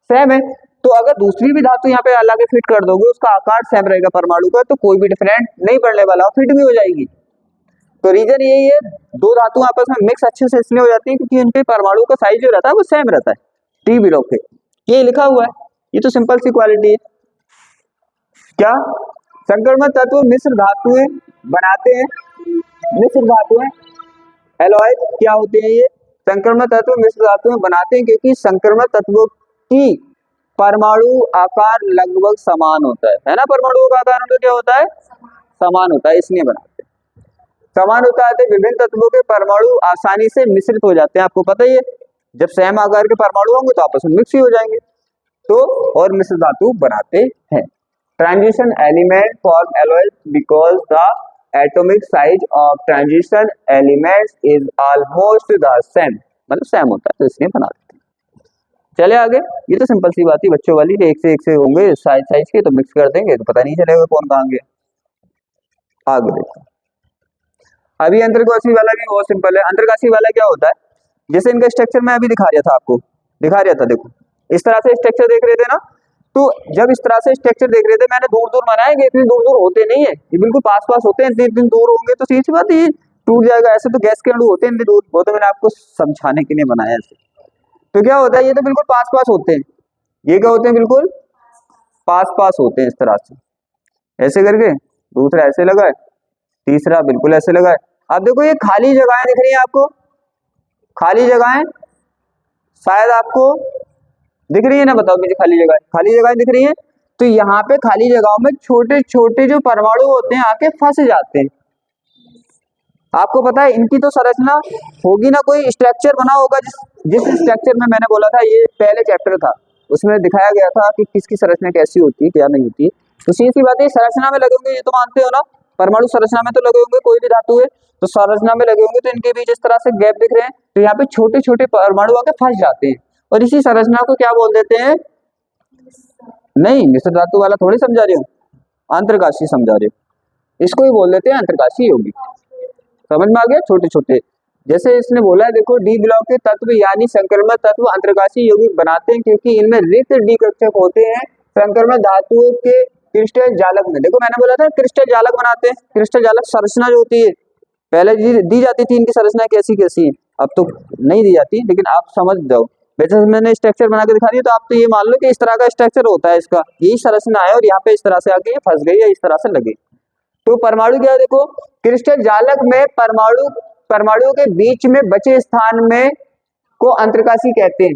सेम है। तो अगर दूसरी भी धातु यहाँ पे अलग फिट कर दोगे, उसका आकार सेम रहेगा परमाणु का, तो कोई भी डिफरेंट नहीं पड़ने वाला, फिट भी हो जाएगी। तो रीजन यही है, दो धातु आपस में मिक्स अच्छे से इसलिए हो जाती है क्योंकि उनके परमाणु का साइज जो रहता है वो सेम रहता है, टी ब्लॉक के, ये लिखा हुआ है। ये तो सिंपल सी क्वालिटी है। क्या संक्रमण तत्व मिश्र धातुएं बनाते हैं, मिश्र धातुएं एलॉयज क्या होते हैं, ये संक्रमण तत्व मिश्र धातुएं बनाते हैं क्योंकि संक्रमण तत्वों की परमाणु आकार लगभग समान होता है ना। परमाणुओं का आकार उनका क्या होता है, समान होता है, इसलिए बनाते हैं। समान होता है तो विभिन्न तत्वों के परमाणु आसानी से मिश्रित हो जाते हैं। आपको पता ही है, जब सेम आकार के परमाणु होंगे तो आपस में मिक्स ही हो जाएंगे, तो और मिश्र धातु बनाते हैं। Transition element form alloys because the atomic size of transition elements is almost the same, मतलब सेम होता है तो इसलिए बना देते हैं। चले आगे, ये तो सिंपल सी बात ही बच्चों वाली, एक से होंगे साइज के तो मिक्स कर देंगे तो पता नहीं चलेगा कौन कहाँ गया। आगे देखो, अभी अंतर्काशी वाला भी बहुत सिंपल है। अंतर्काशी वाला क्या होता है, जैसे इनका स्ट्रक्चर मैं अभी दिखा रहा था, आपको दिखा रहा था, देखो इस तरह से स्ट्रक्चर देख रहे थे ना। तो जब इस तरह से स्ट्रक्चर देख रहे थे, मैंने दूर दूर बनाएंगे, इतनी दूर दूर होते नहीं है, ये बिल्कुल पास पास होते हैं। इतनी दूर होंगे तो सीधी सी बात है टूट जाएगा। ऐसे तो गैस के अणु होते हैं इतनी दूर, वो तो मैंने आपको समझाने के लिए बनाया ऐसे। तो क्या होता है, ये तो बिल्कुल पास पास होते हैं, ये क्या होते हैं, बिल्कुल पास पास होते हैं इस तरह से, ऐसे करके। दूसरा ऐसे लगा है, तीसरा बिल्कुल ऐसे लगा है। अब देखो ये खाली जगहें दिख रही है आपको, खाली जगहें शायद आपको दिख रही है ना, बताओ मुझे, खाली जगह दिख रही है। तो यहाँ पे खाली जगहों में छोटे छोटे जो परमाणु होते हैं आके फंस जाते हैं। आपको पता है इनकी तो संरचना होगी ना, कोई स्ट्रक्चर बना होगा, जिस स्ट्रक्चर में मैंने बोला था, ये पहले चैप्टर था, उसमें दिखाया गया था कि किसकी संरचना कैसी होती है क्या नहीं होती है। तो सीधी बात है, संरचना में लगे होंगे, ये तो मानते हो ना, परमाणु संरचना में तो लगे होंगे, कोई भी धातु है तो संरचना में लगे होंगे, तो इनके बीच इस तरह से गैप दिख रहे हैं, तो यहाँ पे छोटे छोटे परमाणु आके फंस जाते हैं, और इसी संरचना को क्या बोल देते हैं, नहीं मिश्र धातु वाला थोड़ी समझा रही हूँ, अंतर्काशी समझा रही हूँ, इसको ही बोल देते हैं अंतर्काशी यौगिक। समझ में आ गया, छोटे छोटे, जैसे इसने बोला है, देखो डी ब्लॉक के तत्व यानी संक्रमण तत्व अंतर्काशी यौगिक बनाते हैं क्योंकि इनमें रिक्त डी कक्षक होते हैं संक्रमण धातुओं के क्रिस्टल जालक में। देखो मैंने बोला था क्रिस्टल जालक बनाते हैं, क्रिस्टल जालक संरचना जो होती है पहले दी जाती थी, इनकी संरचना कैसी कैसी है, अब तो नहीं दी जाती, लेकिन आप समझ जाओ। वैसे मैंने स्ट्रक्चर बना के दिखा दिया, तो आप तो ये मान लो कि इस तरह का स्ट्रक्चर होता है इसका, यही संरचना है, और यहाँ पे इस तरह से आके फंस गई या इस तरह से लगे। तो परमाणु क्या है, देखो क्रिस्टल जालक में परमाणुओं के बीच में बचे स्थान में को अंतरकाशी कहते हैं।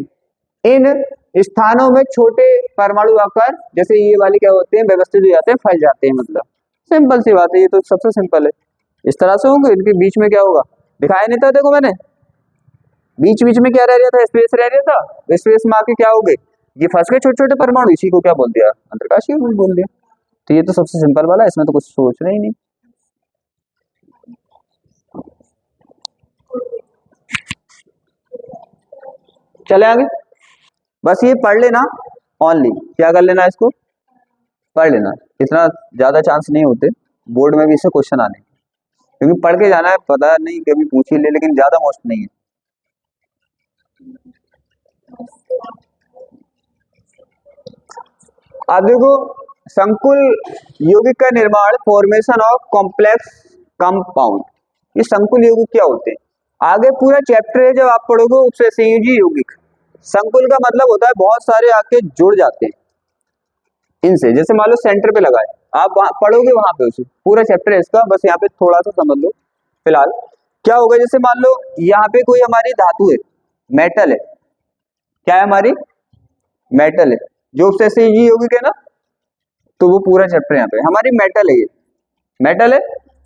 इन स्थानों में छोटे परमाणु आकर जैसे ये वाले क्या होते हैं, व्यवस्थित हो जाते हैं, फैल जाते हैं। मतलब सिंपल सी बात है, ये तो सबसे सिंपल है। इस तरह से होंगे, इनके बीच में क्या होगा दिखाया नहीं था, देखो मैंने बीच बीच में क्या रह रहा था, स्पेस रह रहा था। स्पेस में आके क्या हो गए, ये फंस गए छोटे छोटे परमाणु, इसी को क्या बोल दिया, अंतरकाशीय बोल दिया। तो ये तो सबसे सिंपल वाला, इसमें तो कुछ सोचना ही नहीं। चले आगे, बस ये पढ़ लेना ओनली, क्या कर लेना, इसको पढ़ लेना। इतना ज्यादा चांस नहीं होते बोर्ड में भी इससे क्वेश्चन आने, क्योंकि पढ़ के जाना है, पता नहीं कभी पूछ ही ले, लेकिन ज्यादा मोस्ट नहीं है। अब देखो संकुल यौगिक का निर्माण, फॉर्मेशन ऑफ कॉम्प्लेक्स कंपाउंड, ये संकुल यौगिक क्या होते हैं, आगे पूरा चैप्टर है जब आप पढ़ोगे उपसंयोजी यौगिक। संकुल का मतलब होता है बहुत सारे आके जुड़ जाते हैं इनसे, जैसे मान लो सेंटर पे लगाए, आप पढ़ोगे वहां पे उसे, पूरा चैप्टर है इसका, बस यहाँ पे थोड़ा सा समझ लो। फिलहाल क्या होगा, जैसे मान लो यहाँ पे कोई हमारी धातु है, मेटल है, क्या है हमारी, मेटल है, जो उपसंयोजी यौगिक है ना, तो वो पूरा चैप्टर यहाँ पे हमारी मेटल है, ये मेटल है।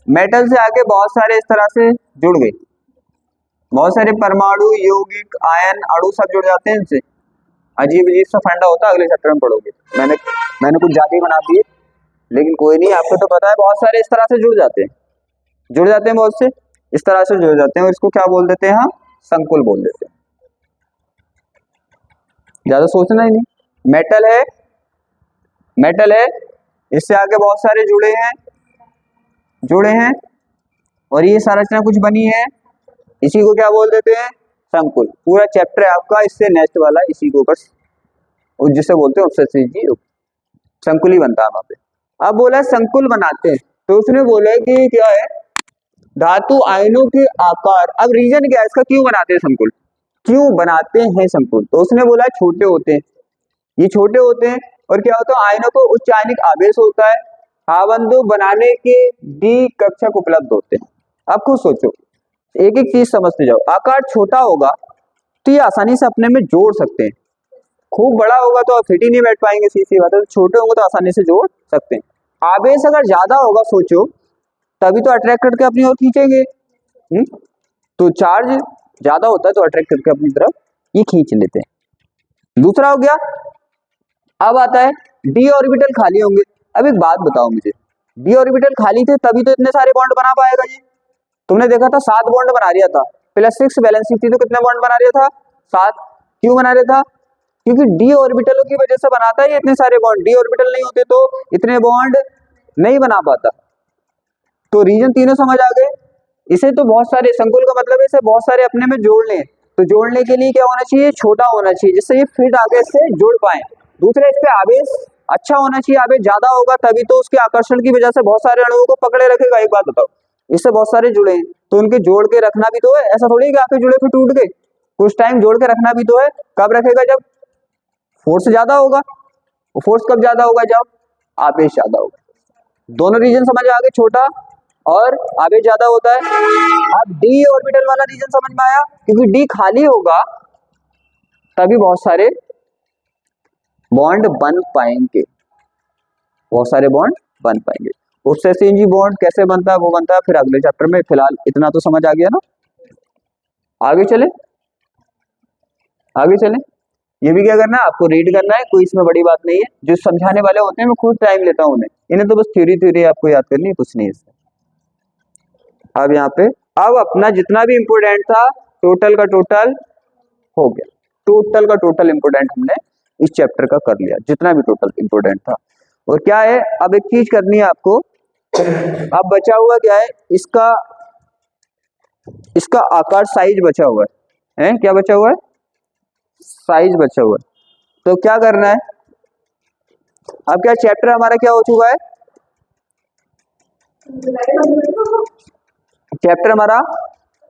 मेटल से आके बहुत सारे इस तरह से जुड़ गए, बहुत सारे परमाणु, यौगिक, आयन, अणु सब जुड़ जाते हैं इनसे। अजीब अजीब सा फंडा होता है, अगले चैप्टर में पढ़ोगे। मैंने कुछ ज्यादा ही बना दिए, लेकिन कोई नहीं, आपको तो पता है बहुत सारे इस तरह से जुड़ जाते हैं बहुत से इस तरह से जुड़ जाते हैं, और इसको क्या बोल देते हैं, हम संकुल बोल देते हैं। ज्यादा सोचना ही नहीं, मेटल है, इससे आगे बहुत सारे जुड़े हैं, और ये संरचना कुछ बनी है, इसी को क्या बोल देते हैं, संकुल। पूरा चैप्टर है आपका, इससे नेक्स्ट वाला इसी को बस, जिसे बोलते हैं उपसंयोजी यौगिक, संकुल ही बनता है वहां पे। अब बोला संकुल बनाते हैं, तो उसने बोला कि क्या है, धातु आयनों के आकार। अब रीजन क्या है इसका, क्यों बनाते हैं संकुल, क्यों बनाते हैं संकुल, तो उसने बोला छोटे होते हैं, ये छोटे होते हैं, और क्या होता है, आयनों को उच्च आयनिक आवेश होता है, आबंधों बनाने के डी कक्षक उपलब्ध होते हैं। अब खुद सोचो, एक एक चीज समझते जाओ। आकार छोटा होगा तो ये आसानी से अपने में जोड़ सकते हैं, खूब बड़ा होगा तो फिट ही नहीं बैठ पाएंगे, सीधी बात है। छोटे होंगे तो आसानी से जोड़ सकते हैं। आवेश अगर ज्यादा होगा, सोचो, तभी तो अट्रैक्ट करके अपनी ओर खींचेंगे। तो चार्ज ज्यादा होता है तो अट्रैक्ट करके अपनी तरफ ये खींच लेते हैं। दूसरा हो गया, अब आता है डी ऑर्बिटल खाली होंगे। अब एक बात बताओ मुझे, डी ऑर्बिटल खाली थे तभी तो इतने सारे बॉन्ड बना पाएगा ये। तुमने देखा था 7 बॉन्ड बना रहा था, प्लस 6 बैलेंस थी, तो कितने बॉन्ड बना रहा था, 7। क्यों बना रहा था, क्योंकि डी ऑर्बिटलों की वजह से बनाता है ये इतने सारे बॉन्ड। डी ऑर्बिटल नहीं होते तो इतने बॉन्ड नहीं बना पाता। तो रीजन तीनों समझ आ गए। इसे तो बहुत सारे, संकुल का मतलब है इसे बहुत सारे अपने में जोड़ लें, तो जोड़ने के लिए क्या होना चाहिए, छोटा होना चाहिए, जिससे ये फिट आगे से जुड़ पाए। दूसरा, इस पे आवेश अच्छा होना चाहिए, आवेश ज्यादा होगा तभी तो उसके आकर्षण की वजह से बहुत सारे अणुओं को पकड़े रखेगा। एक बात बताओ, इससे बहुत सारे जुड़े हैं तो उनके जोड़ के रखना भी तो है, ऐसा थोड़ी कि आके जुड़े फिर टूट गए। कुछ टाइम जोड़ के रखना भी तो है। कब रखेगा, जब फोर्स ज्यादा होगा। वो फोर्स कब ज्यादा होगा, जब आवेश ज्यादा होगा। दोनों रीजन समझ आ गए, छोटा और आवेश ज्यादा होता है। अब डी ऑर्बिटल वाला रीजन समझ में आया, क्योंकि डी खाली होगा तभी बहुत सारे बॉन्ड बन पाएंगे, बहुत सारे बॉन्ड बन पाएंगे। उपसंयोजी बॉन्ड कैसे बनता है वो बनता है फिर अगले चैप्टर में। फिलहाल इतना तो समझ आ गया ना। आगे चले। ये भी क्या करना है, आपको रीड करना है, कोई इसमें बड़ी बात नहीं है। जो समझाने वाले होते हैं मैं खुद टाइम लेता हूँ उन्हें, इन्हें तो बस थ्योरी आपको याद करनी है, कुछ नहीं है। अब यहाँ पे अब अपना जितना भी इम्पोर्टेंट था टोटल का टोटल हो गया। टोटल का टोटल इम्पोर्टेंट हमने इस चैप्टर का कर लिया, जितना भी टोटल इम्पोर्टेंट था। और क्या है, अब एक चीज करनी है आपको। अब बचा हुआ क्या है, इसका आकार, साइज बचा हुआ है, क्या बचा हुआ है, साइज बचा हुआ है। तो क्या करना है, अब क्या चैप्टर हमारा क्या हो चुका है, चैप्टर हमारा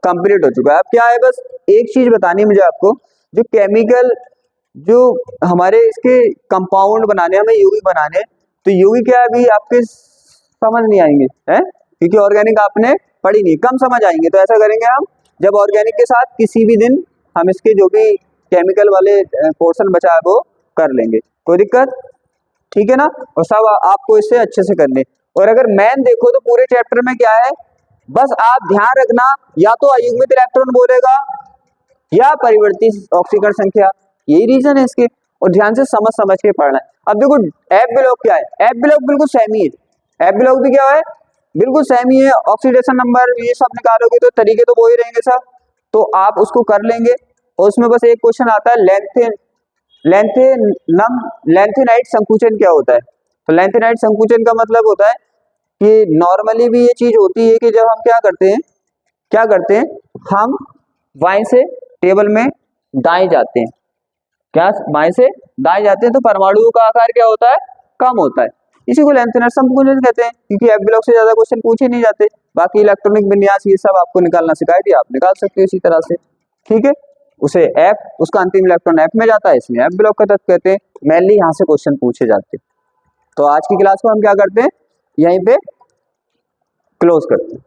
कंप्लीट हो चुका है। अब क्या है, बस एक चीज बतानी है मुझे आपको, जो केमिकल, जो हमारे इसके कंपाउंड बनाने, हमें यौगिक बनाने, तो यौगिक क्या है, अभी आपके समझ नहीं आएंगे, है क्योंकि ऑर्गेनिक आपने पढ़ी नहीं, कम समझ आएंगे। तो ऐसा करेंगे हम, जब ऑर्गेनिक के साथ किसी भी दिन हम इसके जो भी केमिकल वाले पोर्शन बचा है वो कर लेंगे, कोई दिक्कत, ठीक है ना। और सब आपको इससे अच्छे से करने। और अगर मैन देखो तो पूरे चैप्टर में क्या है, बस आप ध्यान रखना, या तो अयुग्मित इलेक्ट्रॉन बोलेगा या परिवर्तित ऑक्सीकरण संख्या, यही रीजन है इसके। और ध्यान से समझ समझ के पढ़ना है। अब देखो एफ ब्लॉक क्या है, एफ ब्लॉक बिल्कुल सेम ही है, एफ ब्लॉक भी क्या है, बिल्कुल सेम ही है। ऑक्सीडेशन नंबर ये सब निकालोगे तो तरीके तो वो ही रहेंगे सब, तो आप उसको कर लेंगे। और उसमें बस एक क्वेश्चन आता है, लैंथेनाइट संकुचन क्या होता है। तो लैंथेनाइट संकुचन का मतलब होता है कि नॉर्मली भी ये चीज होती है कि जब हम क्या करते हैं, हम बाएं से टेबल में दाएं जाते हैं, क्या बाएं से दाएं जाते हैं, तो परमाणुओं का आकार क्या होता है, कम होता है। इसी को लैंथेनाइट संकुचन कहते हैं, क्योंकि एफ ब्लॉक से ज्यादा क्वेश्चन पूछे नहीं जाते। बाकी इलेक्ट्रॉनिक विन्यास ये सब आपको निकालना सिखाई दिया, आप निकाल सकते हो इसी तरह से, ठीक है। उसे एफ, उसका अंतिम इलेक्ट्रॉन एफ में जाता है, इसमें एफ ब्लॉक का तत्व कहते हैं। मेनली यहाँ से क्वेश्चन पूछे जाते हैं। तो आज की क्लास को हम क्या करते हैं, यहीं पे क्लोज करते हैं।